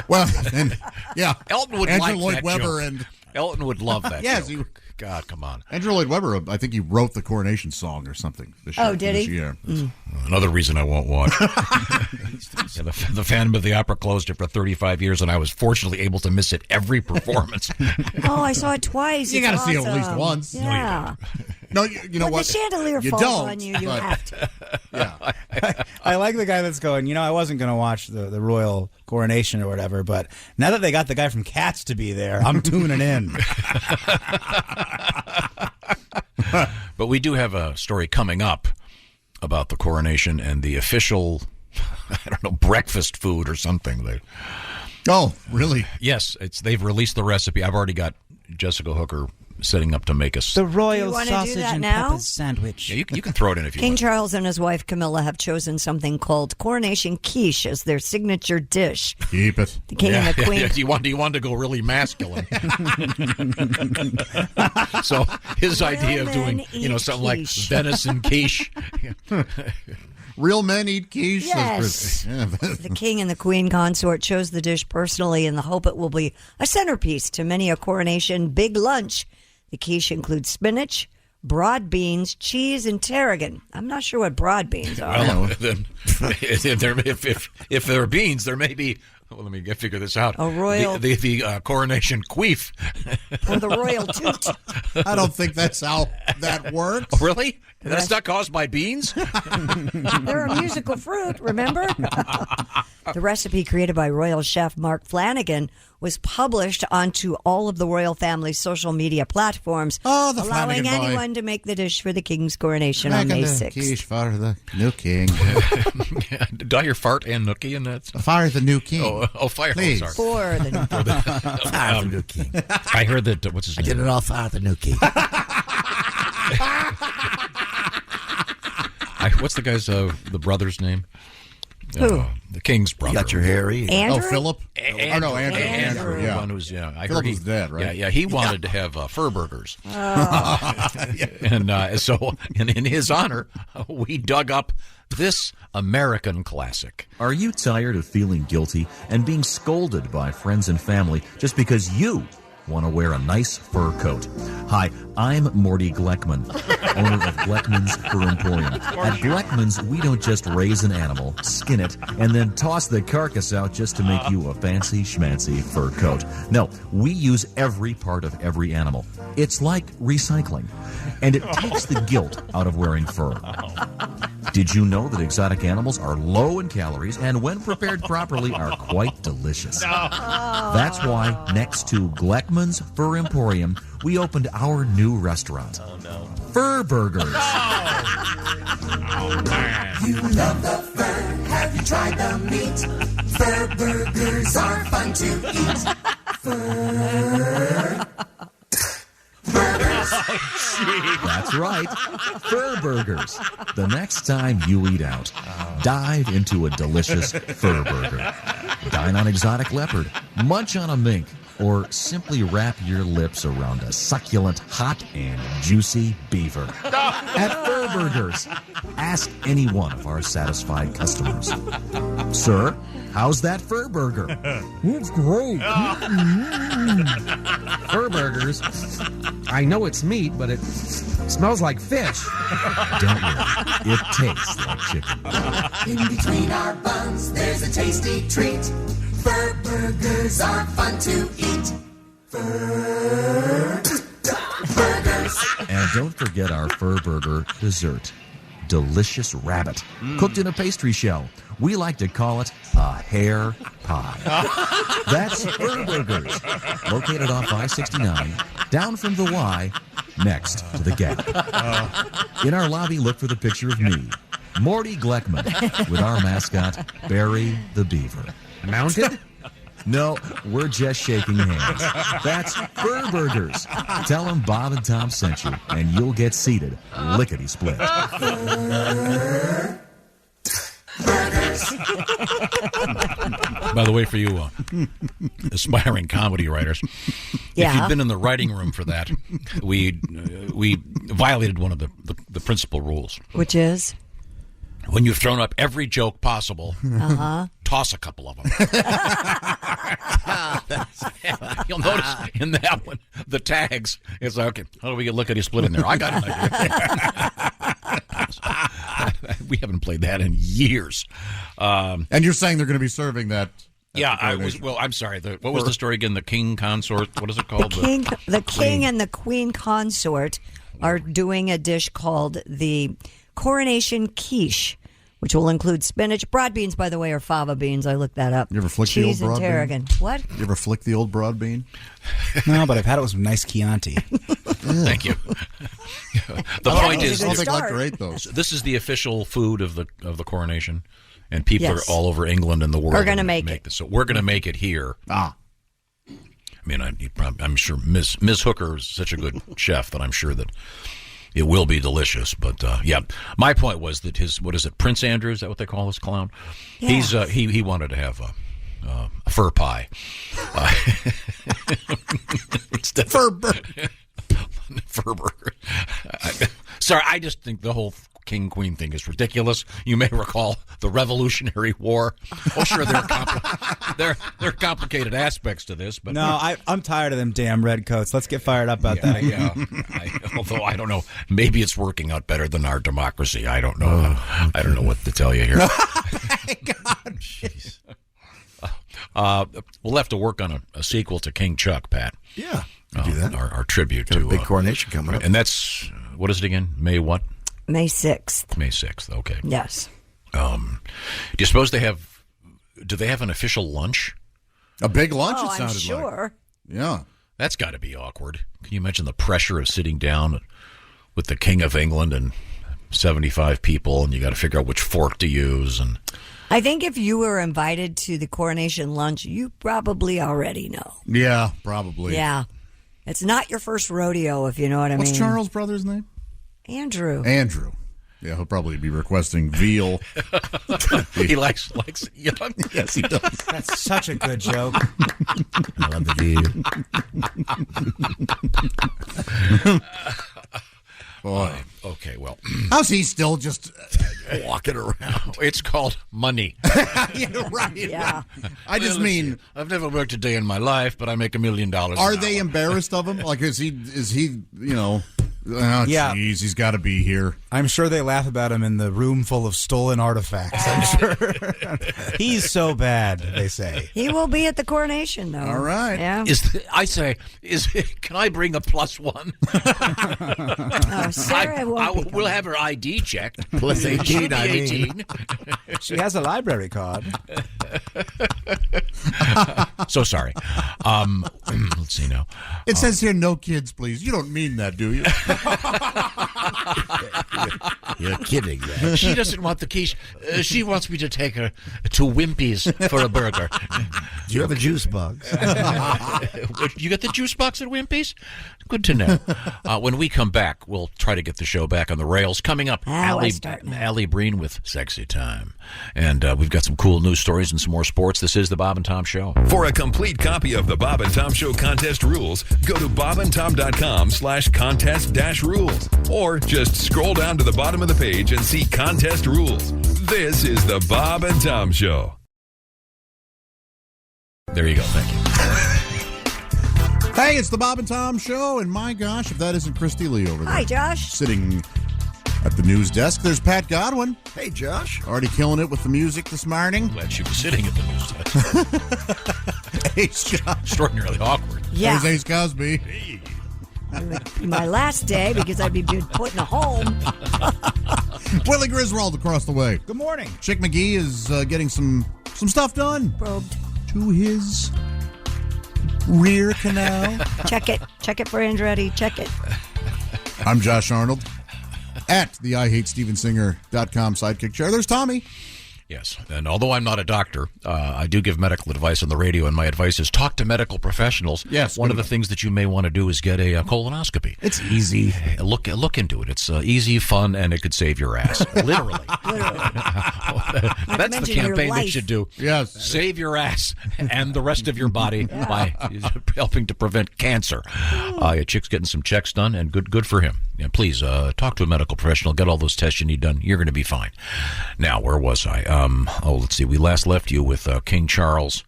Well, and yeah,
Elton would
Andrew
like
Lloyd
that
Webber
joke.
and
Elton would love that.
Yes,
joke. God, come on.
Andrew Lloyd Webber, I think he wrote the coronation song or something.
Did he?
Yeah.
Another reason I won't watch. Yeah, the Phantom of the Opera closed it for 35 years, and I was fortunately able to miss it every performance.
Oh, I saw it twice.
You
got to
see it at least once.
Yeah.
No, you know
when
what?
the chandelier
you
falls
don't,
on you, you have to.
Yeah.
I like the guy that's going, I wasn't going to watch the royal coronation or whatever, but now that they got the guy from Cats to be there, I'm tuning in.
But we do have a story coming up about the coronation and the official, breakfast food or something.
Oh, really?
Yes, they've released the recipe. I've already got Jessica Hooker setting up to make us
the royal
wanna do
sausage
that
and
now?
peppers sandwich.
Yeah, you can throw it in if you
King
want.
Charles and his wife Camilla have chosen something called coronation quiche as their signature dish.
Keep it.
The king and the queen.
Yeah. You want to go really masculine. So his idea of doing, something like venison quiche.
Real men eat quiche.
Yes.
Yeah.
The king and the queen consort chose the dish personally in the hope it will be a centerpiece to many a coronation big lunch. The quiche includes spinach, broad beans, cheese, and tarragon. I'm not sure what broad beans are.
Well, then, if there are beans, there may be. Well, let me figure this out.
A royal
the coronation queef
or the royal toot.
I don't think that's how that works.
Oh, really? That's not caused by beans?
They're a musical fruit, remember? The recipe created by royal chef Mark Flanagan was published onto all of the royal family's social media platforms, allowing anyone to make the dish for the king's coronation on May 6th.
Quiche for the new king.
Did I hear fart and nookie in that?
Fire the new king.
Oh, fire!
Please.
Oh, sorry.
For the new
Fire the new king.
I heard that. What's his name?
I did it all. Fire the new king.
What's the guy's the brother's name?
Who?
The king's brother.
You got your Harry.
Andrew?
Oh, Philip?
Andrew.
Andrew. Yeah.
One who's, I
Philip
heard
was dead, right?
Yeah. He wanted to have fur burgers.
Oh.
And so, in his honor, we dug up this American classic.
Are you tired of feeling guilty and being scolded by friends and family just because you want to wear a nice fur coat? Hi, I'm Morty Gleckman, owner of Gleckman's Fur Emporium. At Gleckman's, we don't just raise an animal, skin it, and then toss the carcass out just to make you a fancy schmancy fur coat. No, we use every part of every animal. It's like recycling, and it takes the guilt out of wearing fur. Did you know that exotic animals are low in calories and when prepared properly are quite delicious? That's why next to Gleckman's Fur Emporium, we opened our new restaurant. Fur Burgers.
Oh, man. You love the fur. Have you tried the meat? Fur burgers are fun to eat. Fur burgers.
That's right. Fur Burgers. The next time you eat out, dive into a delicious fur burger. Dine on exotic leopard, munch on a mink, or simply wrap your lips around a succulent, hot, and juicy beaver. At Fur Burgers, ask any one of our satisfied customers. Sir, how's that fur burger? It's great.
Fur Burgers. I know it's meat, but it smells like fish.
Don't worry, it tastes like chicken.
In between our buns, there's a tasty treat. Fur burgers are fun to eat. Fur burgers.
And don't forget our Fur Burger dessert. Delicious rabbit, cooked in a pastry shell. We like to call it a hair pie. That's Fur Burgers, located off I-69, down from the Y next to the gap. In our lobby, look for the picture of me, Morty Gleckman, with our mascot, Barry the Beaver.
Mounted?
No, we're just shaking hands. That's Fur Burgers. Tell them Bob and Tom sent you, and you'll get seated lickety-split.
By the way, for you aspiring comedy writers, if you'd been in the writing room for that, we violated one of the principal rules.
Which is?
When you've thrown up every joke possible, toss a couple of them. You'll notice in that one, the tags, it's like, okay, how do we get lickety-split in there? I got an idea. We haven't played that in years.
And you're saying they're going to be serving that?
Yeah, I'm sorry. What was the story again? The king consort. What is it called?
The king and the queen consort are doing a dish called the coronation quiche, which will include spinach. Broad beans, by the way, are fava beans. I looked that up.
You ever flick the old broad
tarragon.
bean?
What?
You ever flick the old broad bean?
No, but I've had it with some nice Chianti.
Thank you. The point is,
I don't think Lecter ate those.
This is the official food of the coronation, and people
Yes.
are all over England and the world.
We're gonna make it.
this. So we're going to make it here.
Ah.
I mean, I'm sure Miss Hooker is such a good chef that I'm sure that it will be delicious. But yeah, my point was that Prince Andrew, is that what they call this clown?
Yeah.
He wanted to have a fur pie.
Fur burger.
Fur burger. Sorry, I just think the whole king queen thing is ridiculous. You may recall the Revolutionary War. Oh, sure, there are complicated aspects to this, but
No, I'm tired of them damn redcoats. Let's get fired up about that.
yeah. Although I don't know, maybe it's working out better than our democracy. I don't know. I don't know what to tell you here.
Thank God.
Jeez. We'll have to work on a sequel to King Chuck, Pat.
Yeah, do that.
Our tribute
Got
to
a big coronation coming up,
and that's what is it again? May what?
May 6th.
May 6th. Okay.
Yes.
Do you suppose they have? Do they have an official lunch?
A big lunch.
Oh,
it sounded
I'm sure.
like. Yeah.
That's got to be awkward. Can you imagine the pressure of sitting down with the King of England and 75 people, and you got to figure out which fork to use? And
I think if you were invited to the coronation lunch, you probably already know.
Yeah, probably.
Yeah. It's not your first rodeo, if you know what I mean.
What's Charles' brother's name?
Andrew.
Andrew. Yeah, he'll probably be requesting veal.
He likes young.
Yes, he does.
That's such a good joke.
I love the view.
Boy.
Okay, well.
How's he still just walking around?
It's called money.
Yeah, right.
Yeah.
I just mean,
I've never worked a day in my life, but I make $1 million.
are they embarrassed of him? Like, is he, you know, oh,
Yeah.
geez, he's got to be here.
I'm sure they laugh about him in the room full of stolen artifacts. I'm sure. He's so bad, they say.
He will be at the coronation, though.
All right.
Yeah.
Can I bring a +1?
Oh, Sarah won't be
We'll have her ID checked.
Plus 18,
She'll be
I mean.
18.
She has a library card.
So sorry. Let's see now.
It says here, no kids, please. You don't mean that, do you?
You're kidding, man.
She doesn't want the quiche. She wants me to take her to Wimpy's for a burger.
Do you have a juice box?
You got the juice box at Wimpy's? Good to know. When we come back, we'll try to get the show back on the rails. Coming up, Alli Breen with Sexy Time. And we've got some cool news stories and some more sports. This is the Bob and Tom Show.
For a complete copy of the Bob and Tom Show contest rules, go to bobandtom.com/contest-rules. Or just scroll down to the bottom of the page and see contest rules. This is the Bob and Tom Show.
There you go. Thank you.
Hey, it's the Bob and Tom Show, and my gosh, if that isn't Christy Lee over there.
Hi, Josh.
Sitting at the news desk. There's Pat Godwin.
Hey, Josh.
Already killing it with the music this morning.
Glad she was sitting at the news desk.
Hey, Josh.
Extraordinarily awkward.
Yeah.
There's Ace Cosby.
My last day because I'd be put in a home.
Willie Griswold across the way.
Good morning.
Chick McGee is getting some stuff done.
Probed.
To his rear canal.
Check it. Check it for Andretti. Check it.
I'm Josh Arnold. At the IHateStevenSinger.com sidekick chair, there's Tommy.
Yes, and although I'm not a doctor, I do give medical advice on the radio, and my advice is talk to medical professionals.
Yes.
One of the things that you may want to do is get a colonoscopy.
It's easy.
Look into it. It's easy, fun, and it could save your ass. Literally. That's the campaign they should do.
Yes.
Save your ass and the rest of your body by helping to prevent cancer. A chick's getting some checks done, and good for him. And please talk to a medical professional. Get all those tests you need done. You're going to be fine. Now, where was I? Let's see. We last left you with King Charles.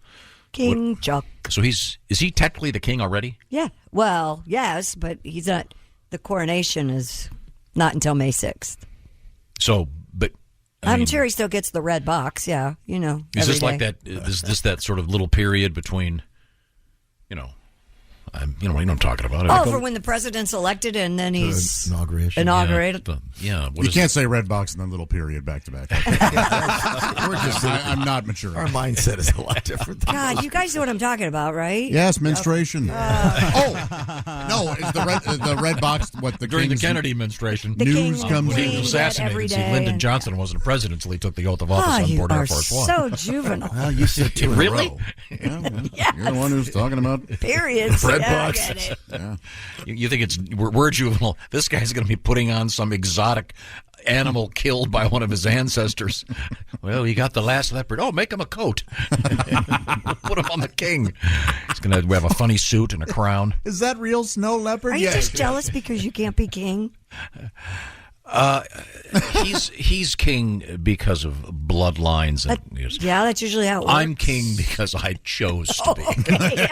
King Chuck.
So is he technically the king already?
Yeah. Well, yes, but he's not. The coronation is not until May 6th.
So, but
I'm sure he still gets the red box. Yeah,
Is this like that? Is this that sort of little period between, you know what I'm talking about?
For when the president's elected and then he's
inauguration.
inaugurated.
You can't say red box and then little period back to back. I'm not mature.
Our mindset is a lot different.
God, you guys know what I'm talking about, right?
Yes, menstruation. No, is the red box what the
during the Kennedy administration?
News comes
when
in.
he was assassinated. See, Lyndon Johnson wasn't president until he took the oath of office on board Air Force One.
So juvenile.
Well, you said two in a
Really?
row.
You're the one who's talking about
Periods.
Red
Yeah,
box.
I get it.
Yeah.
You think we're juvenile? This guy's going to be putting on some exotic animal killed by one of his ancestors. Well, he got the last leopard. Oh, make him a coat. Put him on the king. He's going to have a funny suit and a crown.
Is that real snow leopard?
Are you just jealous because you can't be king?
He's king because of bloodlines. And,
yeah, that's usually how it works.
I'm king because I chose to be.
Okay.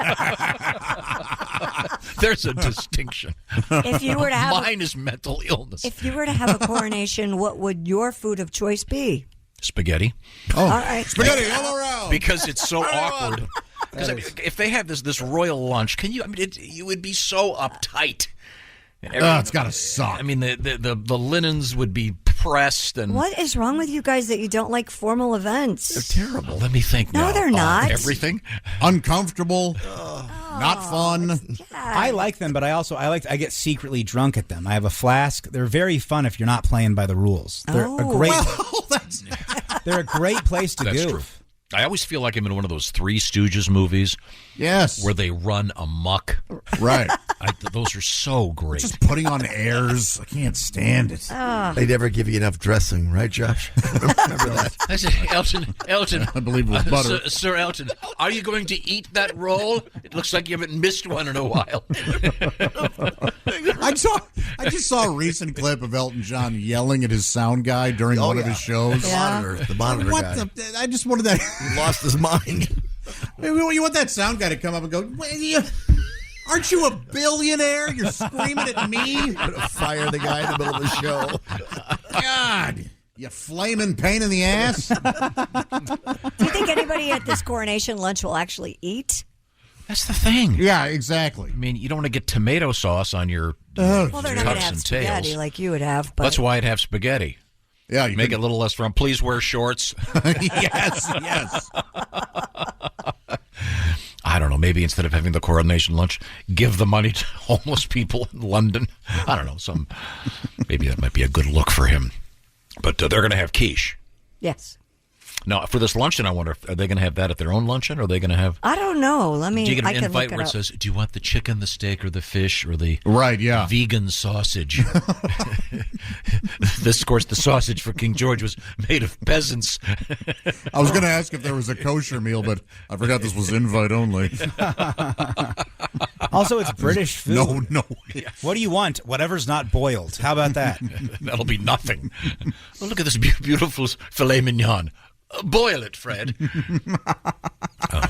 There's a distinction.
If you were to have
Mine is mental illness.
If you were to have a coronation, what would your food of choice be?
Spaghetti.
Oh,
all right.
Spaghetti all around.
Because it's so awkward. Because if they have this royal lunch, can you? You would be so uptight.
It's got to suck.
I mean, the linens would be pressed and.
What is wrong with you guys that you don't like formal events?
They're terrible. Let me think.
No,
now.
they're not.
Everything
uncomfortable, not fun.
Yeah.
I like them, but I get secretly drunk at them. I have a flask. They're very fun if you're not playing by the rules. They're a great. They're a great place to
That's
goof.
true. I always feel like I'm in one of those Three Stooges movies.
Yes.
Where they run amok.
Right.
Those are so great.
Just putting on airs. I can't stand it.
They never give you enough dressing, right, Josh? Remember that?
I said, Elton.
I believe it was butter.
Sir Elton, are you going to eat that roll? It looks like you haven't missed one in a while.
I just saw a recent clip of Elton John yelling at his sound guy during one of his shows.
The monitor guy.
I just wanted that.
He lost his mind.
You want that sound guy to come up and go, aren't you a billionaire? You're screaming at me?
Fire the guy in the middle of the show.
God, you flaming pain in the ass.
Do you think anybody at this coronation lunch will actually eat?
That's the thing.
Yeah, exactly.
I mean, you don't want to get tomato sauce on your
Well, they're not going to
tufts
have
and
spaghetti
tails.
like you would have. But
That's why I'd have spaghetti.
Yeah, you
make it a little less fun. Please wear shorts.
Yes.
I don't know. Maybe instead of having the coronation lunch, give the money to homeless people in London. I don't know. Maybe that might be a good look for him. But they're going to have quiche.
Yes.
Now, for this luncheon, I wonder, are they going to have that at their own luncheon, or are they going to have...
I don't know.
Do you get
I
an
can
invite
look
where it says, do you want the chicken, the steak, or the fish, or the vegan sausage? This, of course, the sausage for King George was made of peasants.
I was going to ask if there was a kosher meal, but I forgot this was invite only.
Also, it's British food.
No.
What do you want? Whatever's not boiled. How about that?
That'll be nothing. Oh, look at this beautiful filet mignon. Boil it, Fred.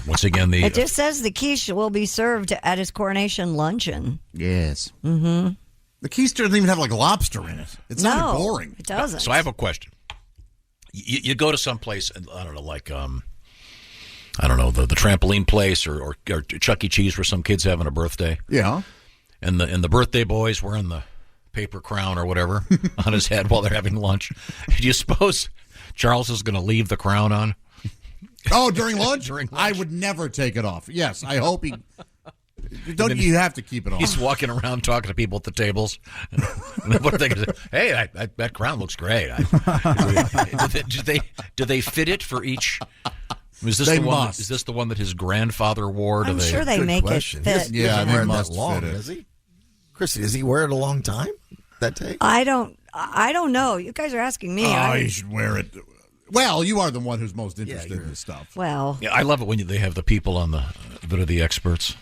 Once again,
it just says the quiche will be served at his coronation luncheon.
Yes.
Mm-hmm.
The quiche doesn't even have like lobster in it. It's not boring.
It doesn't.
So I have a question. You go to some place, and I don't know, like I don't know, the trampoline place or Chuck E. Cheese where some kid's having a birthday.
Yeah.
And the birthday boy's wearing the paper crown or whatever on his head while they're having lunch. Do you suppose Charles is going to leave the crown on?
Oh, during lunch? I would never take it off. Yes, I hope he Don't you have to keep it on?
He's walking around talking to people at the tables. What are they going to say? Hey, that crown looks great. Do they fit it for each? Is this the one that his grandfather wore?
I'm sure they make it fit.
Yeah, they must long, fit it. Does he? Chrissy, does he wear it a long time? That take?
I don't know. You guys are asking me.
You should wear it. Well, you are the one who's most interested in this stuff.
Well,
yeah, I love it when they have the people on that are the experts.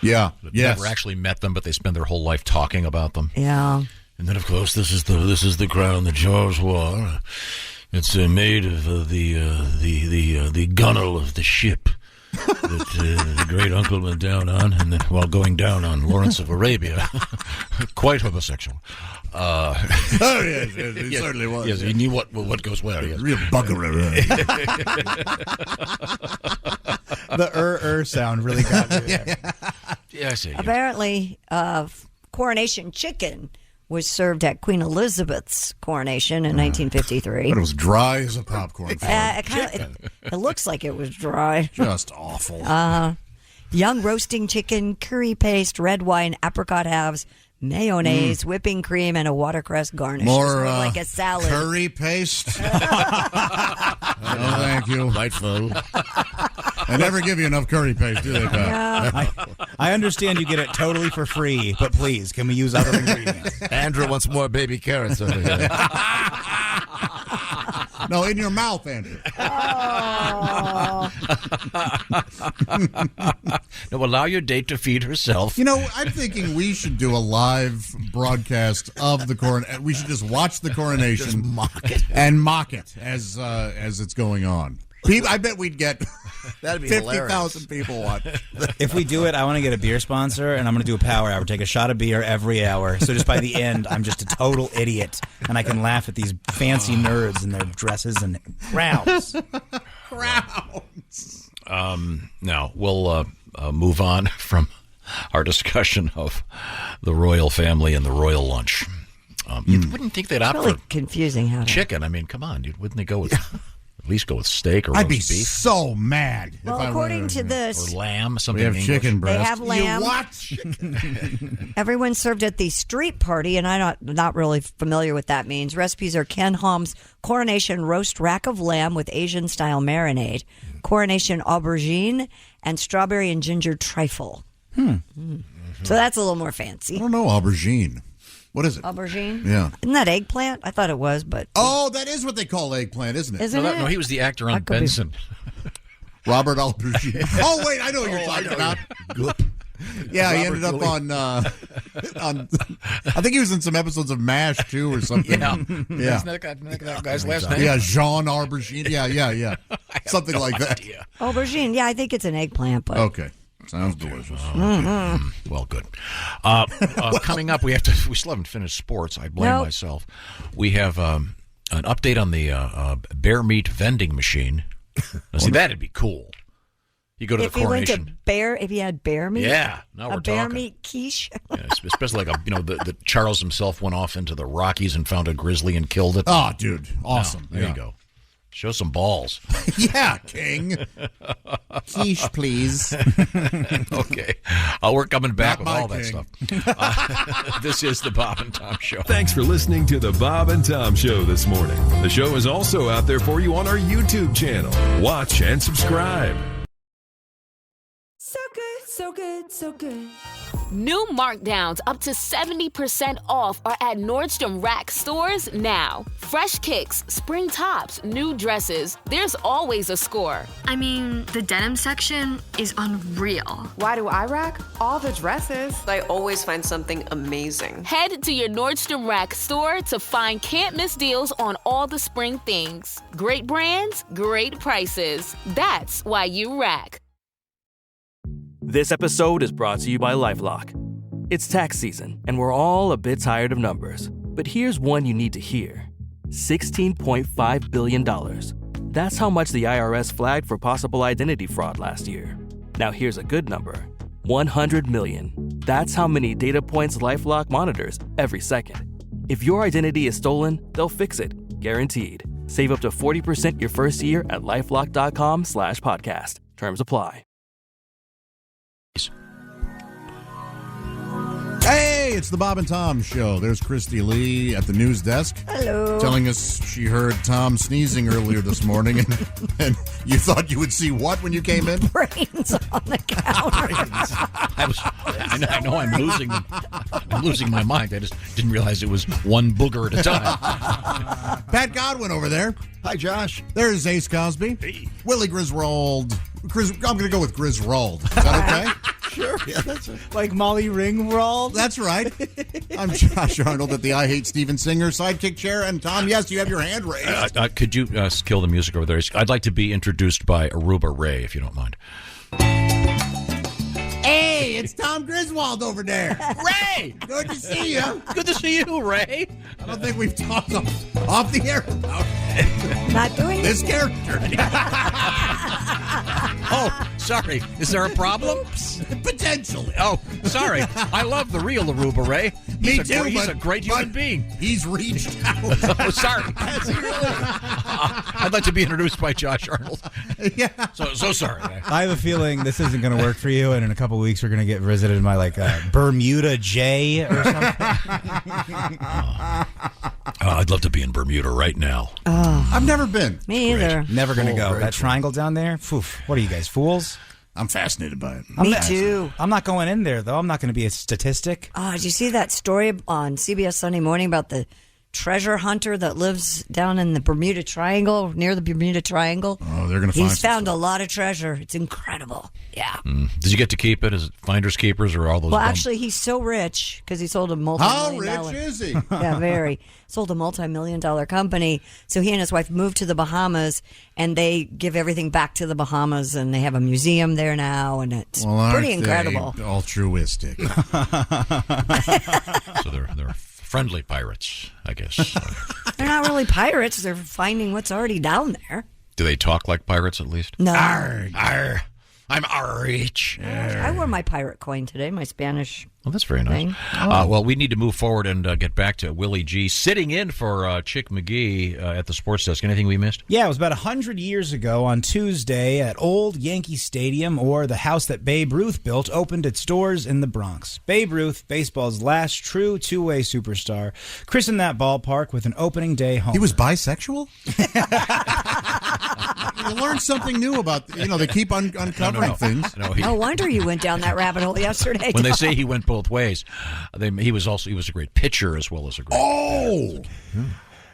Yeah,
never actually met them, but they spend their whole life talking about them.
Yeah,
and then of course this is the crown that George wore. It's made of the gunwale of the ship that the great uncle went down on, and then while going down on Lawrence of Arabia, quite homosexual.
Yes, he certainly was.
Yes, he knew what goes where. Yes.
Real buckaroo.
The sound really got me there.
Yeah, I see.
Apparently, coronation chicken was served at Queen Elizabeth's coronation in 1953.
But it was dry as a popcorn.
It looks like it was dry.
Just awful.
Young roasting chicken, curry paste, red wine, apricot halves, mayonnaise, whipping cream, and a watercress garnish.
More
like a salad.
Curry paste? No, thank you.
Light food.
They never give you enough curry paste, do they, Pat?
I understand you get it totally for free, but please, can we use other ingredients?
Andrew wants more baby carrots over here.
No, in your mouth, Andrew.
No, allow your date to feed herself.
You know, I'm thinking we should do a live broadcast of the coronation. We should just watch the coronation,
just mock it,
as it's going on. People, I bet we'd get 50,000 people watch.
If we do it, I want to get a beer sponsor, and I'm going to do a power hour. Take a shot of beer every hour. So just by the end, I'm just a total idiot, and I can laugh at these fancy nerds in their dresses and crowns.
Now, we'll move on from our discussion of the royal family and the royal lunch. You wouldn't think they'd opt
really
for
confusing how
chicken. I mean, come on, dude. Wouldn't they go with... At least go with steak or
I'd be
roast beef.
so mad.
Well, according to this,
or lamb, something.
We have
English.
chicken breast.
They have lamb.
You what? Chicken.
Everyone served at the street party, and I'm not really familiar what that means. Recipes are Ken Hom's coronation roast rack of lamb with Asian style marinade, coronation aubergine, and strawberry and ginger trifle. So that's a little more fancy.
I don't know aubergine. What is it?
Aubergine?
Yeah.
Isn't that eggplant? I thought it was, but...
Oh, that is what they call eggplant, isn't it?
Isn't it?
No, he was the actor on Benson.
Robert Aubergine. Oh, wait, I know what you're talking about. Good. Yeah, he ended up on I think he was in some episodes of MASH, too, or something.
Yeah.
Yeah.
Isn't that guy's last name?
Yeah, Jean Aubergine. Yeah. Something like that.
Idea.
Aubergine. Yeah, I think it's an eggplant, but...
Okay. Sounds delicious.
Well, good. Coming up, we still haven't finished sports. I blame myself. We have an update on the bear meat vending machine. Now, see, that'd be cool. You go to the coronation.
If he had bear meat?
Yeah. Now we're
bear
talking.
meat quiche?
Yeah, especially like the Charles himself went off into the Rockies and found a grizzly and killed it.
Oh, dude. Awesome.
There you go. Show some balls.
Yeah, King. Quiche, please.
Okay. We're coming back with all
King.
that stuff. This is the Bob and Tom Show.
Thanks for listening to the Bob and Tom Show this morning. The show is also out there for you on our YouTube channel. Watch and subscribe.
So good, so good, so good.
New markdowns up to 70% off are at Nordstrom Rack stores now. Fresh kicks, spring tops, new dresses. There's always a score.
I mean, the denim section is unreal.
Why do I rack? All the dresses.
I always find something amazing.
Head to your Nordstrom Rack store to find can't-miss deals on all the spring things. Great brands, great prices. That's why you rack.
This episode is brought to you by LifeLock. It's tax season, and we're all a bit tired of numbers. But here's one you need to hear. $16.5 billion. That's how much the IRS flagged for possible identity fraud last year. Now here's a good number. 100 million. That's how many data points LifeLock monitors every second. If your identity is stolen, they'll fix it. Guaranteed. Save up to 40% your first year at LifeLock.com/podcast. Terms apply.
Hey, it's the Bob and Tom Show. There's Christy Lee at the news desk.
Hello.
Telling us she heard Tom sneezing earlier this morning, and you thought you would see what when you came in?
Brains on the counter.
I know I'm losing them. I'm losing my mind. I just didn't realize it was one booger at a time.
Pat Godwin over there.
Hi, Josh.
There's Ace Cosby. Hey. Willie Griswold. I'm going to go with Griswold. Is that okay?
Sure. Yeah, that's it.
Like Molly Ringwald?
That's right. I'm Josh Arnold at the I Hate Steven Singer sidekick chair. And Tom, yes, you have your hand raised.
Could you kill the music over there? I'd like to be introduced by Aruba Ray, if you don't mind.
Hey, it's Tom Griswold over there.
Ray!
Good to see you.
Good to see you, Ray.
I don't think we've talked off the air about
Not doing
this character.
Oh, sorry. Is there a problem?
Potentially.
Oh, sorry. I love the real Aruba Ray.
Me too.
He's a great human being.
He's reached out.
Oh, sorry. I'd like to be introduced by Josh Arnold.
Yeah.
So sorry.
I have a feeling this isn't going to work for you, and in a couple of weeks we're going to get visited by Bermuda J or something.
I'd love to be in Bermuda right now.
Oh,
I've never been.
Me either.
Never going to go.
very
That triangle down there? Poof. What are you guys, fools?
I'm fascinated by it.
Me too.
I'm not going in there, though. I'm not going to be a statistic.
Oh, did you see that story on CBS Sunday Morning about the treasure hunter that lives down in the Bermuda Triangle, near the Bermuda Triangle?
Oh, they're going to find
He's found a lot of treasure. It's incredible. Yeah.
Did you get to keep it? Is it finders keepers or all those?
Well, actually, he's so rich because he sold a multi-million
How
dollar.
rich is he?
Yeah, very. Sold a multi-million-dollar company. So he and his wife moved to the Bahamas, and they give everything back to the Bahamas, and they have a museum there now, and it's pretty incredible.
Altruistic.
So they're friendly pirates, I guess.
They're not really pirates. They're finding what's already down there.
Do they talk like pirates at least?
No.
Arr. I'm rich.
I wore my pirate coin today, my Spanish.
Well, that's very nice. Well, we need to move forward and get back to Willie G. Sitting in for Chick McGee at the sports desk. Anything we missed?
Yeah, it was about 100 years ago on Tuesday at Old Yankee Stadium, or the house that Babe Ruth built, opened its doors in the Bronx. Babe Ruth, baseball's last true two-way superstar, christened that ballpark with an opening day home.
He was bisexual? You learn something new about, they keep uncovering things.
No wonder you went down that rabbit hole yesterday.
When they say he went both ways, he was a great pitcher as well as a great.
Oh!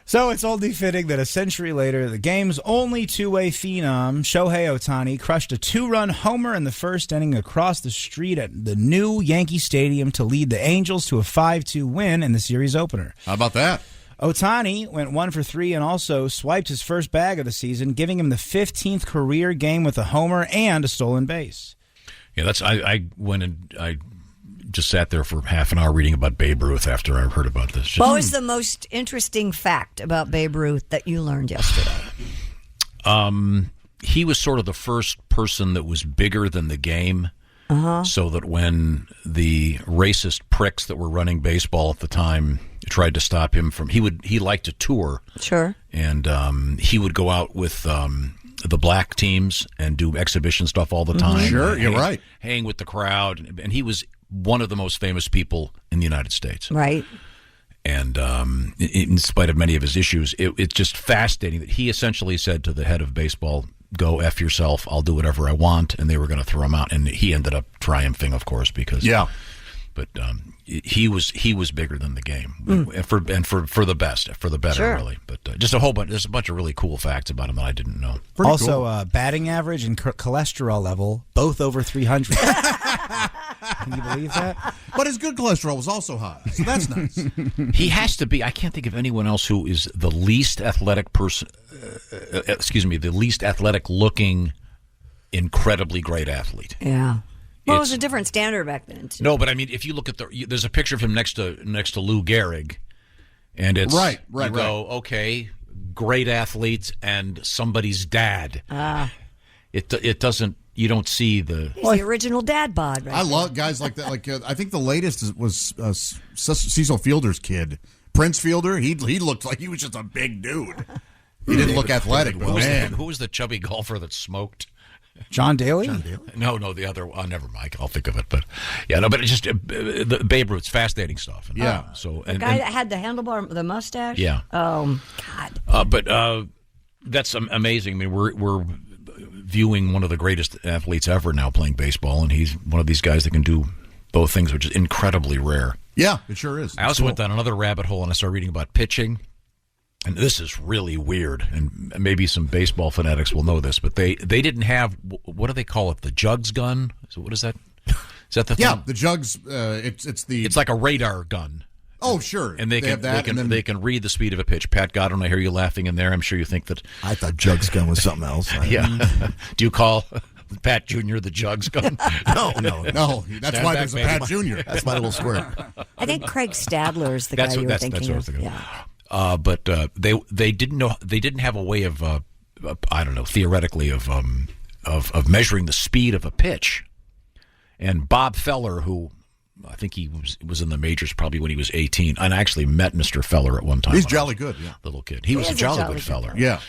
So it's only fitting that a century later, the game's only two-way phenom, Shohei Ohtani, crushed a two-run homer in the first inning across the street at the new Yankee Stadium to lead the Angels to a 5-2 win in the series opener.
How about that?
Ohtani went 1 for 3 and also swiped his first bag of the season, giving him the 15th career game with a homer and a stolen base.
Yeah, I went and I just sat there for half an hour reading about Babe Ruth after I heard about this.
What was the most interesting fact about Babe Ruth that you learned yesterday?
He was sort of the first person that was bigger than the game. So that when the racist pricks that were running baseball at the time tried to stop him from, he liked to tour.
Sure.
And he would go out with the black teams and do exhibition stuff all the time.
Sure, you're right.
Hang with the crowd. And he was one of the most famous people in the United States.
Right.
And in spite of many of his issues, it's just fascinating that he essentially said to the head of baseball, go F yourself, I'll do whatever I want, and they were going to throw him out. And he ended up triumphing, of course, because...
Yeah.
But he was bigger than the game, and for the best, for the better,
Sure.
really. But just a whole bunch. There's a bunch of really cool facts about him that I didn't know.
Pretty
also,
cool.
Batting average and cholesterol level, both over 300. Can you believe that?
But his good cholesterol was also high, so that's nice.
He has to be. I can't think of anyone else who is the least athletic person. The least athletic looking, incredibly great athlete.
Yeah. Well, it was a different standard back then, too.
No, but I mean, if you look at there's a picture of him next to Lou Gehrig, and it's
right.
Go, okay, great athlete and somebody's dad. It doesn't. You don't see the.
He's the original dad bod. Right
I love guys like that. Like I think the latest was Cecil Fielder's kid, Prince Fielder. He looked like he was just a big dude. He didn't look athletic, but man,
who was the chubby golfer that smoked?
John Daly?
No, the other. Never mind. I'll think of it. But yeah, no. But it's just the Babe Ruth's fascinating stuff. And, so
the guy that had the handlebar, the mustache.
Yeah.
Oh God.
But that's amazing. I mean, we're viewing one of the greatest athletes ever now playing baseball, and he's one of these guys that can do both things, which is incredibly rare.
Yeah, it sure is.
I also went down another rabbit hole, and I started reading about pitching. And this is really weird, and maybe some baseball fanatics will know this, but they didn't have, what do they call it, the jugs gun? So what is that? Is that the thing?
Yeah, the jugs, it's
like a radar gun.
Oh, sure.
And they
have that,
they can read the speed of a pitch. Pat Godwin, I hear you laughing in there. I'm sure you think that.
I thought jugs gun was something else.
Yeah. Do you call Pat Jr. the jugs gun?
No.
That's
Stand
why
back,
there's a
baby.
Pat Jr.
That's my little squirt.
I think Craig Stadler is the guy you were thinking
that's what I was
of.
thinking.
Yeah.
But they didn't have a way of I don't know, theoretically of measuring the speed of a pitch. And Bob Feller, who I think he was in the majors probably when he was 18, and I actually met Mr. Feller at one time.
He's jolly good, yeah.
Little kid. He was a jolly good feller.
Yeah.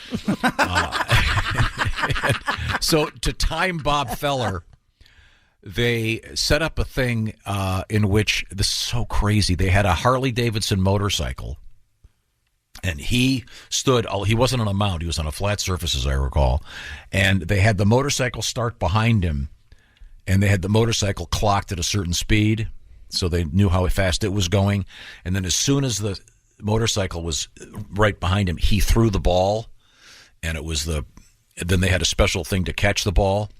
So to time Bob Feller, they set up a thing in which, this is so crazy, they had a Harley-Davidson motorcycle, and he stood, he wasn't on a mount, he was on a flat surface, as I recall, and they had the motorcycle start behind him, and they had the motorcycle clocked at a certain speed, so they knew how fast it was going, and then as soon as the motorcycle was right behind him, he threw the ball, and then they had a special thing to catch the ball.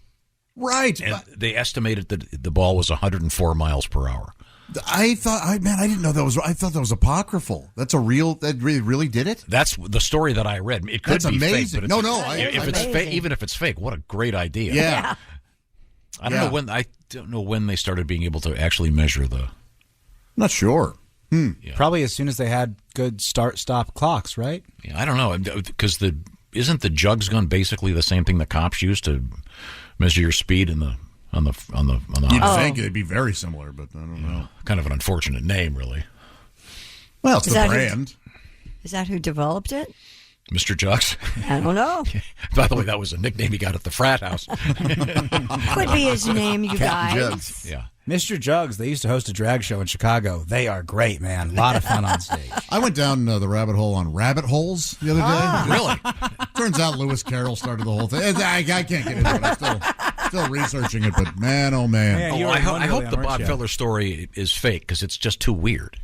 Right.
And they estimated that the ball was 104 miles per hour.
I didn't know that was. I thought that was apocryphal. That's a real. That really did it.
That's the story that I read. It could
That's
be
amazing.
fake, but
If
it's fake, even if it's fake, what a great idea.
Yeah.
I don't know when they started being able to actually measure the.
Not sure.
Yeah.
Probably as soon as they had good start-stop clocks, right?
Yeah, I don't know, because isn't the jugs gun basically the same thing the cops use to measure your speed on the
You'd think it'd be very similar, but I don't know.
Kind of an unfortunate name, really.
Well, it's the brand.
Is that who developed it?
Mr. Jugs?
I don't know.
By the way, that was a nickname he got at the frat house.
Could be his name, you guys.
Jugs. Yeah.
Mr. Jugs, they used to host a drag show in Chicago. They are great, man. A lot of fun on stage.
I went down the rabbit hole on rabbit holes the other day.
Really?
Turns out Lewis Carroll started the whole thing. I can't get into it. I'm still researching it, but man, oh man.
I hope the Bob Feller story is fake because it's just too weird.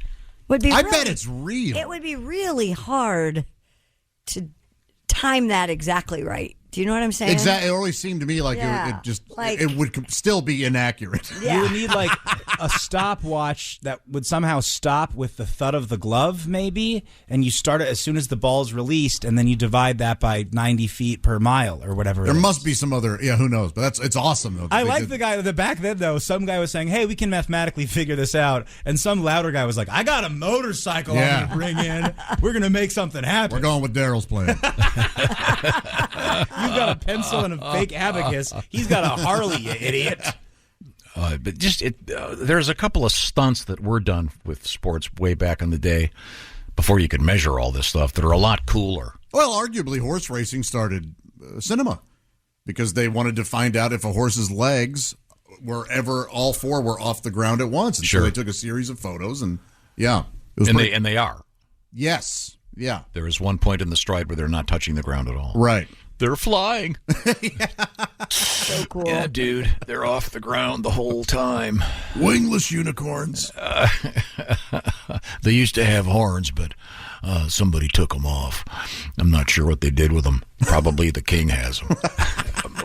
I bet it's real.
It would be really hard to time that exactly right. Do you know what I'm saying?
Exactly. It always seemed to me like it would still be inaccurate.
Yeah.
You would need like a stopwatch that would somehow stop with the thud of the glove, maybe, and you start it as soon as the ball's released, and then you divide that by 90 feet per mile or whatever.
There must be some other, who knows? But it's awesome though.
I like the guy that back then though. Some guy was saying, "Hey, we can mathematically figure this out," and some louder guy was like, "I got a motorcycle I'm gonna bring in. We're gonna make something happen."
We're going with Daryl's plan.
You've got a pencil and a fake abacus. He's got a Harley, you idiot.
But there's a couple of stunts that were done with sports way back in the day before you could measure all this stuff that are a lot cooler.
Well, arguably horse racing started cinema because they wanted to find out if a horse's legs were ever all four were off the ground at once. And so they took a series of photos and
they are.
Yes. Yeah.
There is one point in the stride where they're not touching the ground at all.
Right.
They're flying.
So cool.
Yeah, dude. They're off the ground the whole time.
Wingless unicorns.
They used to have horns, but somebody took them off. I'm not sure what they did with them. Probably the king has them.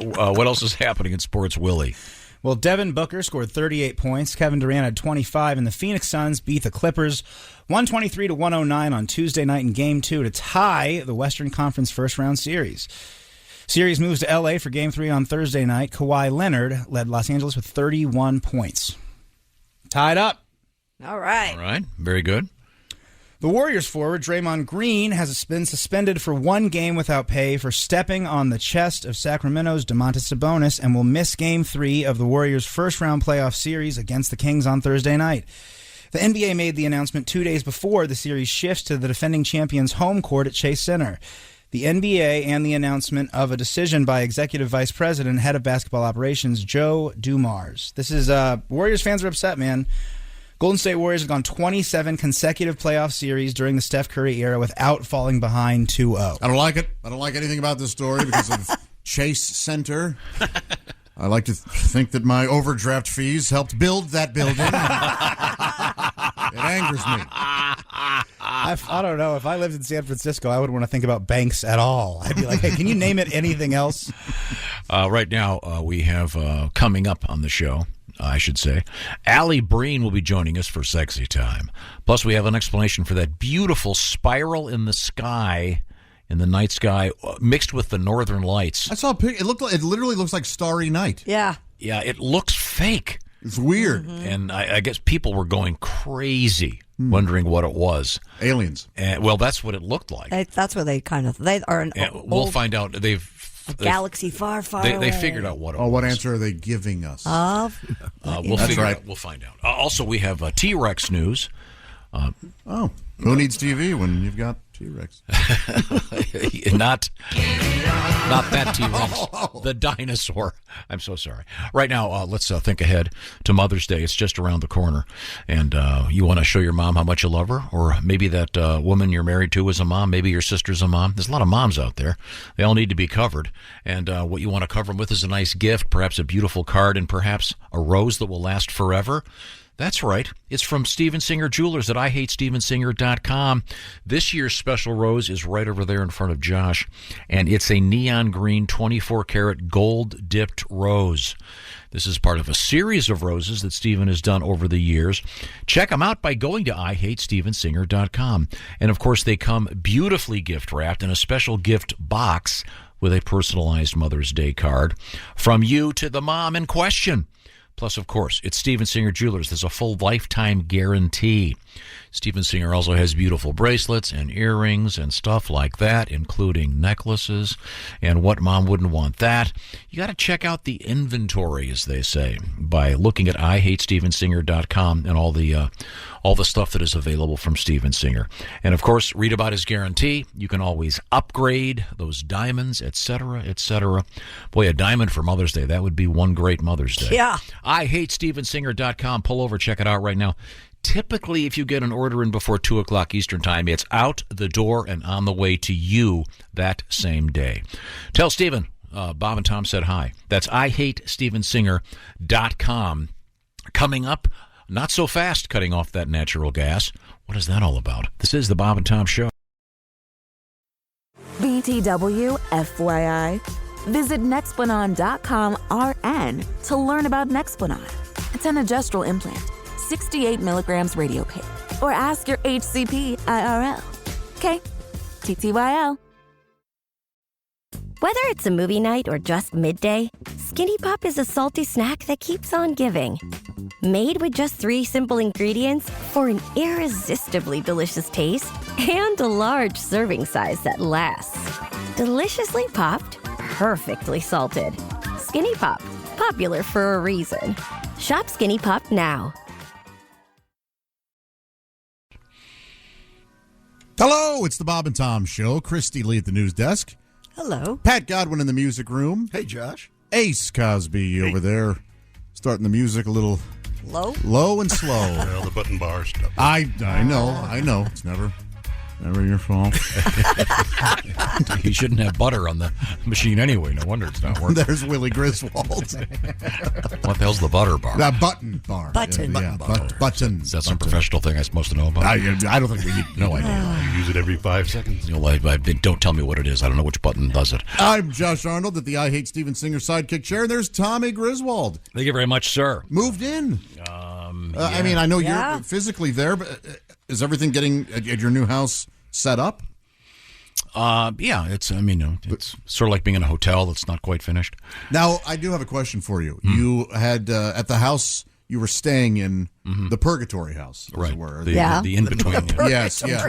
What else is happening in sports, Willie?
Well, Devin Booker scored 38 points. Kevin Durant had 25, and the Phoenix Suns beat the Clippers 123-109 on Tuesday night in Game 2 to tie the Western Conference first-round series. Series moves to L.A. for Game 3 on Thursday night. Kawhi Leonard led Los Angeles with 31 points. Tied up.
All right.
All right. Very good.
The Warriors forward, Draymond Green, has been suspended for one game without pay for stepping on the chest of Sacramento's Domantas Sabonis and will miss Game 3 of the Warriors' first-round playoff series against the Kings on Thursday night. The NBA made the announcement 2 days before the series shifts to the defending champions' home court at Chase Center. the NBA and the announcement of a decision by Executive Vice President and Head of Basketball Operations, Joe Dumars. This is, Warriors fans are upset, man. Golden State Warriors have gone 27 consecutive playoff series during the Steph Curry era without falling behind 2-0.
I don't like it. I don't like anything about this story because of Chase Center. I like to think that my overdraft fees helped build that building. It angers me.
I don't know. If I lived in San Francisco, I wouldn't want to think about banks at all. I'd be like, hey, can you name it anything else?
Right now, we have coming up on the show, I should say, Alli Breen will be joining us for Sexy Time. Plus, we have an explanation for that beautiful spiral in the sky, in the night sky, mixed with the northern lights.
I saw a picture. It literally looks like Starry Night.
Yeah.
Yeah, it looks fake.
It's weird.
And I guess people were going crazy, wondering what it was.
Aliens.
Well, that's what it looked like.
That's what they are.
We'll find out.
A galaxy far, far away.
They figured out what it was.
What answer are they giving us?
We'll figure it out. We'll find out. Also, we have T-Rex news.
Who needs TV when you've got T-Rex?
Not that T-Rex. The dinosaur. I'm so sorry. Right now, let's think ahead to Mother's Day. It's just around the corner. And you want to show your mom how much you love her? Or maybe that woman you're married to is a mom. Maybe your sister's a mom. There's a lot of moms out there. They all need to be covered. And what you want to cover them with is a nice gift, perhaps a beautiful card, and perhaps a rose that will last forever. That's right. It's from Steven Singer Jewelers at IHateStevenSinger.com. This year's special rose is right over there in front of Josh, and it's a neon green 24-karat gold-dipped rose. This is part of a series of roses that Steven has done over the years. Check them out by going to IHateStevenSinger.com. And, of course, they come beautifully gift-wrapped in a special gift box with a personalized Mother's Day card from you to the mom in question. Plus, of course, it's Steven Singer Jewelers. There's a full lifetime guarantee. Steven Singer also has beautiful bracelets and earrings and stuff like that, including necklaces. And what mom wouldn't want that? You got to check out the inventory, as they say, by looking at IHateStevenSinger.com and all the stuff that is available from Steven Singer. And, of course, read about his guarantee. You can always upgrade those diamonds, etc., etc. Boy, a diamond for Mother's Day. That would be one great Mother's Day.
Yeah.
IHateStevenSinger.com. Pull over, check it out right now. Typically, if you get an order in before 2 o'clock Eastern Time, it's out the door and on the way to you that same day. Tell Steven, Bob and Tom said hi. That's IHateStevenSinger.com. Coming up, not so fast cutting off that natural gas. What is that all about? This is the Bob and Tom Show.
BTW, FYI. Visit Nexplanon.com RN to learn about Nexplanon. It's an adjustral implant, 68 milligrams radio pain. Or ask your HCP IRL. Okay, TTYL.
Whether it's a movie night or just midday, Skinny Pop is a salty snack that keeps on giving. Made with just 3 simple ingredients for an irresistibly delicious taste and a large serving size that lasts. Deliciously popped, perfectly salted. Skinny Pop, popular for a reason. Shop Skinny Pop now.
Hello, it's the Bob and Tom Show. Christy Lee at the news desk.
Hello.
Pat Godwin in the music room.
Hey, Josh.
Ace Cosby over there, starting the music a little low and slow.
Well, the button bar stuff.
I know. It's never your fault.
You shouldn't have butter on the machine anyway. No wonder it's not working.
There's Willie Griswold.
What the hell's the butter bar?
The button bar.
Button.
Yeah,
bar.
Button.
Is that some professional thing I'm supposed to know about?
I don't think we need. No idea.
You use it every 5 seconds.
You know, don't tell me what it is. I don't know which button does it.
I'm Josh Arnold at the I Hate Steven Singer sidekick chair. And there's Tommy Griswold.
Thank you very much, sir.
Moved in.
Yeah.
I mean, I know you're physically there, but is everything getting at your new house set up?
Yeah, it's sort of like being in a hotel that's not quite finished.
Now, I do have a question for you. You had, at the house you were staying in, the purgatory house, as
right?
It were.
The in-between.
Yes, yeah.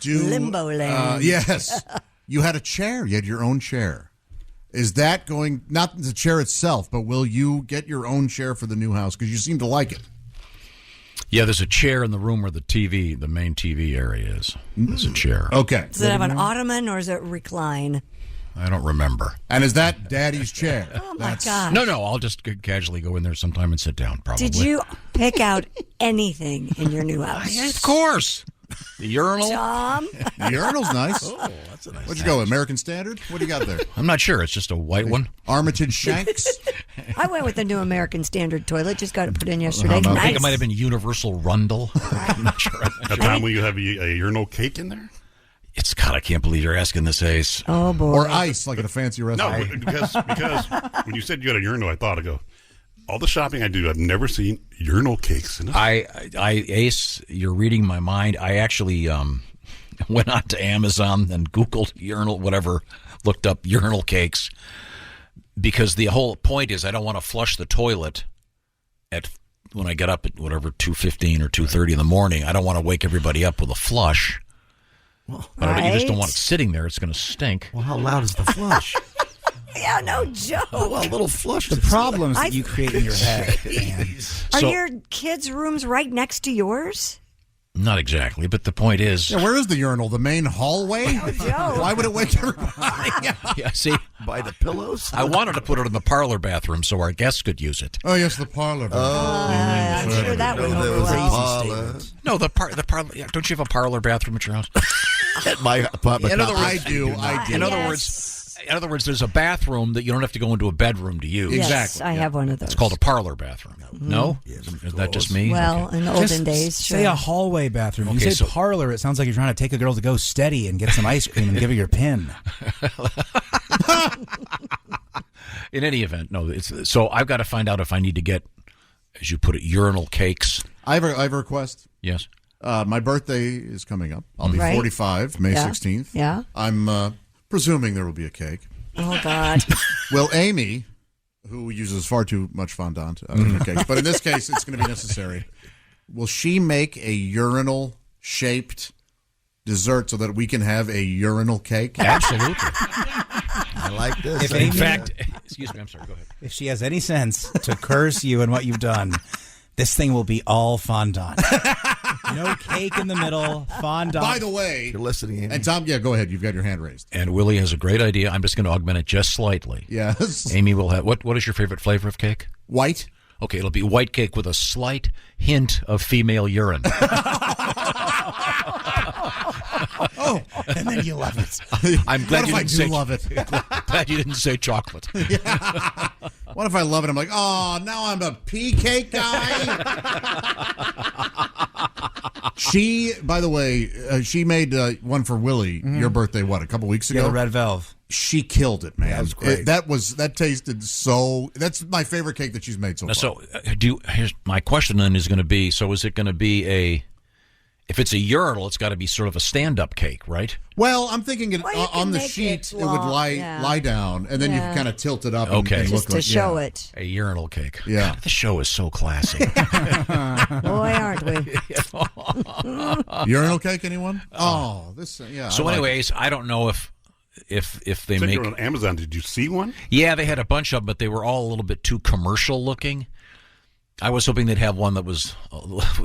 Limbo land.
Yes. You had a chair. You had your own chair. Is that going, not the chair itself, but will you get your own chair for the new house? Because you seem to like it.
Yeah, there's a chair in the room where the main TV area is. There's a chair.
Okay.
Does it have an ottoman or is it recline?
I don't remember.
And is that Daddy's chair?
Oh, my gosh.
No, I'll just casually go in there sometime and sit down, probably.
Did you pick out anything in your new house?
Yeah, of course. The urinal.
Tom?
The urinal's nice.
Oh, that's a nice.
What'd you go, American Standard? What do you got there?
I'm not sure. It's just a white one.
Armitage Shanks?
I went with the new American Standard toilet. Just got it put in yesterday.
I
Nice.
think it might have been Universal Rundle. I'm not sure.
At time will you have a urinal cake in there?
It's God, I can't believe you're asking this, Ace.
Oh, boy.
Or ice, like at a fancy
No,
restaurant.
because when you said you had a urinal, I thought, all the shopping I do, I've never seen urinal cakes in it.
Ace, you're reading my mind. I actually went on to Amazon and Googled urinal, whatever, looked up urinal cakes, because the whole point is I don't want to flush the toilet when I get up at whatever 2:15 or 2:30 in the morning. I don't want to wake everybody up with a flush. But you just don't want it sitting there. It's going to stink.
Well, how loud is the flush?
Yeah, no joke.
Oh, a little flush.
The problems that you create in your head. Man.
Are your kids' rooms right next to yours?
Not exactly, but the point is...
Yeah, where is the urinal? The main hallway? Why would it wake everybody?
Yeah, see,
by the pillows?
I wanted to put it in the parlor bathroom so our guests could use it.
Oh, yes, the parlor bathroom.
I'm sure that went over well.
No, the parlor. Yeah, don't you have a parlor bathroom at your house?
At my apartment.
In other words, I do.
In other words, there's a bathroom that you don't have to go into a bedroom to use.
Yes,
Exactly.
I have one of those.
It's called a parlor bathroom. No?
Yes,
Is that just me?
Well,
Okay.
in the olden days, sure.
Say a hallway bathroom.
Okay,
You say
so-
parlor, it sounds like you're trying to take a girl to go steady and get some ice cream and give her your pin.
In any event, no. So I've got to find out if I need to get, as you put it, urinal cakes.
I have a request.
Yes.
My birthday is coming up. I'll be
Right.
45, May 16th.
Yeah.
I'm presuming there will be a cake.
Oh, God.
Will Amy, who uses far too much fondant in her cakes, but in this case it's going to be necessary, will she make a urinal-shaped dessert so that we can have a urinal cake?
Absolutely.
I like this.
If
In
Amy-
fact, excuse me, I'm sorry, go ahead.
If she has any sense to curse you and what you've done, this thing will be all fondant. No cake in the middle, fondant.
By the way,
You're listening, Amy.
and Tom, yeah, go ahead. You've got your hand raised.
And Willie has a great idea. I'm just going to augment it just slightly.
Yes.
Amy will have, what is your favorite flavor of cake?
White.
Okay, it'll be white cake with a slight hint of female urine.
Oh, and then you love it.
I'm glad
What
you
if I
didn't
do
say
love it?
glad you didn't say chocolate.
What if I love it? I'm like, oh, now I'm a pea cake guy. She, by the way, she made one for Willie. Your birthday, what, a couple weeks ago?
Yeah, the red velvet.
She killed it, man.
That was great.
That tasted so. That's my favorite cake that she's made so far.
So, here's my question then is going to be: so is it going to be if it's a urinal, it's got to be sort of a stand-up cake, right?
Well, I'm thinking
Well, you
on
can
the
make
sheet
it
it would
long,
lie down, and then you can kind of tilt it up.
Okay.
and
Just
look
to show
yeah.
it.
A urinal cake.
Yeah.
God, the show is so classy.
Boy, aren't we?
Urinal cake, anyone? Oh, this yeah.
So,
I like
anyways, I don't know if they
Said
make.
you were on Amazon. Did you see one?
Yeah, they had a bunch of them, but they were all a little bit too commercial looking. I was hoping they'd have one that was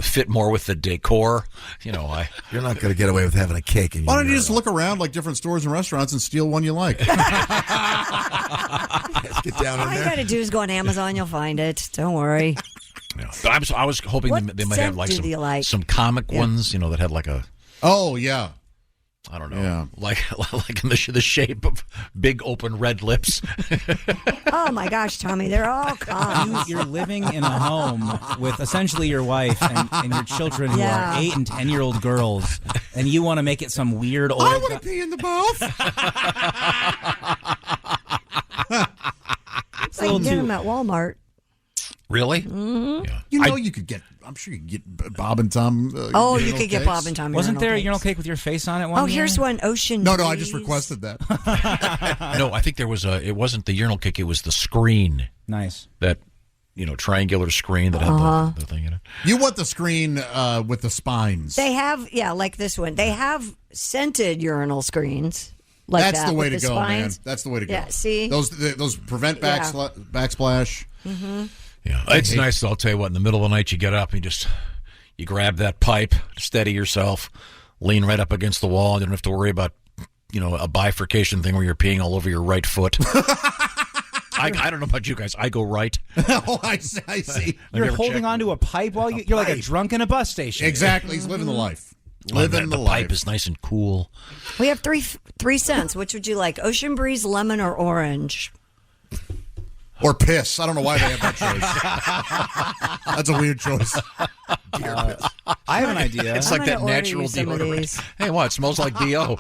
fit more with the decor. You know,
You're not going to get away with having a cake. In your
Why don't you
urinal.
just look around like different stores and restaurants and steal one you like?
Let's get down in
All you
there.
got to do is go on Amazon. You'll find it. Don't worry.
yeah. But I was hoping
What
they might have
scent
like
do you like?
some comic ones, you know, that had like a.
Oh yeah.
I don't know,
Yeah.
like in the shape of big open red lips.
Oh, my gosh, Tommy. They're all calm.
You're living in a home with essentially your wife and your children who
Yeah.
are 8 and 10-year-old girls, and you want to make it some weird old.
I want to pee in the bath.
So you can get them at Walmart.
Really?
Mm-hmm.
Yeah.
You know, you could get. I'm sure you could get Bob and Tom.
Oh, you
urinal
could get
cakes.
Bob and Tom.
Wasn't there a
cakes.
urinal cake with your face on it? One
Oh, here's
year?
one. Ocean.
No, I just
Breeze.
requested that.
No, I think there was it wasn't the urinal cake. It was the screen.
Nice.
That, triangular screen that had the thing in it.
You want the screen with the spines.
They have, like this one. They have scented urinal screens. Like
That's
that,
the way to
with the
go, man.
spines.
That's the way to go.
Yeah, see?
Those prevent
Yeah.
backsplash.
Mm-hmm.
Yeah, it's nice. I'll tell you what. In the middle of the night, you get up and You grab that pipe, steady yourself, lean right up against the wall. You don't have to worry about, a bifurcation thing where you're peeing all over your right foot. I don't know about you guys. I go right.
Oh, I see.
You're holding onto a pipe while you're like a drunk in a bus station.
Exactly. He's living the life.
The pipe is nice and cool.
We have three cents. Which would you like? Ocean breeze, lemon, or orange?
Or piss. I don't know why they have that choice. That's a weird choice.
I have an idea.
It's like that natural deodorant. Hey, what? It smells like D.O.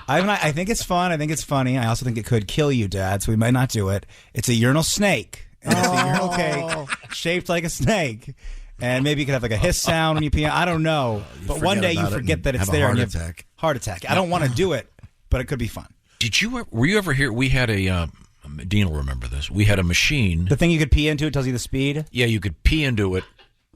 I think it's fun. I think it's funny. I also think it could kill you, Dad, so we might not do it. It's a urinal snake. And it's a urinal cake shaped like a snake. And maybe you could have like a hiss sound when you pee. I don't know. But one day you forget that it's there.
Heart attack.
Heart attack. I don't want to do it, but it could be fun.
Were you ever here? We had a... Dean will remember this. We had a machine.
The thing you could pee into, it tells you the speed?
Yeah, you could pee into it.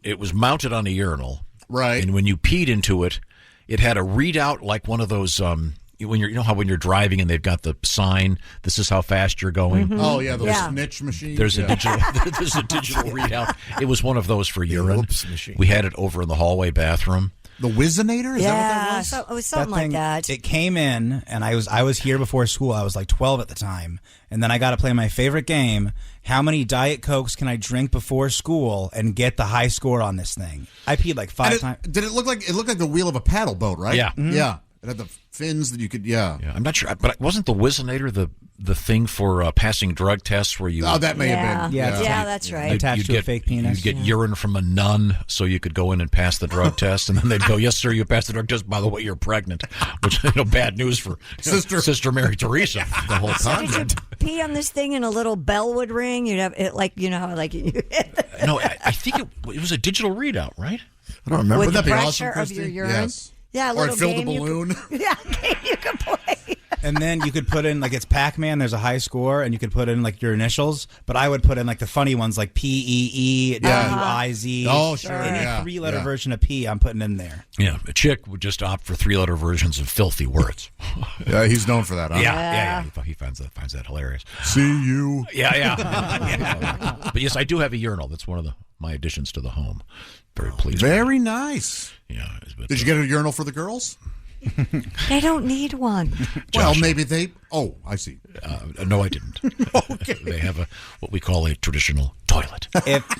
It was mounted on a urinal.
Right.
And when you peed into it, it had a readout like one of those, when you're driving and they've got the sign, this is how fast you're going.
Mm-hmm. Oh, yeah, those snitch machines.
There's a digital readout. It was one of those for urine.
Machine.
We had it over in the hallway bathroom.
The Whizzinator? Is that what that was?
So, it was something like that.
It came in, and I was here before school. I was like 12 at the time. And then I got to play my favorite game. How many Diet Cokes can I drink before school and get the high score on this thing? I peed like 5 times.
Did it look like the wheel of a paddle boat, right?
Yeah.
Mm-hmm. Yeah. It had the fins that you could,
Yeah, I'm not sure. But wasn't the Whizzinator the thing for passing drug tests where you...
Oh, that may have been.
Yeah, that's right.
Attached to a fake penis.
You'd get urine from a nun so you could go in and pass the drug test. And then they'd go, yes, sir, you passed the drug test. By the way, you're pregnant. Which, bad news for Sister Mary Teresa. The whole
time. Did you pee on this thing and a little bell would ring? You'd have it like, how like...
No, I think it was a digital readout, right?
I don't remember.
With
Would that
the
be
pressure
awesome,
of
Christy?
your urine?
Yes.
Yeah, a
or
little
it filled
game
a balloon.
game you could play.
And then you could put in, like, it's Pac-Man, there's a high score, and you could put in, like, your initials. But I would put in, like, the funny ones, like P-E-E, W-I-Z.
Oh, sure,
Any three-letter version of P, I'm putting in there.
Yeah, a chick would just opt for three-letter versions of filthy words.
Yeah, he's known for that, huh?
Yeah. He finds that hilarious.
See you.
Yeah. But yes, I do have a urinal. That's one of my additions to the home. Very pleased.
Very nice.
Yeah.
Did you get a urinal for the girls?
They don't need one.
Well, maybe they... Oh, I see.
No, I didn't.
Okay.
They have what we call a traditional toilet.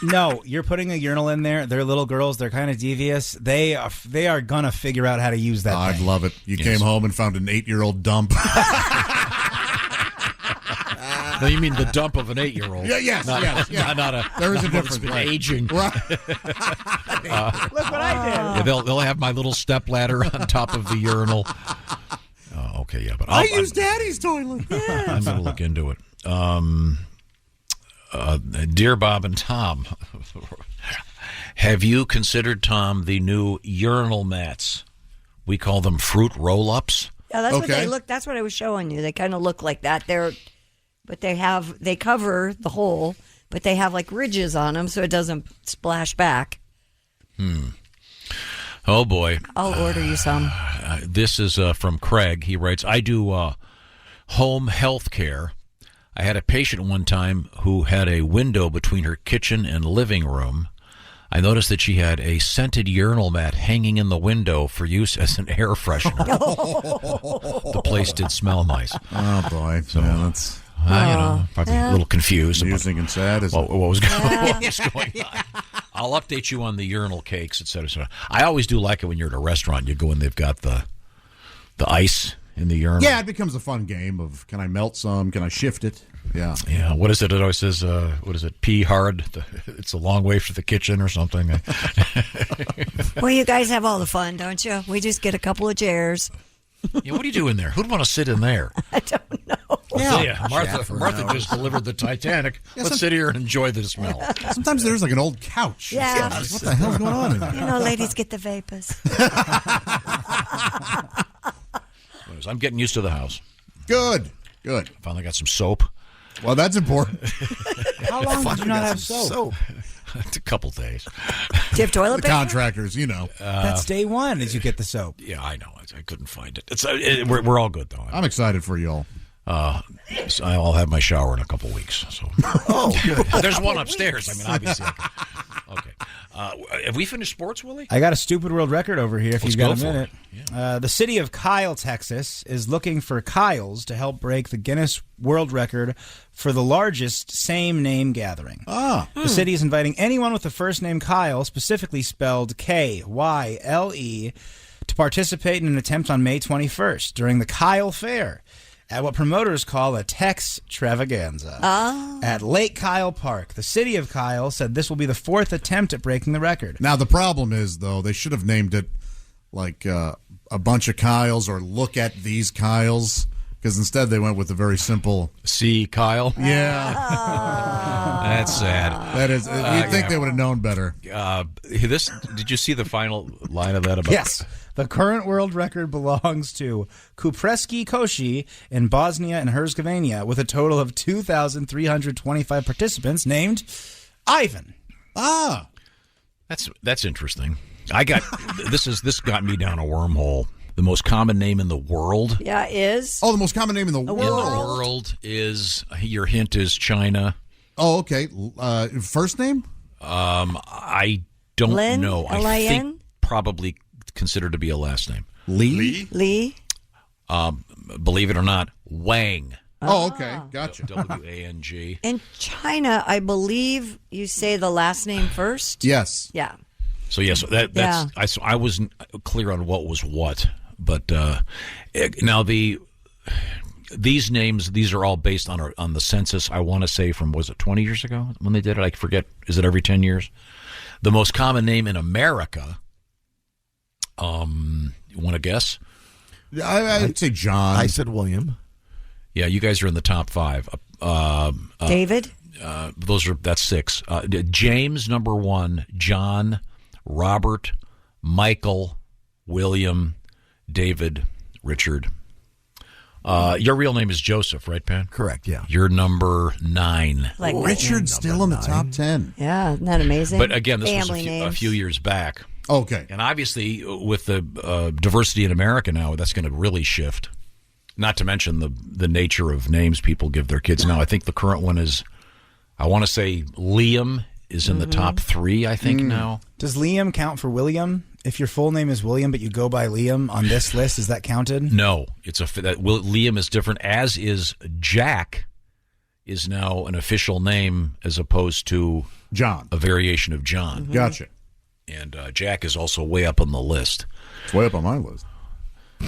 No, you're putting a urinal in there. They're little girls. They're kind of devious. They are going to figure out how to use that
I'd
thing.
love it. You came home and found an 8-year-old dump.
No, you mean the dump of an 8-year-old.
Yes.
Not a...
There is a difference.
It's been aging.
Right.
Look what I did.
Yeah, they'll have my little step ladder on top of the urinal. Oh, okay, yeah, but
I use Daddy's toilet.
I'm going to look into it. Dear Bob and Tom, have you considered, Tom, the new urinal mats? We call them fruit roll-ups.
Yeah, that's what they look. That's what I was showing you. They kind of look like that. But they cover the hole, but they have like ridges on them so it doesn't splash back.
Oh boy!
I'll order you some.
This is from Craig. He writes, "I do home health care. I had a patient one time who had a window between her kitchen and living room. I noticed that she had a scented urinal mat hanging in the window for use as an air freshener. The place did smell nice.
Oh boy! So that's."
Probably a little confused.
Amusing and sad.
What was going on? I'll update you on the urinal cakes, et cetera, et cetera. I always do like it when you're at a restaurant. You go and they've got the ice in the urinal.
Yeah, it becomes a fun game of can I melt some? Can I shift it? Yeah.
Yeah. What is it? It always says, what is it? Pee hard. It's a long way for the kitchen or something.
Well, you guys have all the fun, don't you? We just get a couple of chairs.
Yeah, what do you do in there? Who'd want to sit in there?
I don't know.
Yeah, Martha just delivered the Titanic. Let's sit here and enjoy the smell.
Sometimes there's like an old couch.
Yeah.
What the hell's going on in there?
Ladies get the vapors.
I'm getting used to the house.
Good.
Finally got some soap.
Well, that's important.
How long did you not have soap?
It's a couple days.
Do you have toilet
The
paper?
contractors,
That's day one as you get the soap.
Yeah, I know. I couldn't find it. We're all good, though.
I'm excited for you all.
So I'll have my shower in a couple weeks. So.
Oh, good.
There's one upstairs. I mean, obviously. Okay. Have we finished sports, Willie?
I got a stupid world record over here if
Let's
you've got
go
a
for
minute. The city of Kyle, Texas is looking for Kyles to help break the Guinness World Record for the largest same-name gathering. The city is inviting anyone with the first name Kyle, specifically spelled Kyle, to participate in an attempt on May 21st during the Kyle Fair at what promoters call a Tex-travaganza at Lake Kyle Park. The city of Kyle said this will be the fourth attempt at breaking the record.
Now, the problem is, though, they should have named it like a bunch of Kyles or look at these Kyles, because instead they went with a very simple...
See Kyle?
Yeah.
That's sad.
That is. You'd think they would have known better.
Did you see the final line of that? About
Yes. The current world record belongs to Kupreski Koshi in Bosnia and Herzegovina with a total of 2,325 participants named Ivan.
That's interesting. This got me down a wormhole. The most common name in the world.
Yeah, is.
Oh, the most common name in the world.
In the world is, your hint is China.
Oh, okay. First name?
I don't
Lin?
know. I
L-I-N?
think probably considered to be a last name.
Lee?
Believe it or not, Wang.
Oh, okay. Gotcha.
W-A-N-G.
In China, I believe you say the last name first?
Yes.
Yeah.
So yes, I wasn't clear on what was what, but now these names, these are all based on the census. I want to say from, was it 20 years ago when they did it? I forget. Is it every 10 years? The most common name in America. You want to guess?
I'd say John.
I said William.
Yeah, you guys are in the top 5.
David.
That's 6. James, number 1. John, Robert, Michael, William, David, Richard. Your real name is Joseph, right, Pan?
Correct, yeah.
You're number 9.
Like
Richard's still in the top 10.
Yeah, isn't that amazing?
But again, this
Family
was a
names.
few years back.
Okay.
And obviously, with the diversity in America now, that's going to really shift. Not to mention the nature of names people give their kids now. I think the current one is, I want to say Liam is in the top 3, I think, now.
Does Liam count for William? If your full name is William, but you go by Liam on this list, is that counted?
No, Liam is different. As is Jack, is now an official name as opposed to
John,
a variation of John.
Gotcha.
And Jack is also way up on the list.
It's way up on my list.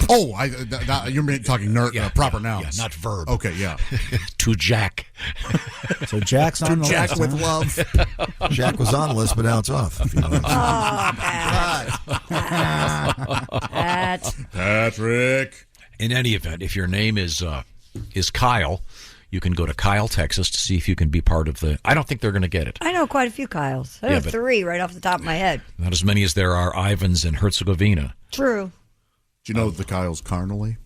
Oh, you're talking proper nouns.
Yeah, not verb.
Okay, yeah.
To Jack.
So Jack's on the
Jack
list.
with love.
Jack was on the list, but now it's off. If you know what I'm saying.
Patrick.
In any event, if your name is Kyle, you can go to Kyle, Texas to see if you can be part of the... I don't think they're going to get it.
I know quite a few Kyles. I know 3 right off the top of my head.
Not as many as there are Ivans in Herzegovina.
True.
Do you know the Kyle's carnally?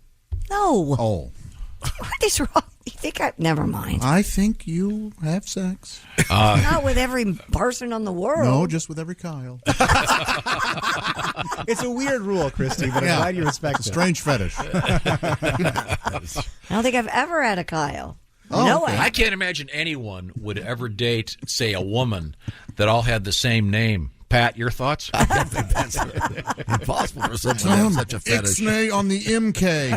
No.
Oh.
What is wrong? You think never mind.
I think you have sex.
Not with every person on the world.
No, just with every Kyle.
It's a weird rule, Christy, but I'm glad you respect it.
Strange fetish.
I don't think I've ever had a Kyle.
Oh,
no
okay.
way.
I can't imagine anyone would ever date, say, a woman that all had the same name. Pat, your thoughts?
I don't think that's impossible for someone to have such a fetish.
Ixnay on the MK.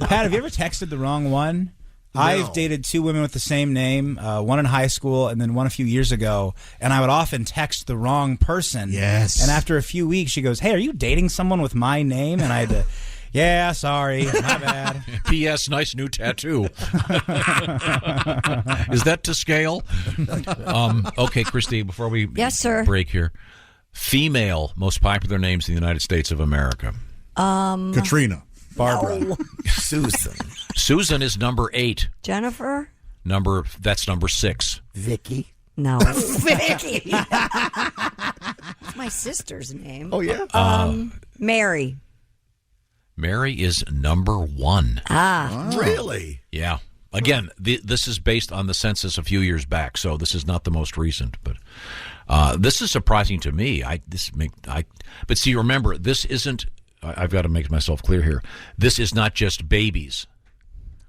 Pat, have you ever texted the wrong one?
No.
I've dated 2 women with the same name, one in high school and then one a few years ago, and I would often text the wrong person.
Yes.
And after a few weeks, she goes, "Hey, are you dating someone with my name?" And I had to... Yeah, sorry. My bad.
P.S. Nice new tattoo. Is that to scale? Okay, Christy, before we
Yes, sir.
break here. Female most popular names in the United States of America.
Katrina.
Barbara.
No.
Susan.
Susan is number 8.
Jennifer?
That's number 6.
Vicky.
No. Vicky. It's my sister's name.
Oh, yeah?
Mary.
Mary is number 1.
Ah.
Really?
Yeah. Again, this is based on the census a few years back, so this is not the most recent. But this is surprising to me. But see, remember, this isn't. I've got to make myself clear here. This is not just babies.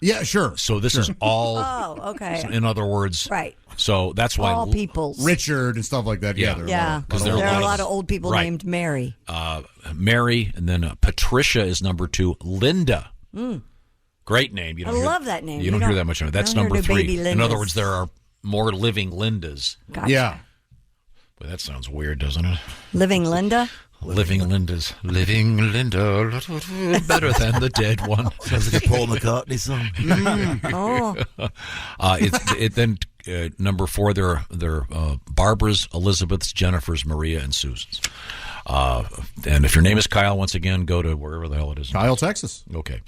Yeah, sure.
So this is all.
Oh, okay.
In other words,
right.
So that's why
All peoples.
Richard and stuff like that.
Yeah.
Because there are a lot of old people
right.
named Mary.
Mary, and then Patricia is number 2. Linda. Great name. You
I
don't
love that name.
You don't hear that much of it. That's
don't hear
number
no
3.
baby
In other
Lindas.
words, there are more living Lindas.
Gotcha.
Yeah.
Well, that sounds weird, doesn't it?
Living Linda?
Living Lindas. Living Linda. Better than the dead one.
Sounds like a Paul McCartney song.
Then number 4, they're Barbara's, Elizabeth's, Jennifer's, Maria, and Susan's. And if your name is Kyle, once again, go to wherever the hell it is.
Kyle, Texas.
Okay.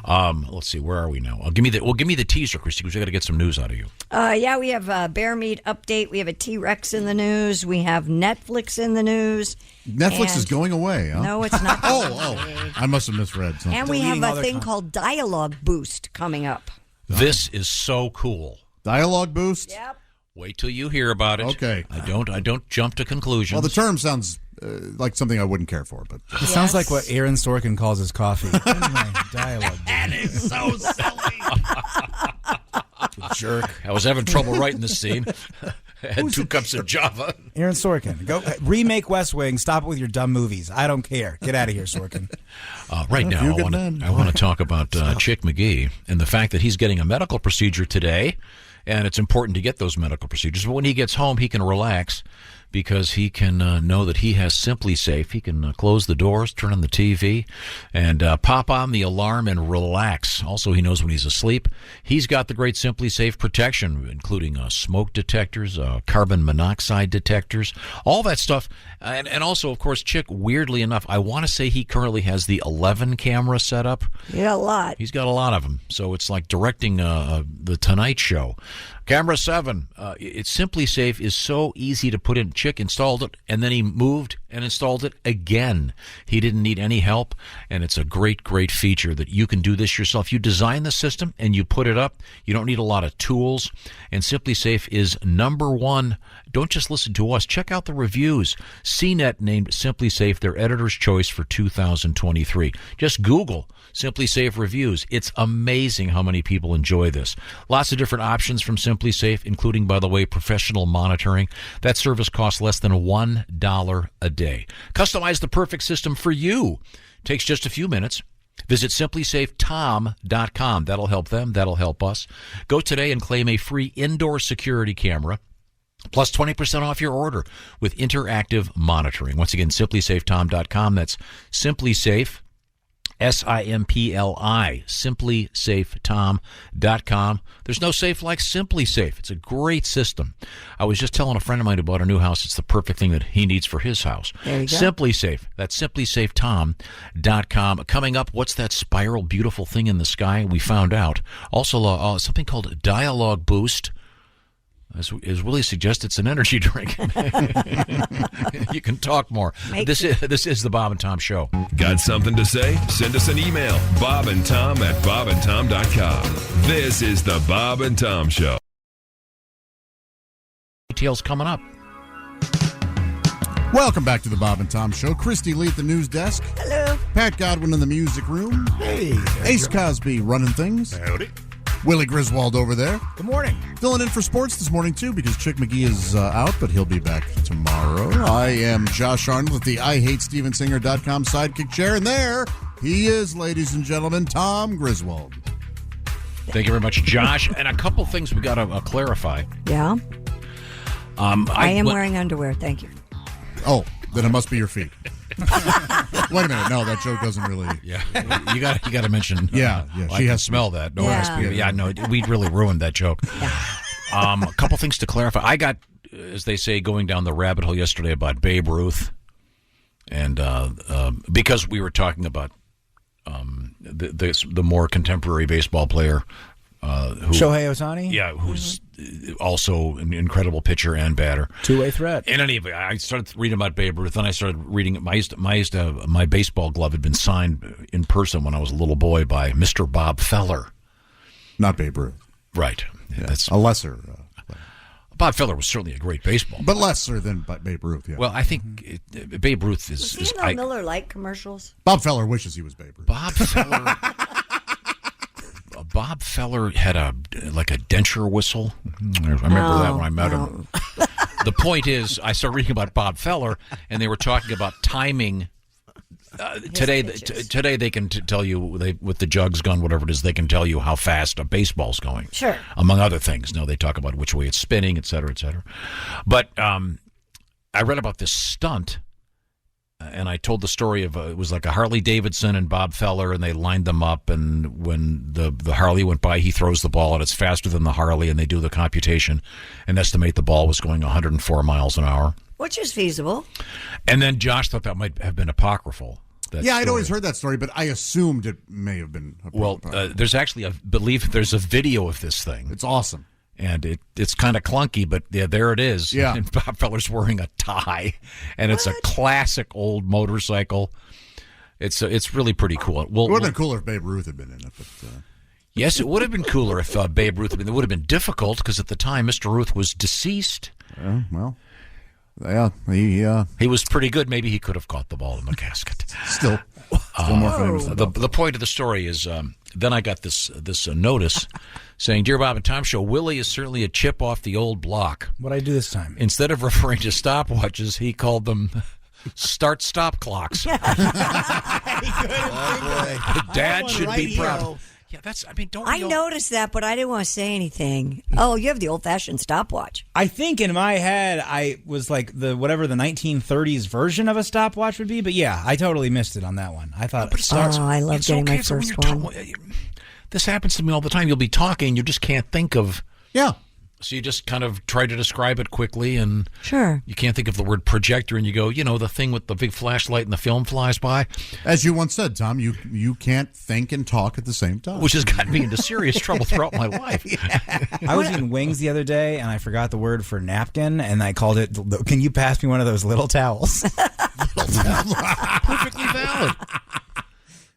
Let's see. Where are we now? Give me the teaser, Christy, because we got to get some news out of you.
Yeah, we have a bear meat update. We have a T-Rex in the news. We have Netflix in the news.
Netflix is going away, huh?
No, it's not.
I must have misread something.
And we have a thing called Dialogue Boost coming up.
This is so cool.
Dialogue Boost?
Yep.
Wait till you hear about it.
Okay.
I don't jump to conclusions.
Well, the term sounds like something I wouldn't care for, but
It sounds like what Aaron Sorkin calls his coffee. Dialogue.
That is so silly.
Jerk. I was having trouble writing this scene. I had 2 cups of Java.
Aaron Sorkin. Go remake West Wing. Stop it with your dumb movies. I don't care. Get out of here, Sorkin.
Right now, I want to talk about Chick McGee and the fact that he's getting a medical procedure today, and it's important to get those medical procedures. But when he gets home, he can relax because he can know that he has Simply Safe. He can close the doors, turn on the TV, and pop on the alarm and relax. Also, he knows when he's asleep. He's got the great Simply Safe protection, including smoke detectors, carbon monoxide detectors, all that stuff. And also, of course, Chick, weirdly enough, I want to say he currently has the 11 camera set up.
Yeah, a lot.
He's got a lot of them. So it's like directing the Tonight Show. Camera 7, it's Simply Safe is so easy to put in. Chick installed it, and then he moved and installed it again. He didn't need any help, and it's a great, great feature that you can do this yourself. You design the system, and you put it up. You don't need a lot of tools, and Simply Safe is number 1. Don't just listen to us. Check out the reviews. CNET named Simply Safe their editor's choice for 2023. Just Google Simply Safe reviews. It's amazing how many people enjoy this. Lots of different options from Simply Safe, including, by the way, professional monitoring. That service costs less than $1 a day. Customize the perfect system for you. Takes just a few minutes. Visit simplysafetom.com. That'll help them. That'll help us. Go today and claim a free indoor security camera, plus 20% off your order with interactive monitoring. Once again, simplysafetom.com. That's SimpliSafe, SIMPLI, simplysafetom.com. There's no safe like Simply Safe. It's a great system. I was just telling a friend of mine who bought a new house, it's the perfect thing that he needs for his house.
There you go.
Simply Safe. That's simplysafetom.com. Coming up, what's that spiral beautiful thing in the sky? We found out. Also, something called Dialogue Boost. As Willie suggests, it's an energy drink. You can talk more. This is the Bob and Tom Show.
Got something to say? Send us an email, bobandtom@bobandtom.com. This is the Bob and Tom Show.
Details coming up.
Welcome back to the Bob and Tom Show. Christy Lee at the news desk.
Hello.
Pat Godwin in the music room.
Hey.
Ace Cosby running things.
Howdy.
Willie Griswold over there.
Good morning.
Filling in for sports this morning, too, because Chick McGee is out, but he'll be back tomorrow. I am Josh Arnold at the IHateStevenSinger.com sidekick chair, and there he is, ladies and gentlemen, Tom Griswold.
Thank you very much, Josh. And a couple things we got to clarify.
Yeah. I am
went-
wearing underwear. Thank you.
Oh, then it must be your feet. Wait a minute. No, that joke doesn't really.
Yeah, you got to mention.
Yeah,
I
she
can
has
smell that. No,
Yeah.
it has to be. Yeah, no, we really ruined that joke. A couple things to clarify. I got, as they say, going down the rabbit hole yesterday about Babe Ruth, and because we were talking about the more contemporary baseball player.
Shohei Ohtani?
Yeah, who's also an incredible pitcher and batter.
Two-way threat.
In any event, I started reading about Babe Ruth, then I started reading. My baseball glove had been signed in person when I was a little boy by Mr. Bob Feller.
Not Babe Ruth.
Right.
Yeah,
That's
a lesser.
Bob Feller was certainly a great baseball
But lesser than Babe Ruth, yeah.
Well, I think Babe Ruth is...
Was he in the Miller Lite commercials?
Bob Feller wishes he was Babe Ruth.
Bob Feller... Bob Feller had a denture whistle. I remember that when I met him. The point is, I started reading about Bob Feller, and they were talking about timing. Today they can tell you with the jugs gun, whatever it is, they can tell you how fast a baseball's going.
Sure.
Among other things. Now they talk about which way it's spinning, et cetera, et cetera. But I read about this stunt, and I told the story of it was like a Harley Davidson and Bob Feller, and they lined them up, and when the Harley went by, he throws the ball, and it's faster than the Harley, and they do the computation and estimate the ball was going 104 miles an hour.
Which is feasible.
And then Josh thought that might have been apocryphal.
Yeah, I'd always heard that story, but I assumed it may have been apocryphal.
Well, there's actually there's a video of this thing.
It's awesome.
And it's kind of clunky, but yeah, there it is.
Yeah.
And Bob Feller's wearing a tie, and it's a classic old motorcycle. It's really pretty cool.
It would have been cooler if Babe Ruth had been in it. But,
yes, it would have been cooler if Babe Ruth had been. It would have been difficult because at the time Mr. Ruth was deceased.
Well, yeah,
he was pretty good. Maybe he could have caught the ball in the casket.
Still more famous.
The point of the story is, then I got this notice saying, "Dear Bob and Tom Show, Willie is certainly a chip off the old block."
What'd I do this time?
Instead of referring to stopwatches, he called them start-stop clocks. Dad should be proud. Yeah,
I noticed that, but I didn't want to say anything. Oh, you have the old-fashioned stopwatch.
I think in my head I was like whatever the 1930s version of a stopwatch would be, but yeah, I totally missed it on that one. I thought,
I love getting my first one.
This happens to me all the time. You'll be talking, you just can't think of.
Yeah.
So you just kind of try to describe it quickly, and
sure,
you can't think of the word projector, and you go, the thing with the big flashlight and the film flies by.
As you once said, Tom, you can't think and talk at the same time.
Which has gotten me into serious trouble throughout my life.
I was eating wings the other day, and I forgot the word for napkin, and I called it, "Can you pass me one of those little towels?"
Perfectly valid.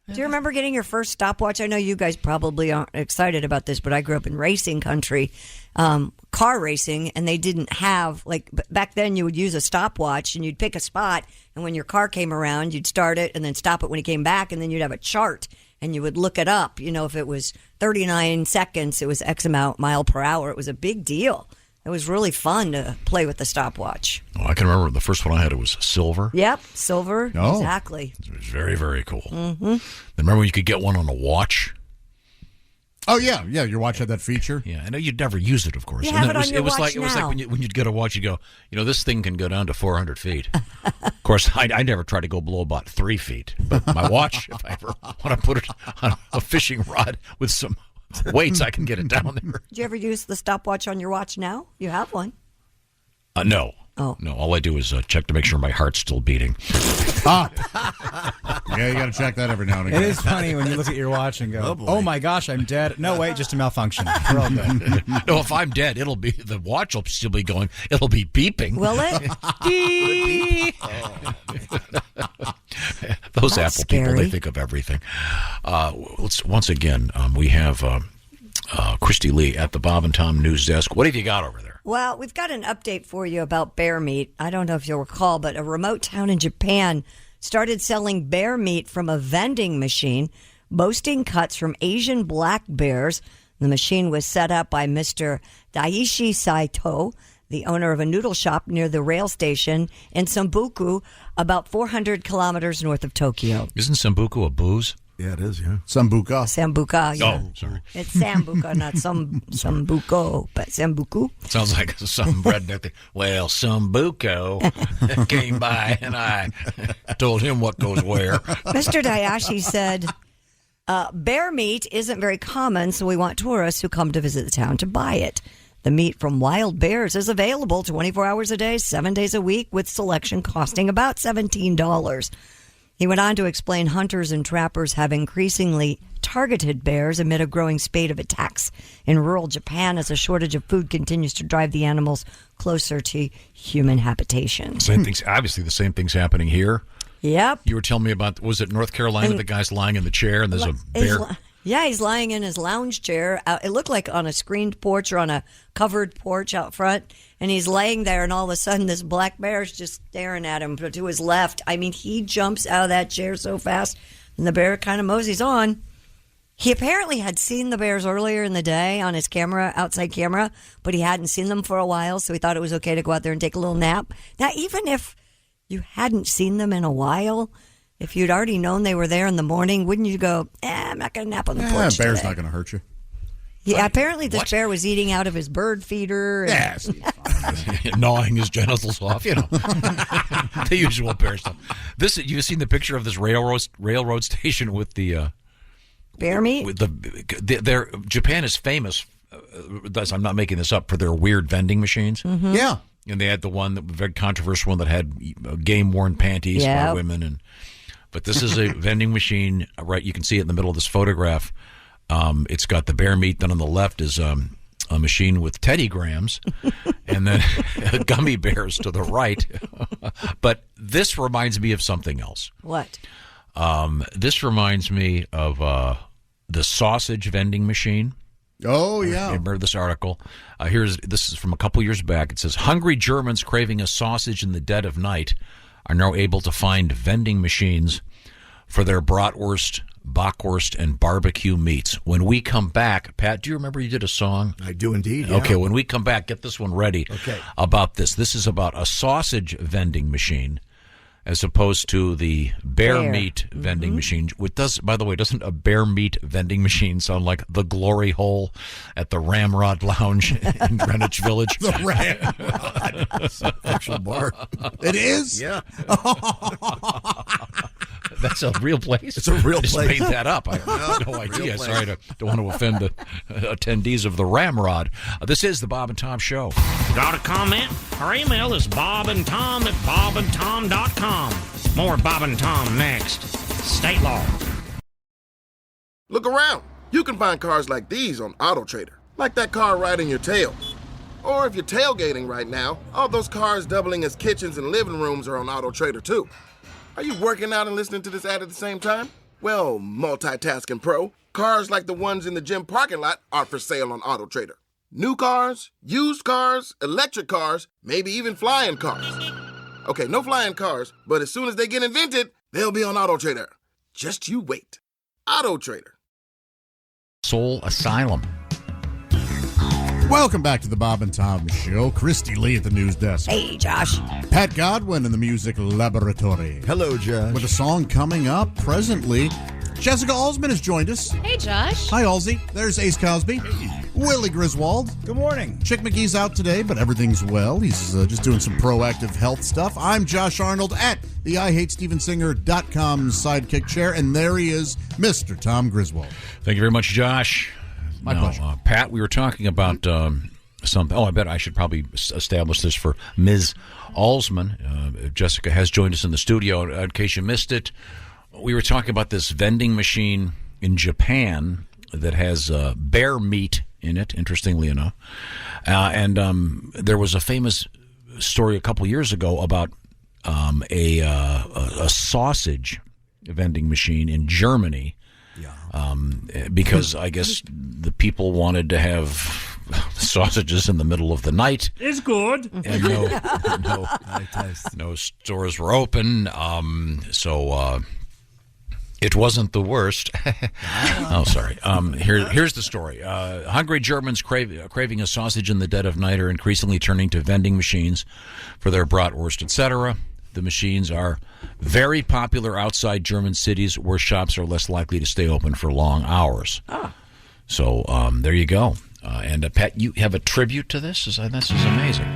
Do you remember getting your first stopwatch? I know you guys probably aren't excited about this, but I grew up in racing country, car racing, and they didn't have, back then you would use a stopwatch and you'd pick a spot, and when your car came around, you'd start it and then stop it when it came back, and then you'd have a chart and you would look it up. If it was 39 seconds, it was X amount mile per hour. It was a big deal. It was really fun to play with the stopwatch.
Oh, I can remember the first one I had, it was silver.
Yep, silver.
Oh.
Exactly.
It was very, very cool.
Mm-hmm.
Then remember when you could get one on a watch?
Oh, yeah. Your watch had that feature.
Yeah, I know you'd never use it, of course.
You have it on your watch
It was
now.
like when you'd get a watch, you go, this thing can go down to 400 feet. Of course, I never try to go below about 3 feet. But my watch, if I ever want to put it on a fishing rod with some weights, I can get it down there.
Do you ever use the stopwatch on your watch now? You have one.
No.
Oh.
No, all I do is check to make sure my heart's still beating.
Yeah, you got to check that every now and again.
It is funny when you look at your watch and go, "Oh my gosh, I'm dead." No, wait, just a malfunction. We're all good.
No, if I'm dead, the watch will still be going. It'll be beeping.
Will it?
Those
That's
Apple people,
scary.
they think of everything. Once again, we have Christy Lee at the Bob and Tom News Desk. What have you got over there?
Well, we've got an update for you about bear meat. I don't know if you'll recall, but a remote town in Japan started selling bear meat from a vending machine, boasting cuts from Asian black bears. The machine was set up by Mr. Daishi Saito, the owner of a noodle shop near the rail station in Sambuku, about 400 kilometers north of Tokyo.
Isn't Sambuku a booze?
Yeah, it is, yeah.
Sambuca.
Sambuca, yeah.
Oh, sorry.
It's Sambuca, not Sambuco, but Sambuku.
Sounds like some redneck thing. Well, Sambuco came by and I told him what goes where.
Mr. Dayashi said, bear meat isn't very common, so we want tourists who come to visit the town to buy it. The meat from wild bears is available 24 hours a day, 7 days a week, with selection costing about $17. He went on to explain hunters and trappers have increasingly targeted bears amid a growing spate of attacks in rural Japan as a shortage of food continues to drive the animals closer to human habitation.
Obviously, the same thing's happening here.
Yep.
You were telling me about, was it North Carolina, the guy's lying in the chair and there's a bear?
He's lying in his lounge chair. It looked like on a screened porch or on a covered porch out front. And he's laying there, and all of a sudden, this black bear is just staring at him to his left. I mean, he jumps out of that chair so fast, and the bear kind of moseys on. He apparently had seen the bears earlier in the day on his outside camera, but he hadn't seen them for a while, so he thought it was okay to go out there and take a little nap. Now, even if you hadn't seen them in a while, if you'd already known they were there in the morning, wouldn't you go, I'm not going to nap on the porch
bear's
today.
not going to hurt you.
Yeah, apparently this bear was eating out of his bird feeder. And
Yes.
Gnawing his genitals off, the usual bear stuff. You've seen the picture of this railroad station with the
bear meat.
With Japan is famous. I'm not making this up, for their weird vending machines.
Mm-hmm.
Yeah,
and they had the very controversial one that had game-worn panties by women, but this is a vending machine. Right, you can see it in the middle of this photograph. It's got the bear meat. Then on the left is a machine with Teddy Grahams, and then gummy bears to the right. But this reminds me of something else.
What?
This reminds me of the sausage vending machine.
Oh, yeah.
Remember this article? This is from a couple years back. It says, hungry Germans craving a sausage in the dead of night are now able to find vending machines for their bratwurst, bockwurst, and barbecue meats. When we come back, Pat, do you remember you did a song?
I do indeed, yeah.
Okay, when we come back, get this one ready about this. This is about a sausage vending machine as opposed to the bear meat vending machine. By the way, doesn't a bear meat vending machine sound like the glory hole at the Ramrod Lounge in Greenwich Village?
The Ramrod.
Actual bar.
It is?
Yeah.
That's a real place?
It's a real
place.
place.
I just made that up. I have no idea. Sorry, I don't want to offend the attendees of the Ramrod. This is the Bob and Tom Show.
Got a comment? Our email is bobandtom@bobandtom.com. More Bob and Tom next. State law.
Look around. You can find cars like these on AutoTrader, like that car right in your tail. Or if you're tailgating right now, all those cars doubling as kitchens and living rooms are on AutoTrader too. Are you working out and listening to this ad at the same time? Well, multitasking pro, cars like the ones in the gym parking lot are for sale on AutoTrader. New cars, used cars, electric cars, maybe even flying cars. Okay, no flying cars, but as soon as they get invented, they'll be on AutoTrader. Just you wait. AutoTrader.
Soul Asylum.
Welcome back to the Bob and Tom Show. Christy Lee at the news desk.
Hey, Josh.
Pat Godwin in the music laboratory.
Hello, Josh.
With a song coming up presently. Jessica Alsman has joined us.
Hey, Josh.
Hi, Alsy. There's Ace Cosby. Willie Griswold.
Good morning.
Chick McGee's out today, but everything's well. He's just doing some proactive health stuff. I'm Josh Arnold at the IHateStevensinger.com sidekick chair, and there he is, Mr. Tom Griswold.
Thank you very much, Josh.
My pleasure.
Pat, we were talking about something. I bet I should probably establish this for Ms. Alsman. Jessica has joined us in the studio. In case you missed it, we were talking about this vending machine in Japan that has bear meat in it, interestingly enough. And there was a famous story a couple years ago about a sausage vending machine in Germany. Because I guess the people wanted to have sausages in the middle of the night.
It's good.
And no stores were open. So it wasn't the worst. Oh, sorry. Here's the story. Hungry Germans craving a sausage in the dead of night are increasingly turning to vending machines for their bratwurst, etc. The machines are very popular outside German cities where shops are less likely to stay open for long hours. So there you go. And Pat, you have a tribute to this? This is amazing.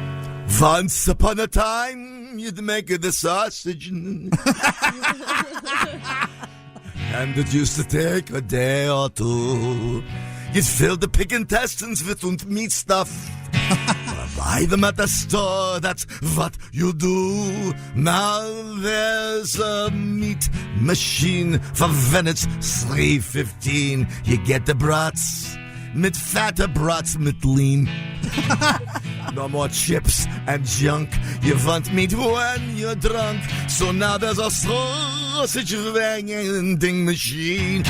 Once upon a time, you'd make the sausage. And it used to take a day or two. You'd fill the pig intestines with meat stuff. Buy them at the store, that's what you do. Now there's a meat machine for Venice, $3.15. You get the brats, mit fatter brats, mit lean. No more chips and junk. You want meat when you're drunk. So now there's a sausage vending machine.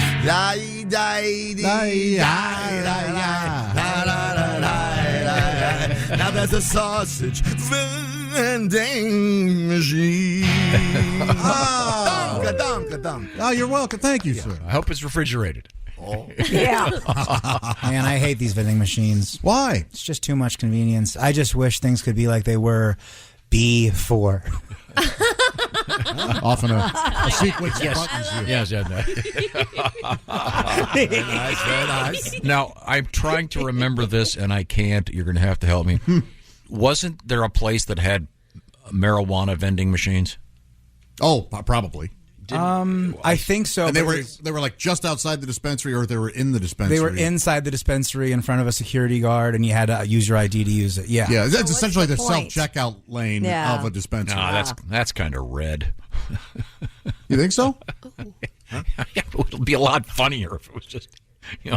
Now there's a sausage vending machine.
Oh, you're welcome. Thank you, sir.
I hope it's refrigerated.
Yeah.
Man, I hate these vending machines.
Why?
It's just too much convenience. I just wish things could be like they were before.
Often a sequence of
Yes.
buttons here.
Yes,
Very nice, very nice.
Now, I'm trying to remember this, and I can't. You're going to have to help me. Wasn't there a place that had marijuana vending machines?
Oh, probably.
I think so.
And
but
they were like just outside the dispensary, or they were in the dispensary.
They were inside the dispensary in front of a security guard, and you had to use your ID to use it. Yeah.
Yeah, that's essentially the
point?
self-checkout lane
Yeah.
of a dispensary.
No, that's kind of red.
You think so?
It would be a lot funnier if it was just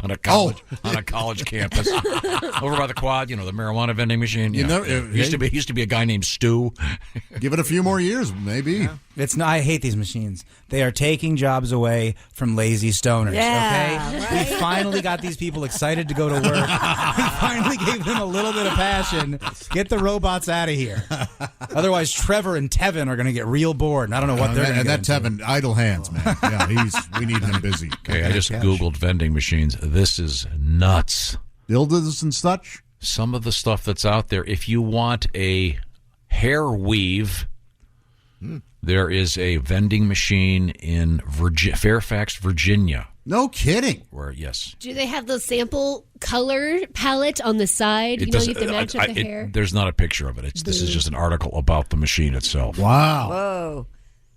on a college campus over by the quad. The marijuana vending machine. Used to be a guy named Stu.
Give it a few more years, maybe.
It's not. I hate these machines. They are taking jobs away from lazy stoners.
Yeah,
okay,
right?
we finally got these people excited to go to work. We finally gave them a little bit of passion. Get the robots out of here. Otherwise, Trevor and Tevin are going to get real bored, and I don't know what they're going to
And that Tevin, idle hands, man. Yeah, we need him busy.
Okay, I just Googled vending machines. This is nuts.
Dildos and such?
Some of the stuff that's out there. If you want a hair weave, there is a vending machine in Fairfax, Virginia.
No kidding.
Where, yes.
Do they have the sample color palette on the side? You have to match up the hair.
There's not a picture of it. This is just an article about the machine itself.
Wow.
Whoa.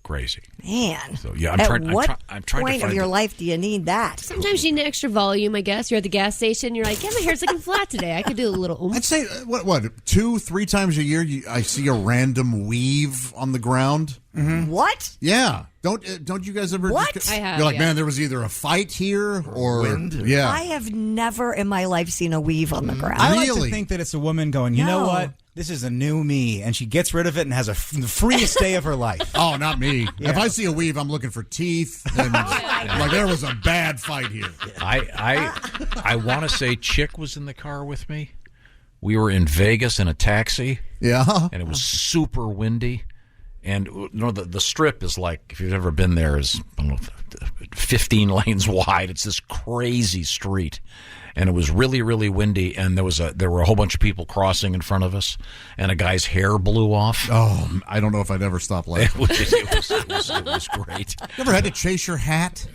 Crazy.
Man.
So yeah,
I'm
trying
point
to find
of your life do you need that?
Sometimes you need extra volume, I guess. You're at the gas station. You're like, yeah, my hair's looking flat today. I could do a little oomph.
I'd say, what 2-3 times a year I see a random weave on the ground.
Mm-hmm. What?
Yeah. Don't you guys ever?
What?
I have,
You're like,
yeah.
man, there was either a fight here or
wind.
Yeah.
I have never in my life seen a weave on the ground.
I like
Really?
to think that it's a woman going, you know
No.
what? This is a new me, and she gets rid of it and has the freest day of her life.
Oh, not me. If I see a weave, I'm looking for teeth. And like there was a bad fight here.
I want to say Chick was in the car with me. We were in Vegas in a taxi.
Yeah.
And it was super windy. And the strip is like, if you've ever been there, is 15 lanes wide. It's this crazy street. And it was really, really windy, and there were a whole bunch of people crossing in front of us, and a guy's hair blew off.
Oh, I don't know if I'd ever stop laughing.
It was great.
You ever had to chase your hat?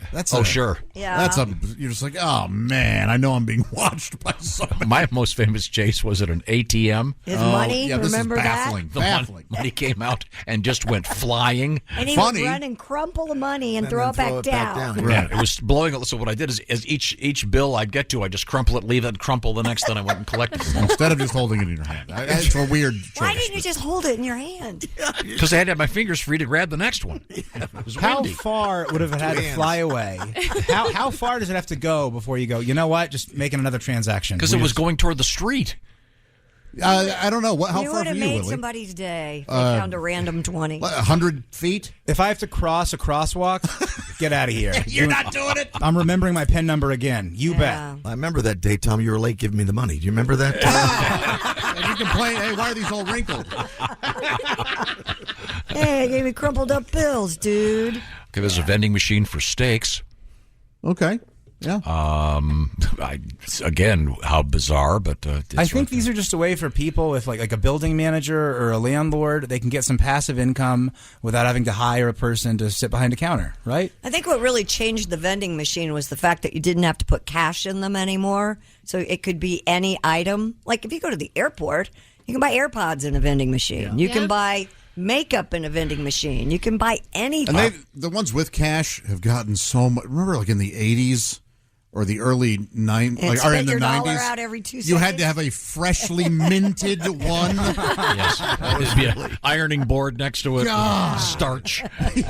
Sure.
Yeah.
You're just like, oh man, I know I'm being watched by somebody.
My most famous chase was at an ATM.
His money,
yeah, this
remember
is baffling.
that?
Baffling.
Money came out and just went flying.
And he
Funny.
would run and crumple the money and throw it back down.
Yeah, it was blowing. So what I did is each bill I'd get to, I just crumple it, leave it, crumple the next, then I went and collected it.
Instead of just holding it in your hand. It's a weird choice.
Why didn't you just hold it in your hand?
Because I had to have my fingers free to grab the next one. It was
How
windy.
far would have it had to fly away? How far does it have to go before you go, you know what, just making another transaction?
Because it was going toward the street.
I don't know. How
You
far
would
for
have
you,
made
Willie?
somebody's day. If they found a random 20.
100 feet?
If I have to cross a crosswalk, get out of here.
You're not doing it.
I'm remembering my PIN number again. You bet.
I remember that day, Tom. You were late giving me the money. Do you remember that?
And you complain, hey, why are these all wrinkled?
Hey, gave me crumpled up bills, dude.
Okay, there's a vending machine for steaks.
Okay. Yeah.
Again, how bizarre, but
I think these are just a way for people with like a building manager or a landlord, they can get some passive income without having to hire a person to sit behind a counter, right?
I think what really changed the vending machine was the fact that you didn't have to put cash in them anymore. So it could be any item. Like if you go to the airport, you can buy AirPods in a vending machine.
Yeah.
You can buy makeup in a vending machine. You can buy anything.
And the ones with cash have gotten so much. Remember, like in the 80s or the early 90s,
And
or in
spit
the
your
90s,
dollar out every 2
you had
seconds.
to have a freshly minted one.
Yes, there'd be an ironing board next to it.
God.
Starch.
Do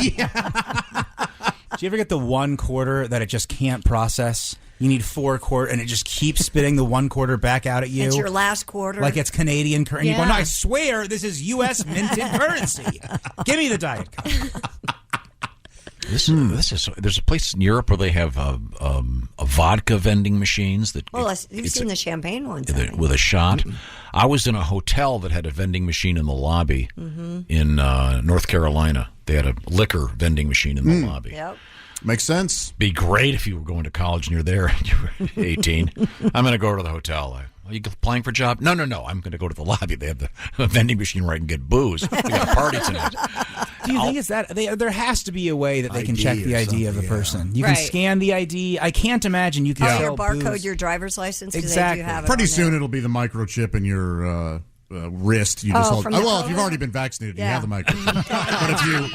you ever get the 1 quarter that it just can't process? You need 4 quarter, and it just keeps spitting the 1 quarter back out at you.
It's your last quarter.
Like it's Canadian currency.
Yeah.
You go, no, I swear this is U.S. minted currency. Give me the Diet Coke.
This is. There's a place in Europe where they have a vodka vending machines that.
Well, you've seen the champagne ones.
With a shot. I was in a hotel that had a vending machine in the lobby in North Carolina. They had a liquor vending machine in the lobby.
Yep.
Makes sense.
Be great if you were going to college and you're there and you were 18. I'm going to go to the hotel. Are you applying for a job? No. I'm going to go to the lobby. They have the vending machine where I can get booze. We got a party tonight.
Do you think it's that? There has to be a way that they can
ID
check the
or
ID of the
something,
person. You
Right.
can scan the ID. I can't imagine you can
Your
sell
barcode,
booze.
your driver's license. 'Cause
Exactly.
They do have it
Pretty
on
soon
there.
it'll be the microchip in your wrist. You just hold.
from the
Well, if you've already been vaccinated, you have the microchip.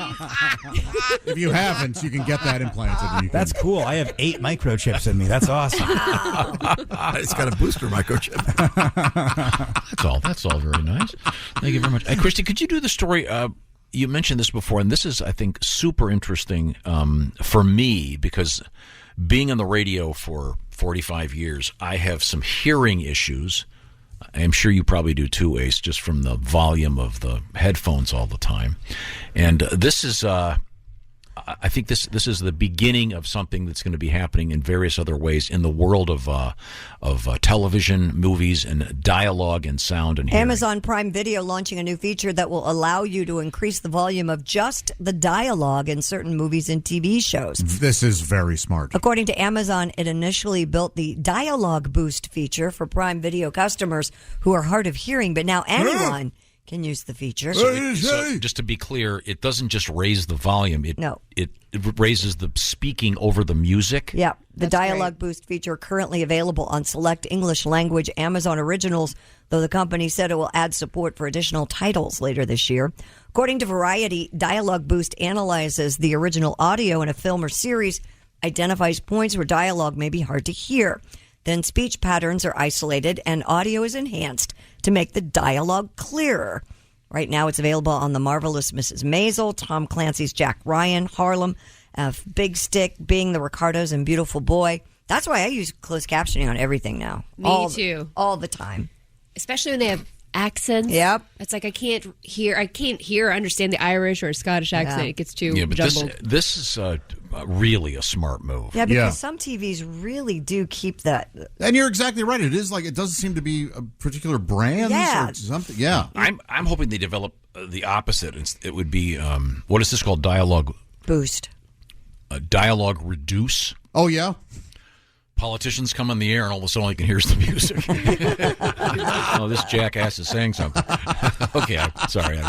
But if you haven't, you can get that implanted. And you can,
That's cool. I have 8 microchips in me. That's awesome.
It's got a booster microchip.
That's all very nice. Thank you very much. Hey, Christy, could you do the story? You mentioned this before, and this is, I think, super interesting for me because being on the radio for 45 years, I have some hearing issues. I'm sure you probably do too, Ace, just from the volume of the headphones all the time. And this is, I think this is the beginning of something that's going to be happening in various other ways in the world of television, movies, and dialogue and sound and hearing.
Amazon Prime Video launching a new feature that will allow you to increase the volume of just the dialogue in certain movies and TV shows.
This is very smart.
According to Amazon, it initially built the Dialogue Boost feature for Prime Video customers who are hard of hearing, but now anyone can use the feature.
So just to be clear, it doesn't just raise the volume. It raises the speaking over the music.
Yeah, the Dialogue Boost feature currently available on select English language Amazon originals, though the company said it will add support for additional titles later this year. According to Variety, Dialogue Boost analyzes the original audio in a film or series, identifies points where dialogue may be hard to hear. Then speech patterns are isolated and audio is enhanced to make the dialogue clearer. Right now it's available on The Marvelous Mrs. Maisel, Tom Clancy's Jack Ryan, Harlem, Big Stick, Being the Ricardos, and Beautiful Boy. That's why I use closed captioning on everything now.
Me too.
All the time.
Especially when they have accents.
Yep.
It's like I can't hear or understand the Irish or Scottish accent.
Yeah.
It gets too
But
jumbled.
this is really a smart move.
Yeah, because some TVs really do keep that.
And you're exactly right. It is like it doesn't seem to be a particular brand
Yeah.
or something. Yeah.
I'm hoping they develop the opposite. It would be what is this called? Dialogue
Boost.
Dialogue reduce.
Oh yeah.
Politicians come on the air and all of a sudden all you can hear is the music. Oh, this jackass is saying something. Okay, sorry.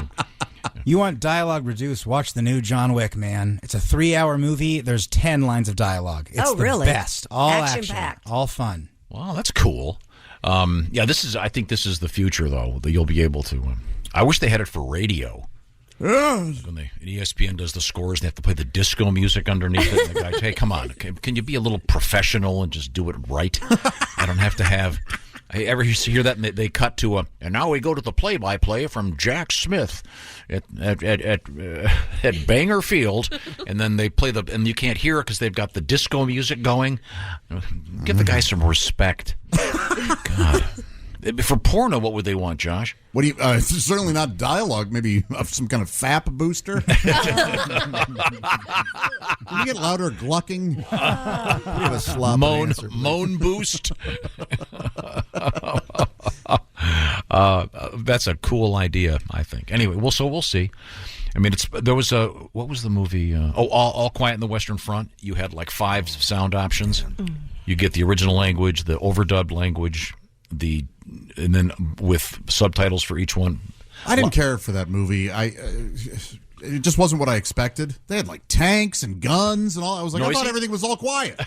You want dialogue reduced? Watch the new John Wick, man. It's a 3-hour movie. There's 10 lines of dialogue. It's the
really?
best. All action,
Action-packed.
all fun.
Wow, that's cool. I think this is the future, though. That you'll be able to. I wish they had it for radio. When ESPN does the scores, they have to play the disco music underneath it. And the guy, hey, come on, can you be a little professional and just do it right? I don't have to have. I ever used to hear that, and they cut to and now we go to the play-by-play from Jack Smith at Banger Field, and then they play and you can't hear it because they've got the disco music going. Give the guy some respect. God. For porno, what would they want, Josh?
What do you? Certainly not dialogue. Maybe some kind of FAP booster. Can you get louder glucking?
Moan boost. That's a cool idea, I think. Anyway, we'll see. I mean, there was what was the movie? All Quiet in the Western Front. You had like 5 sound options. You get the original language, the overdubbed language, and then with subtitles for each one.
I didn't care for that movie. It just wasn't what I expected. They had like tanks and guns and all. I was like,
Noisy?
I thought everything was all quiet.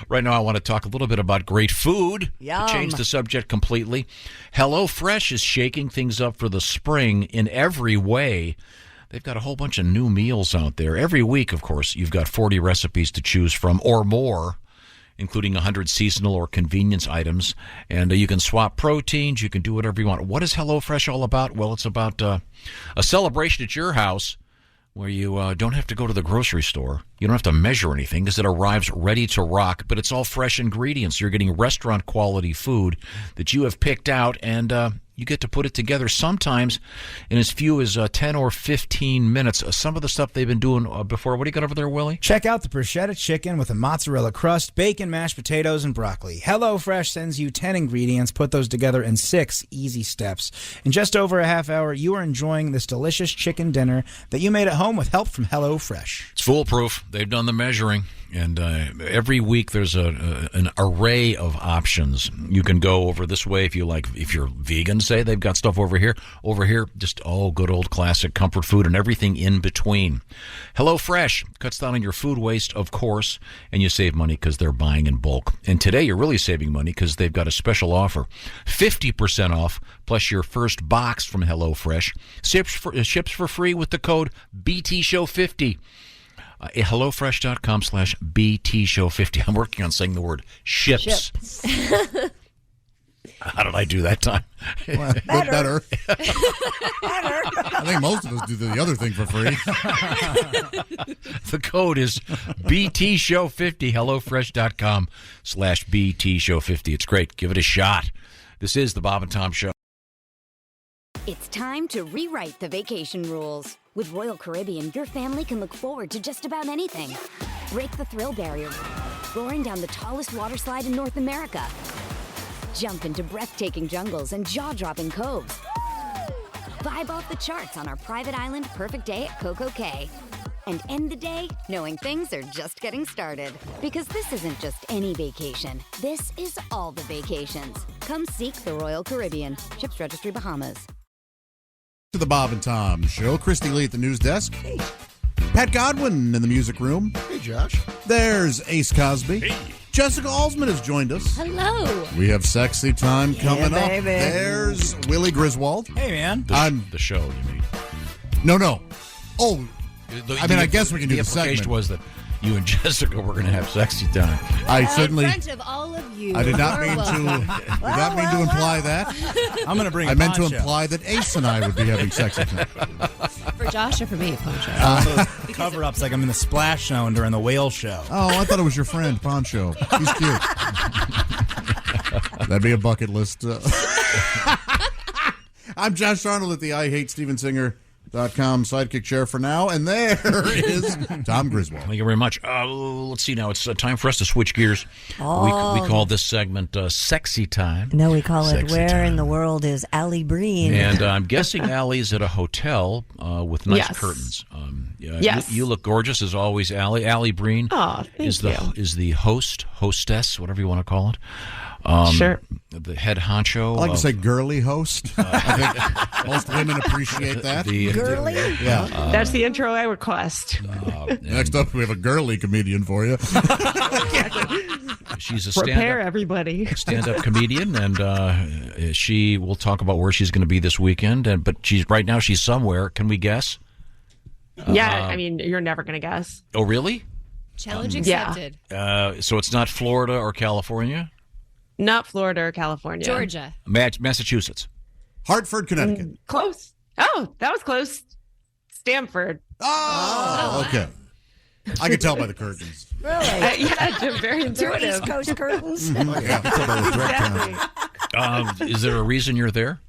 Right now, I want to talk a little bit about great food.
Yum.
To change the subject completely. HelloFresh is shaking things up for the spring in every way. They've got a whole bunch of new meals out there. Every week, of course, you've got 40 recipes to choose from or more, including 100 seasonal or convenience items. And you can swap proteins. You can do whatever you want. What is HelloFresh all about? Well, it's about a celebration at your house where you don't have to go to the grocery store. You don't have to measure anything because it arrives ready to rock, but it's all fresh ingredients. You're getting restaurant-quality food that you have picked out, and You get to put it together sometimes in as few as 10 or 15 minutes. Some of the stuff they've been doing before. What do you got over there, Willie?
Check out the bruschetta chicken with a mozzarella crust, bacon, mashed potatoes, and broccoli. HelloFresh sends you 10 ingredients. Put those together in 6 easy steps. In just over a half hour, you are enjoying this delicious chicken dinner that you made at home with help from HelloFresh.
It's foolproof. They've done the measuring. And every week there's an array of options. You can go over this way if you like. If you're vegan, say, they've got stuff over here. Over here, just good old classic comfort food and everything in between. HelloFresh cuts down on your food waste, of course, and you save money because they're buying in bulk. And today you're really saving money because they've got a special offer. 50% off plus your first box from HelloFresh. Ships for free with the code BTShow50. HelloFresh.com/BTShow50. I'm working on saying the word ships. How did I do that time?
Well, better. I think most of us do the other thing for free.
The code is BTShow50. HelloFresh.com/BTShow50. It's great. Give it a shot. This is the Bob and Tom Show.
It's time to rewrite the vacation rules. With Royal Caribbean, your family can look forward to just about anything. Break the thrill barrier, roaring down the tallest water slide in North America. Jump into breathtaking jungles and jaw-dropping coves. Vibe off the charts on our private island Perfect Day at Coco Cay. And end the day knowing things are just getting started. Because this isn't just any vacation. This is all the vacations. Come seek the Royal Caribbean. Ships Registry, Bahamas.
To the Bob and Tom Show. Christy Lee at the news desk. Hey. Pat Godwin in the music room.
Hey, Josh.
There's Ace Cosby. Hey. Jessica Alsman has joined us.
Hello.
We have Sexy Time coming up.
Baby.
There's Willie Griswold.
Hey, man.
The show, you mean?
No. Oh, I guess we can do the segment.
The implication was that you and Jessica were going to have Sexy Time.
I certainly.
In front of all of you.
I did not mean to imply that.
I'm going to bring.
I meant to imply that Ace and I would be having Sexy Time.
For Josh or for me, Poncho?
Cover-ups like I'm in the Splash Zone during the Whale Show.
Oh, I thought it was your friend Poncho. He's cute. That'd be a bucket list. I'm Josh Arnold at the IHateStevenSinger.com sidekick chair for now, and there is Tom Griswold.
Thank you very much. Let's see now. It's time for us to switch gears.
Oh.
We call this segment Sexy Time.
No, we call it
Sexy
Where
Time.
in the World is Alli Breen?
And I'm guessing Allie's at a hotel with nice
Yes.
curtains.
Yes.
You look gorgeous as always, Allie. Alli Breen is the hostess, whatever you want to call it.
Sure.
The head honcho.
I like to say girly host. I think most women appreciate that.
Girly?
Yeah.
That's the intro I request.
Next up, we have a girly comedian for you.
She's a
Prepare everybody.
stand-up comedian, and she will talk about where she's going to be this weekend. But right now she's somewhere. Can we guess?
Yeah, I mean, you're never going to guess.
Oh, really?
Challenge accepted.
So it's not Florida or California?
Not Florida or California.
Georgia.
Massachusetts.
Hartford, Connecticut.
Close. Oh, that was close. Stanford.
Oh, okay. I can tell by the curtains.
Really?
Yeah, very
Two
intuitive.
East Coast curtains?
Exactly.
Is there a reason you're there?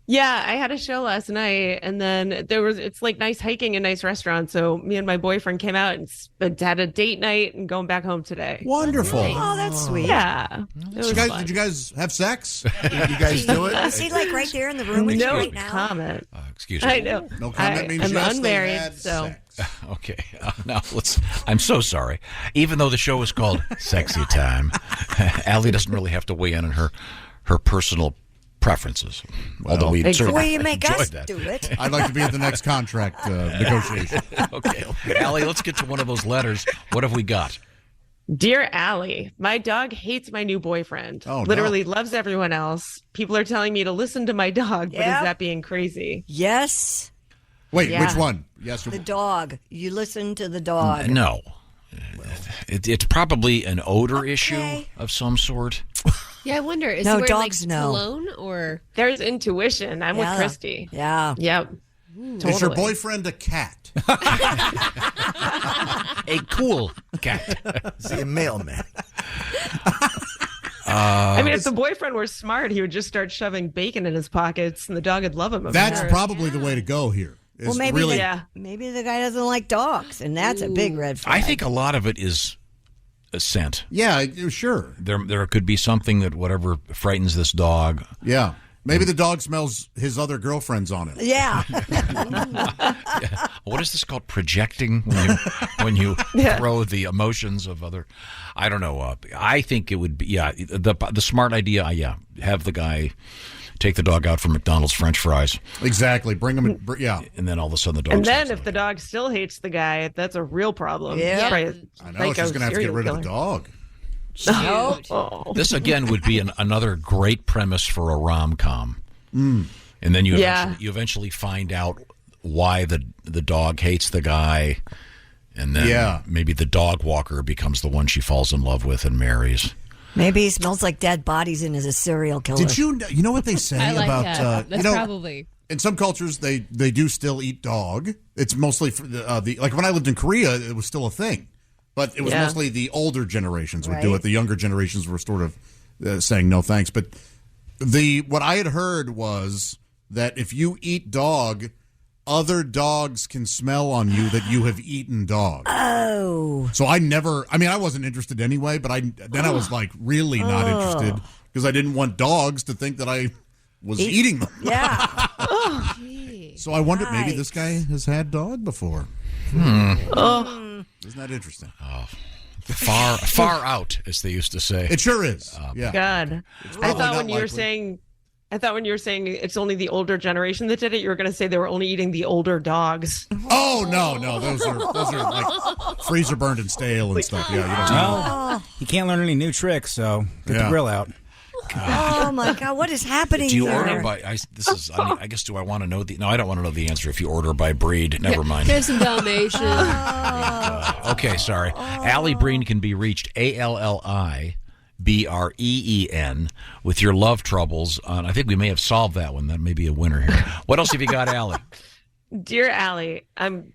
Yeah, I had a show last night, and then it's like nice hiking and nice restaurants. So me and my boyfriend came out and had a date night and going back home today.
Wonderful.
Oh, that's sweet.
Yeah.
Did you guys have sex? Did you guys do it?
Is he like right there in the room with you
No
right now?
comment.
Excuse me.
I know.
No comment means
I'm
yes, they
unmarried,
had
so.
sex.
Okay. Now I'm so sorry. Even though the show is called Sexy Time, Allie doesn't really have to weigh in on her personal preferences. Although we certainly
Well, you make
enjoyed
us
that.
do it.
I'd like to be at the next contract negotiation.
Okay. Allie, let's get to one of those letters. What have we got?
Dear Allie, my dog hates my new boyfriend.
Oh, no.
Literally loves everyone else. People are telling me to listen to my dog, but
Yep.
is that being crazy?
Yes.
Wait,
Yeah.
which one? Yes.
The dog. You listen to the dog.
No. It's probably an odor issue of some sort.
Yeah, I wonder. Is
No,
he wearing
dogs
like
know.
cologne or?
There's intuition. I'm with
Yeah.
Christy.
Yeah.
Yep.
Is your boyfriend a cat?
A cool cat.
See, a mailman.
I mean, if the boyfriend were smart, he would just start shoving bacon in his pockets, and the dog would love him.
That's probably the way to go here.
Well, maybe maybe the guy doesn't like dogs, and that's a big red flag.
I think a lot of it is a scent.
Yeah, sure.
There could be something that whatever frightens this dog.
Yeah. Maybe the dog smells his other girlfriend's on it.
Yeah.
What is this called? Projecting when you throw the emotions of other. I don't know. I think it would be the smart idea. Have the guy take the dog out for McDonald's French fries.
Exactly. Bring him.
And then all of a sudden the dog.
And then if the dog still hates the guy, that's a real problem.
Yeah.
I know. She's going to have to get rid of the dog.
Oh.
This again would be another great premise for a rom-com. And then you eventually find out why the dog hates the guy, and then maybe the dog walker becomes the one she falls in love with and marries.
Maybe he smells like dead bodies and is a serial killer.
Did you know what they say
I like
about
that. That's probably.
In some cultures, they do still eat dog. It's mostly for the like when I lived in Korea, it was still a thing. But it was mostly the older generations would do it. The younger generations were sort of saying no thanks. But what I had heard was that if you eat dog, other dogs can smell on you that you have eaten dog.
Oh.
So I wasn't interested anyway, but I was like really not interested because I didn't want dogs to think that I was eating them.
Yeah.
So I wondered maybe this guy has had dog before. Isn't that interesting?
Oh, far out, as they used to say.
It sure is.
God, I thought when you were saying it's only the older generation that did it, you were going to say they were only eating the older dogs.
Oh no, those are like freezer burned and stale and stuff. Yeah, you don't know.
You can't learn any new tricks, so get the grill out.
Oh my God! What is happening
Do you
here?
order by? I guess. Do I want to know the? No, I don't want to know the answer. If you order by breed, never mind.
There's some Dalmatian.
Okay, sorry. Alli Breen can be reached ALLI BREEN with your love troubles. I think we may have solved that one. That may be a winner here. What else have you got, Alli?
Dear Alli,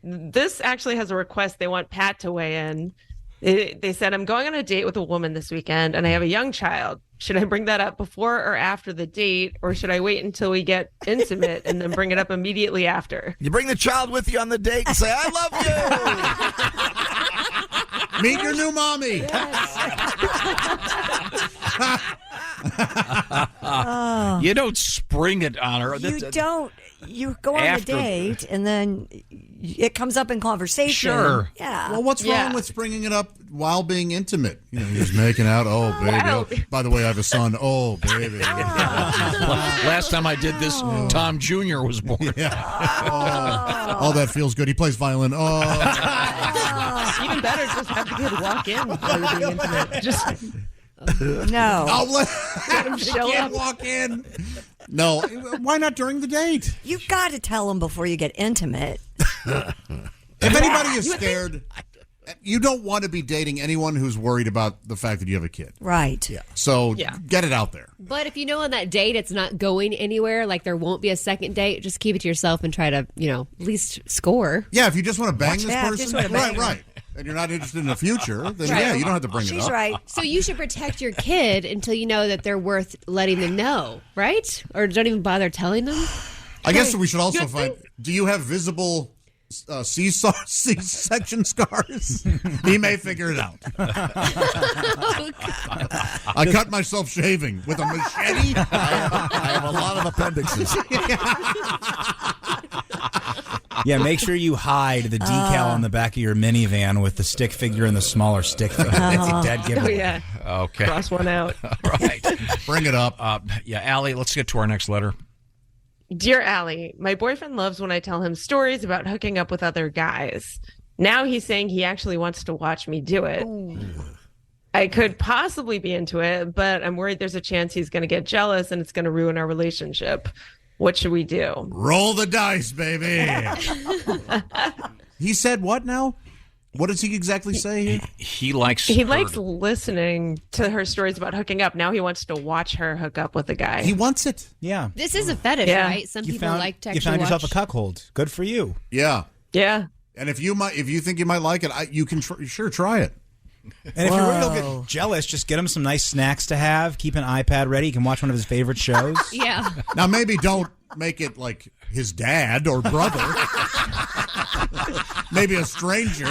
this actually has a request. They want Pat to weigh in. They said, I'm going on a date with a woman this weekend, and I have a young child. Should I bring that up before or after the date, or should I wait until we get intimate and then bring it up immediately after?
You bring the child with you on the date and say, I love you.
Meet your new mommy.
You don't spring it on her.
You don't. You go on the date, and then it comes up in conversation.
Sure.
Yeah.
Well, what's wrong with bringing it up while being intimate? He's making out. Oh, baby.
Wow.
Oh, by the way, I have a son. Oh, baby.
Last time I did this, Tom Jr. was born.
Oh, that feels good. He plays violin. Oh.
Even better, just have the kid walk in while you're being intimate. Just
no.
I'll let him show up. Walk in. No, why not during the date?
You got to tell them before you get intimate.
If anybody is scared, you don't want to be dating anyone who's worried about the fact that you have a kid.
Right.
Yeah. So get it out there.
But if you know on that date it's not going anywhere, like there won't be a second date, just keep it to yourself and try to, at least score.
Yeah, if you just want to bang this
just
person,
wanna bang
right. And you're not interested in the future, then
Right.
you don't have to bring it up.
She's right.
So you should protect your kid until you know that they're worth letting them know, right? Or don't even bother telling them?
I guess we should also find, do you have visible C-section scars? He may figure it out. I cut myself shaving with a machete.
I have a lot of appendixes.
Yeah, make sure you hide the decal on the back of your minivan with the stick figure and the smaller stick figure. That's a dead giveaway.
Oh, yeah.
Okay.
Cross one out.
All right.
Bring it up.
Alli, let's get to our next letter.
Dear Alli, my boyfriend loves when I tell him stories about hooking up with other guys. Now he's saying he actually wants to watch me do it. I could possibly be into it, but I'm worried there's a chance he's going to get jealous and it's going to ruin our relationship. What should we do?
Roll the dice, baby. He said what now? What does he exactly say here?
He likes
listening to her stories about hooking up. Now he wants to watch her hook up with a guy.
He wants it.
Yeah.
This is a fetish, right? Some people like to actually
You found yourself a
watch.
cuckold. Good for you.
Yeah.
Yeah.
And if you think you might like it, you can sure try it.
And if you really don't get jealous, just get him some nice snacks to have. Keep an iPad ready. You can watch one of his favorite shows.
Yeah.
Now, maybe don't make it like his dad or brother. Maybe a stranger.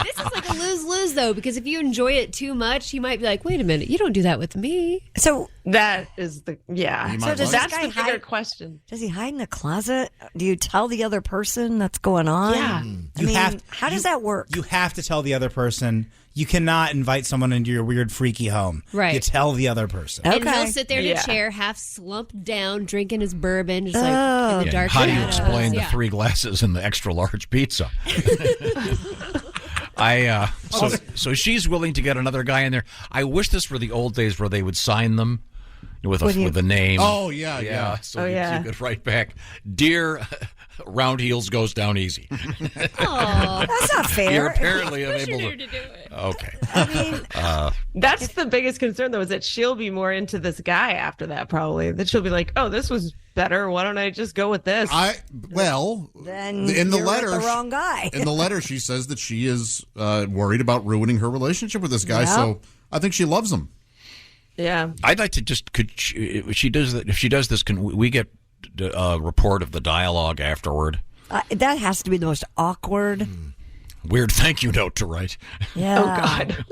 This is like a lose-lose, though, because if you enjoy it too much, he might be like, wait a minute, you don't do that with me.
So
that is the, yeah.
So does
that's
this guy
the bigger question.
Does he hide in the closet? Do you tell the other person that's going on?
Yeah.
How does that work?
You have to tell the other person. You cannot invite someone into your weird, freaky home.
Right.
You tell the other person.
And he'll sit there in a chair, half slumped down, drinking his bourbon, just like in the dark
How do you
shadows.
explain the
Yeah.
3 glasses and the extra large pizza? So she's willing to get another guy in there. I wish this were the old days where they would sign them with a name.
Oh, yeah.
So you could write back, "Dear Round Heels goes down easy."
Oh, that's not fair.
You're apparently unable to do it. Okay.
I mean,
That's the biggest concern, though, is that she'll be more into this guy after that, probably. That she'll be like, oh, this was better. Why don't I just go with this?
then
in the
you're
letter,
with the wrong guy.
in the letter, she says that she is worried about ruining her relationship with this guy.
Yeah.
So I think she loves him.
Yeah.
I'd like to just if she does this, can we get a report of the dialogue afterward?
That has to be the most awkward.
Weird thank you note to write.
Yeah.
Oh, God.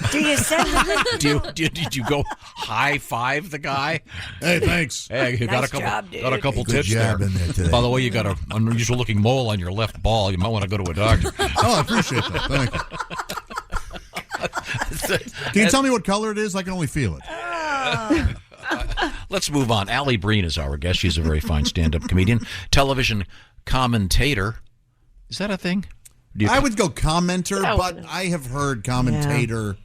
Do you send
Did you go high five the guy?
Hey, thanks.
Hey, you got
Nice job, dude.
got a couple
Good
tips
job
there.
in there today.
By the way, you got an unusual looking mole on your left ball. You might want to go to a doctor.
Oh, I appreciate that. Thank you. Can you tell me what color it is? I can only feel it.
Let's move on. Alli Breen is our guest. She's a very fine stand-up comedian, television commentator. Is that a thing?
I would go commenter, but I have heard commentator,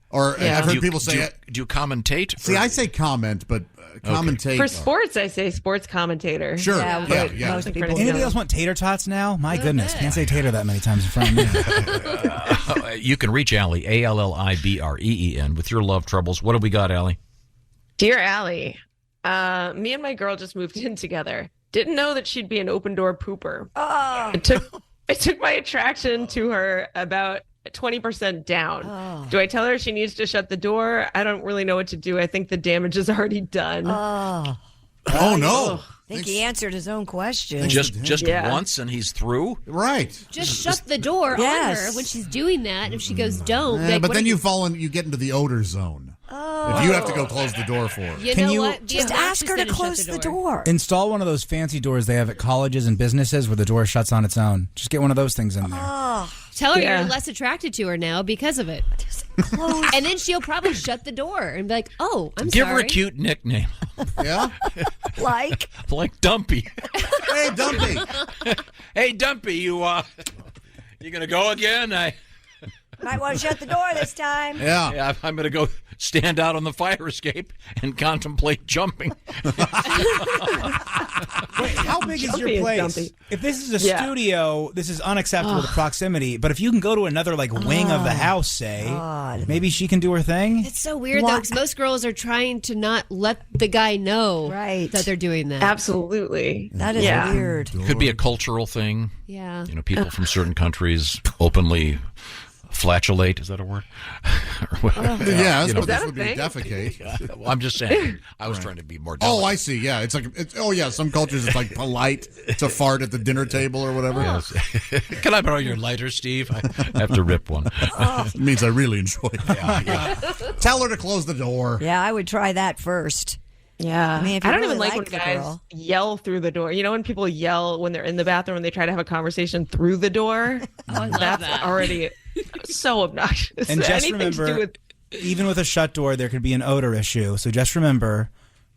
or I've heard people say it.
Do you commentate?
See, I say comment, but commentate.
For sports, I say sports commentator.
Sure.
Yeah.
Most people
Anybody else want tater tots now? My goodness, can't say tater that many times in front of me.
You can reach Alli, ALLIBREEN, with your love troubles. What have we got, Alli?
Dear Allie, me and my girl just moved in together. Didn't know that she'd be an open door pooper.
Oh.
It took my attraction to her about 20% down.
Oh.
Do I tell her she needs to shut the door? I don't really know what to do. I think the damage is already done.
Oh, no.
I think he answered his own question.
Just once and he's through?
Right.
Just shut the door on her when she's doing that. And if she goes, don't.
Yeah,
like,
but
what
then
do
you get into the odor zone. If you have to go close the door for her.
You know what?
Just ask her to close the door.
Install one of those fancy doors they have at colleges and businesses where the door shuts on its own. Just get one of those things in there.
Tell her you're less attracted to her now because of it. And then she'll probably shut the door and be like, oh, I'm
Give
sorry.
her a cute nickname.
Yeah?
Like
Dumpy.
Hey, Dumpy.
Hey, Dumpy, you gonna go again?
might want to shut the door this time.
Yeah, I'm gonna go stand out on the fire escape and contemplate jumping.
Wait, how big is your place? If this is a studio, this is unacceptable to proximity. But if you can go to another wing of the house, say, maybe she can do her thing.
It's so weird though, because most girls are trying to not let the guy know that they're doing that.
Absolutely,
that is weird.
Could be a cultural thing.
Yeah,
people from certain countries openly flatulate. Is that a word?
Yeah, that's what this would be. Defecate.
Well, I'm just saying. I was trying to be more.
Oh, I see. Yeah, it's some cultures it's like polite to fart at the dinner table or whatever.
Yes. Can I borrow your lighter, Steve? I have to rip one.
It means I really enjoy it.
Yeah.
Tell her to close the door.
Yeah, I would try that first.
Yeah.
I mean, if
I
you
don't
really
even like when
the
guys
girl.
yell through the door. You know when people yell when they're in the bathroom and they try to have a conversation through the door? That's already so obnoxious.
And just
Anything to do
remember,
with
even with a shut door, there could be an odor issue. So just remember,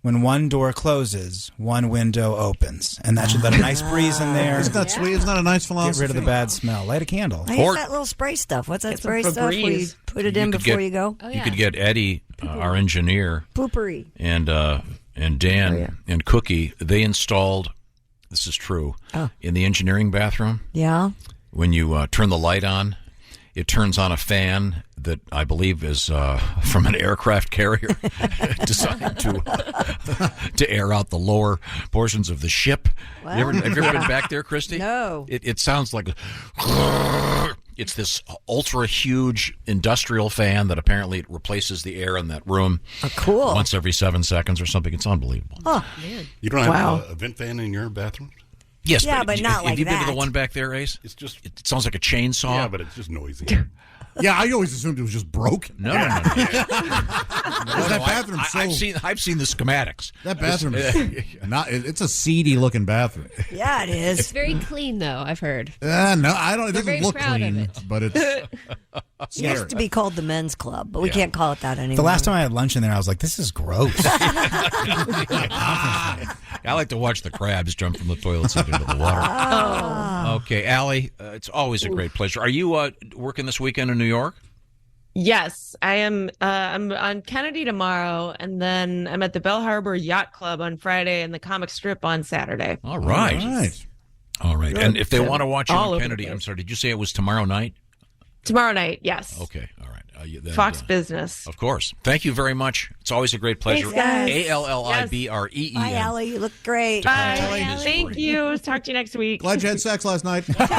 when one door closes, one window opens. And that should let a nice breeze in there.
Isn't that sweet? Isn't that a nice philosophy?
Get rid of the bad smell. Light a candle.
I use that little spray stuff. What's that spray stuff where you put it in before you go?
You could get Eddie, our engineer,
Poopery.
and Dan and Cookie. They installed, this is true, in the engineering bathroom.
Yeah.
When you turn the light on, it turns on a fan that I believe is from an aircraft carrier designed to air out the lower portions of the ship.
Well,
Have you ever been back there, Christy?
No.
It sounds like It's this ultra huge industrial fan that apparently replaces the air in that room.
Cool.
Once every 7 seconds or something. It's unbelievable.
Oh, man.
You don't have a vent fan in your bathroom?
Yes,
Yeah, but not
have
like
you been to the
that.
one back there, Ace?
It's just
it sounds like a chainsaw.
Yeah, but it's just noisy.
Yeah, I always assumed it was just broken.
No.
That bathroom
I've seen the schematics.
That bathroom is it's a seedy looking bathroom.
Yeah, it is.
It's very clean, though, I've heard.
No, I don't. It
They're
doesn't
very
look
proud of
clean,
it.
but it's
It used to be called the men's club, but we can't call it that anymore.
The last time I had lunch in there, I was like, this is gross.
I like to watch the crabs jump from the toilet seat into the water.
Oh.
Okay, Allie, it's always a great pleasure. Are you working this weekend in New York?
Yes, I am. I'm on Kennedy tomorrow, and then I'm at the Bell Harbor Yacht Club on Friday and the comic strip on Saturday.
All right.
Good.
And if they
So,
want to watch you
all
on
over the
Kennedy,
place.
I'm sorry, did you say it was tomorrow night?
Tomorrow night, yes.
Okay, all right. Then,
Fox Business.
Of course. Thank you very much. It's always a great pleasure.
Thanks, guys.
ALLIBREEN.
Bye, Allie. You look great.
Bye.
Allie.
Thank you. Talk to you next week.
glad you had sex last night.
That's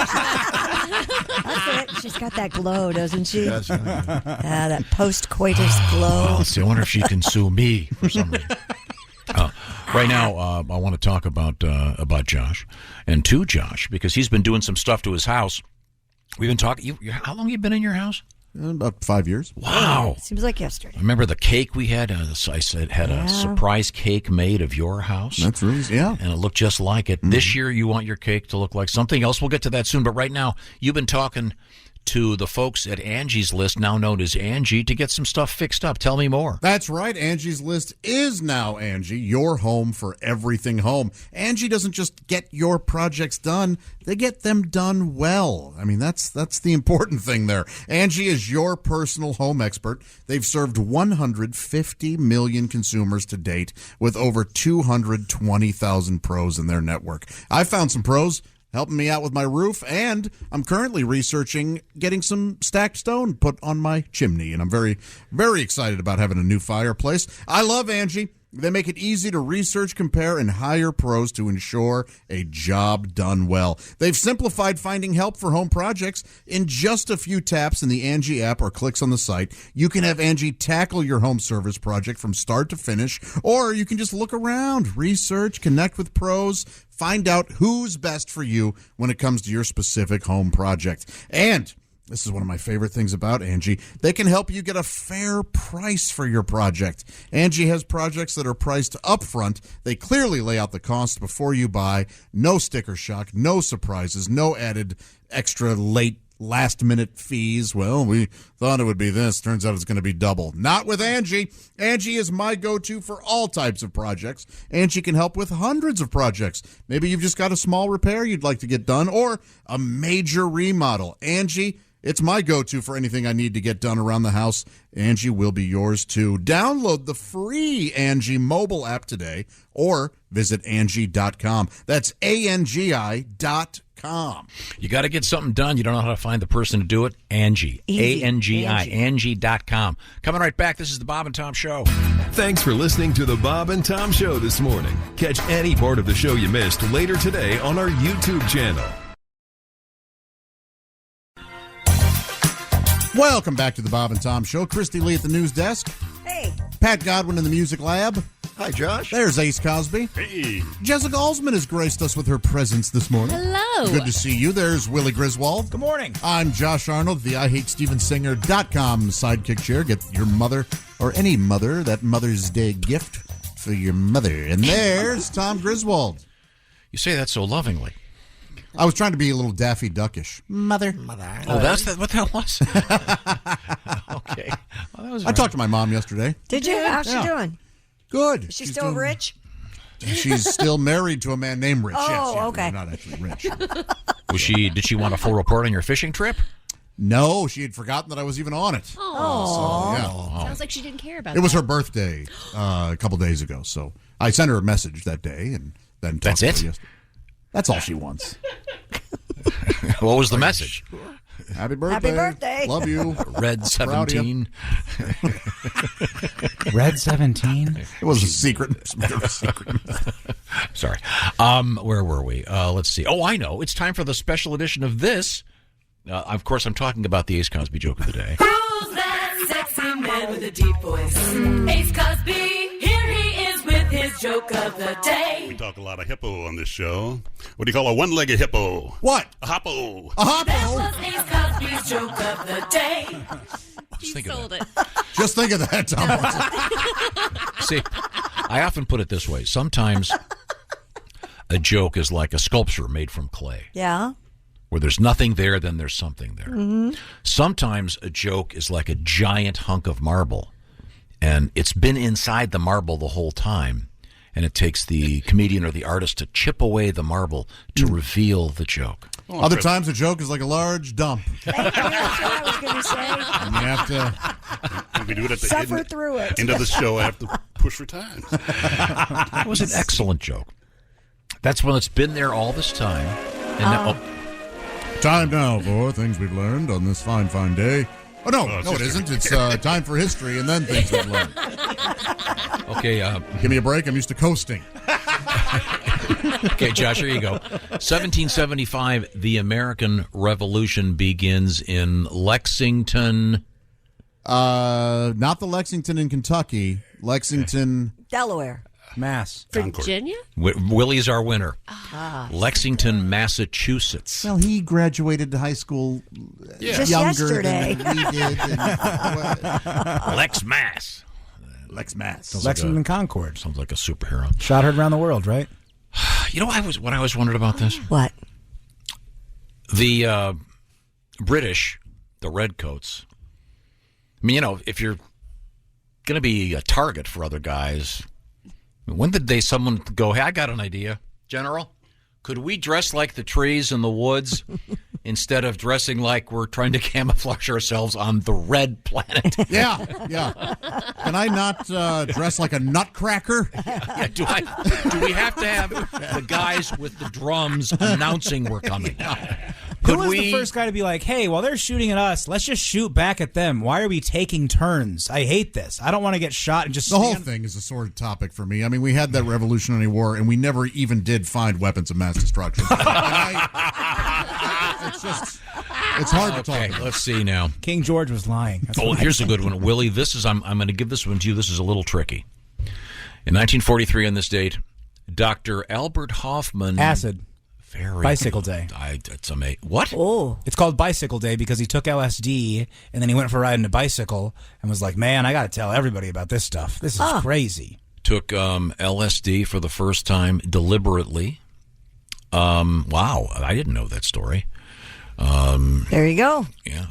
it. She's got that glow, doesn't she?
Yes.
That post-coitus glow.
Well, see, I wonder if she can sue me for some reason. Right now, I want to talk about Josh and to Josh because he's been doing some stuff to his house. We've been talking. How long have you been in your house?
About 5 years.
Wow.
Seems like yesterday.
I remember the cake we had. I said had a surprise cake made of your house.
That's really, yeah.
And it looked just like it. This year, you want your cake to look like something else. We'll get to that soon. But right now, you've been talking to the folks at Angie's List, now known as Angie, to get some stuff fixed up. Tell me more.
That's right. Angie's List is now Angie, your home for everything home. Angie doesn't just get your projects done, they get them done well. I mean, that's the important thing there. Angie is your personal home expert. They've served 150 million consumers to date with over 220,000 pros in their network. I found some pros helping me out with my roof, and I'm currently researching getting some stacked stone put on my chimney, and I'm very, very excited about having a new fireplace. I love Angie. They make it easy to research, compare, and hire pros to ensure a job done well. They've simplified finding help for home projects in just a few taps in the Angie app or clicks on the site. You can have Angie tackle your home service project from start to finish, or you can just look around, research, connect with pros, find out who's best for you when it comes to your specific home project. And this is one of my favorite things about Angie. They can help you get a fair price for your project. Angie has projects that are priced upfront. They clearly lay out the cost before you buy. No sticker shock, no surprises, no added extra last-minute fees. Well, we thought it would be this. Turns out it's going to be double. Not with Angie. Angie is my go-to for all types of projects. Angie can help with hundreds of projects. Maybe you've just got a small repair you'd like to get done or a major remodel. Angie, it's my go-to for anything I need to get done around the house. Angie will be yours, too. Download the free Angie mobile app today or visit Angie.com. That's ANGI.com.
You got to get something done. You don't know how to find the person to do it? Angie.
Easy.
A-N-G-I. Angie.com. Coming right back. This is the Bob and Tom Show.
Thanks for listening to the Bob and Tom Show this morning. Catch any part of the show you missed later today on our YouTube channel.
Welcome back to the Bob and Tom Show. Christy Lee at the news desk.
Hey.
Pat Godwin in the music lab.
Hi, Josh.
There's Ace Cosby.
Hey.
Jessica Alsman has graced us with her presence this morning.
Hello.
Good to see you. There's Willie Griswold.
Good morning.
I'm Josh Arnold, the IHateStevensinger.com sidekick chair. Get your mother or any mother that Mother's Day gift for your mother. And there's Tom Griswold.
You say that so lovingly.
I was trying to be a little Daffy Duckish. Mother.
Oh, that's what that was? Okay. Well, that was
I talked to my mom yesterday.
Did you? How's she
Yeah.
doing?
Good.
Is she still rich?
She's still married to a man named Rich.
Oh,
yes, yeah,
okay.
Not actually rich.
Did she want a full report on your fishing trip?
No, she had forgotten that I was even on it.
Oh.
Yeah.
Sounds like she didn't care about
It was
that.
her birthday a couple days ago, so I sent her a message that day, and then
That's
talked to
it?
her yesterday. That's all she wants.
What was the message?
Happy birthday.
Happy birthday.
Love you.
Red
Proud of you.
17.
Red 17?
It was a secret.
Sorry. Where were we? Let's see. Oh, I know. It's time for the special edition of this. Of course, I'm talking about the Ace Cosby joke of the day.
Who's that sexy man with a deep voice? Ace Cosby, here he is with his joke of the day.
We talk a lot of hippo on this show. What do you call a one-legged hippo?
What?
A hoppo.
A hoppo?
That was Ace Cosby's joke of the day.
Just think of that, Tom.
See, I often put it this way. Sometimes a joke is like a sculpture made from clay.
Yeah.
Where there's nothing there, then there's something there.
Mm-hmm.
Sometimes a joke is like a giant hunk of marble, and it's been inside the marble the whole time, and it takes the comedian or the artist to chip away the marble to reveal the joke.
Other times a joke is like a large dump.
That's what I was going to say.
And you have to
we do it at the
Suffer through it.
end of the show. I have to push for time.
That was an excellent joke. That's when it's been there all this time. And now,
Time now for things we've learned on this fine, fine day. Oh, no, it isn't. It's time for history and then things we've learned.
Okay.
Give me a break. I'm used to coasting.
Okay, Josh, here you go. 1775, the American Revolution begins in Lexington.
Not the Lexington in Kentucky. Lexington,
Delaware.
Mass.
Virginia?
Willie's our winner.
Ah.
Lexington, Massachusetts.
Well, he graduated high school
Just
younger
yesterday.
than we did.
Lex Mass.
Lex Mass.
Lexington Concord.
Sounds like a superhero.
Shot heard around the world, right?
You know what I always wondered about this?
What?
The British, the Redcoats. I mean, if you're going to be a target for other guys, when did someone go, hey, I got an idea, General? Could we dress like the trees in the woods instead of dressing like we're trying to camouflage ourselves on the red planet?
Yeah. Can I not dress like a nutcracker?
Yeah, do we have to have the guys with the drums announcing we're coming?
Who was the first guy to be like, hey, while they're shooting at us, let's just shoot back at them? Why are we taking turns? I hate this. I don't want to get shot and just
The whole thing is a sort of topic for me. I mean, we had that Revolutionary War, and we never even did find weapons of mass destruction. It's hard to talk about.
Let's see now.
King George was lying. That's
Here's a good one. Willie, I'm going to give this one to you. This is a little tricky. In 1943 on this date, Dr. Albert Hoffman...
Acid. Bicycle
good.
Day.
It's amazing. What?
Oh.
It's called Bicycle Day because he took LSD and then he went for riding a bicycle and was like, man, I got to tell everybody about this stuff. This is crazy.
Took LSD for the first time deliberately. Wow. I didn't know that story.
There you go.
Yeah.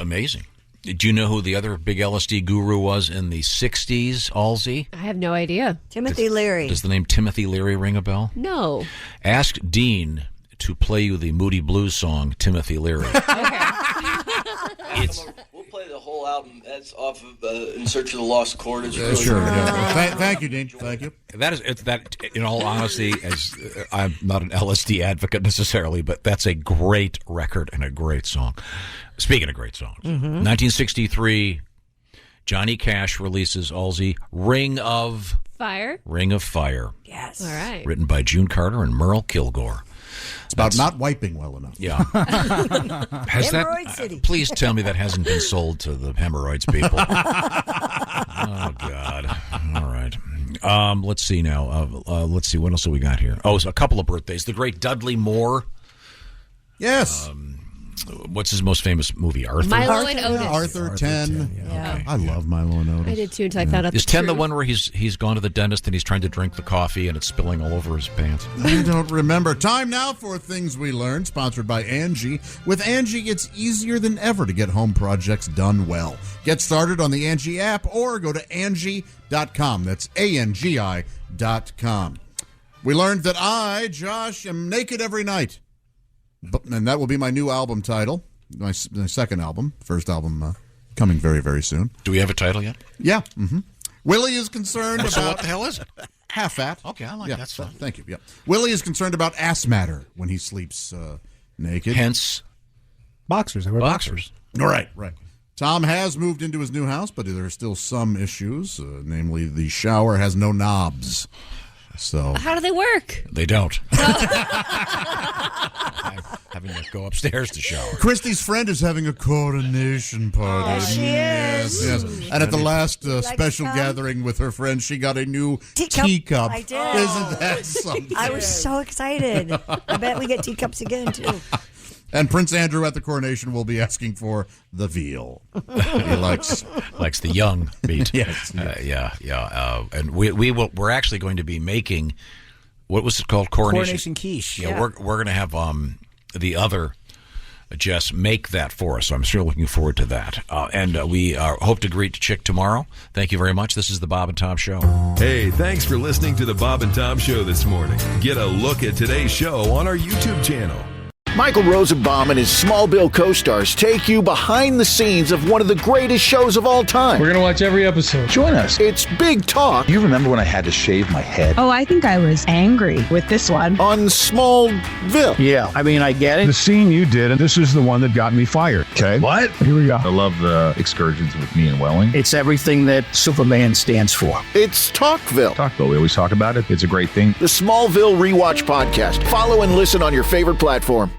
Amazing. Do you know who the other big LSD guru was in the 60s, Halsey?
I have no idea.
Timothy Leary.
Does the name Timothy Leary ring a bell?
No.
Ask Dean to play you the Moody Blues song, Timothy Leary.
We'll play the whole album. That's off of In Search of the Lost Chord. It's really
Sure. Yeah. Thank you, Dean. Thank you.
That, in all honesty, as I'm not an LSD advocate necessarily, but that's a great record and a great song. Speaking of great songs, 1963, Johnny Cash releases Ring of
Fire.
Yes.
All right.
Written by June Carter and Merle Kilgore.
It's about not wiping well enough.
Yeah.
Hemorrhoid City.
Please tell me that hasn't been sold to the hemorrhoids people. Oh, God. All right. Let's see now. Let's see. What else have we got here? Oh, so a couple of birthdays. The great Dudley Moore.
Yes.
What's his most famous movie? Arthur?
Milo and Otis.
Arthur 10.
Yeah.
Okay.
I love Milo and Otis.
I did too until I found out
Is
the
10 the
truth.
one where he's gone to the dentist and he's trying to drink the coffee and it's spilling all over his pants?
I don't remember. Time now for Things We Learned, sponsored by Angie. With Angie, it's easier than ever to get home projects done well. Get started on the Angie app or go to Angie.com. That's ANGI.com. We learned that I, Josh, am naked every night. And that will be my new album title, my second album. First album coming very, very soon.
Do we have a title yet?
Yeah. Mm-hmm. Willie is concerned about...
So what the hell is it?
Half-fat.
Okay, I like that stuff.
Thank you. Yeah. Willie is concerned about ass matter when he sleeps naked.
Hence...
Boxers. I wear
boxers.
Right. Tom has moved into his new house, but there are still some issues. Namely, the shower has no knobs. So
How do they work?
They don't. I'm having to go upstairs to shower.
Christy's friend is having a coronation party.
Oh, she is?
Yes. And at the last special gathering with her friends, she got a new teacup.
I did.
Isn't that something?
I was so excited. I bet we get teacups again, too.
And Prince Andrew at the coronation will be asking for the veal. He likes
the young meat.
Yes.
And we're actually going to be making, what was it called?
Coronation quiche.
Yeah, we're going to have the other Jess make that for us. So I'm sure looking forward to that. And we hope to greet Chick tomorrow. Thank you very much. This is the Bob and Tom Show.
Hey, thanks for listening to the Bob and Tom Show this morning. Get a look at today's show on our YouTube channel.
Michael Rosenbaum and his Smallville co-stars take you behind the scenes of one of the greatest shows of all time.
We're going to watch every episode.
Join us. It's Big Talk.
You remember when I had to shave my head?
Oh, I think I was angry with this one.
On Smallville.
Yeah, I mean, I get it. The scene you did, and this is the one that got me fired. Okay. What? Here we go.
I love the excursions with me and Welling.
It's everything that Superman stands for.
It's Talkville.
Talkville, we always talk about it. It's a great thing.
The Smallville Rewatch Podcast. Follow and listen on your favorite platform.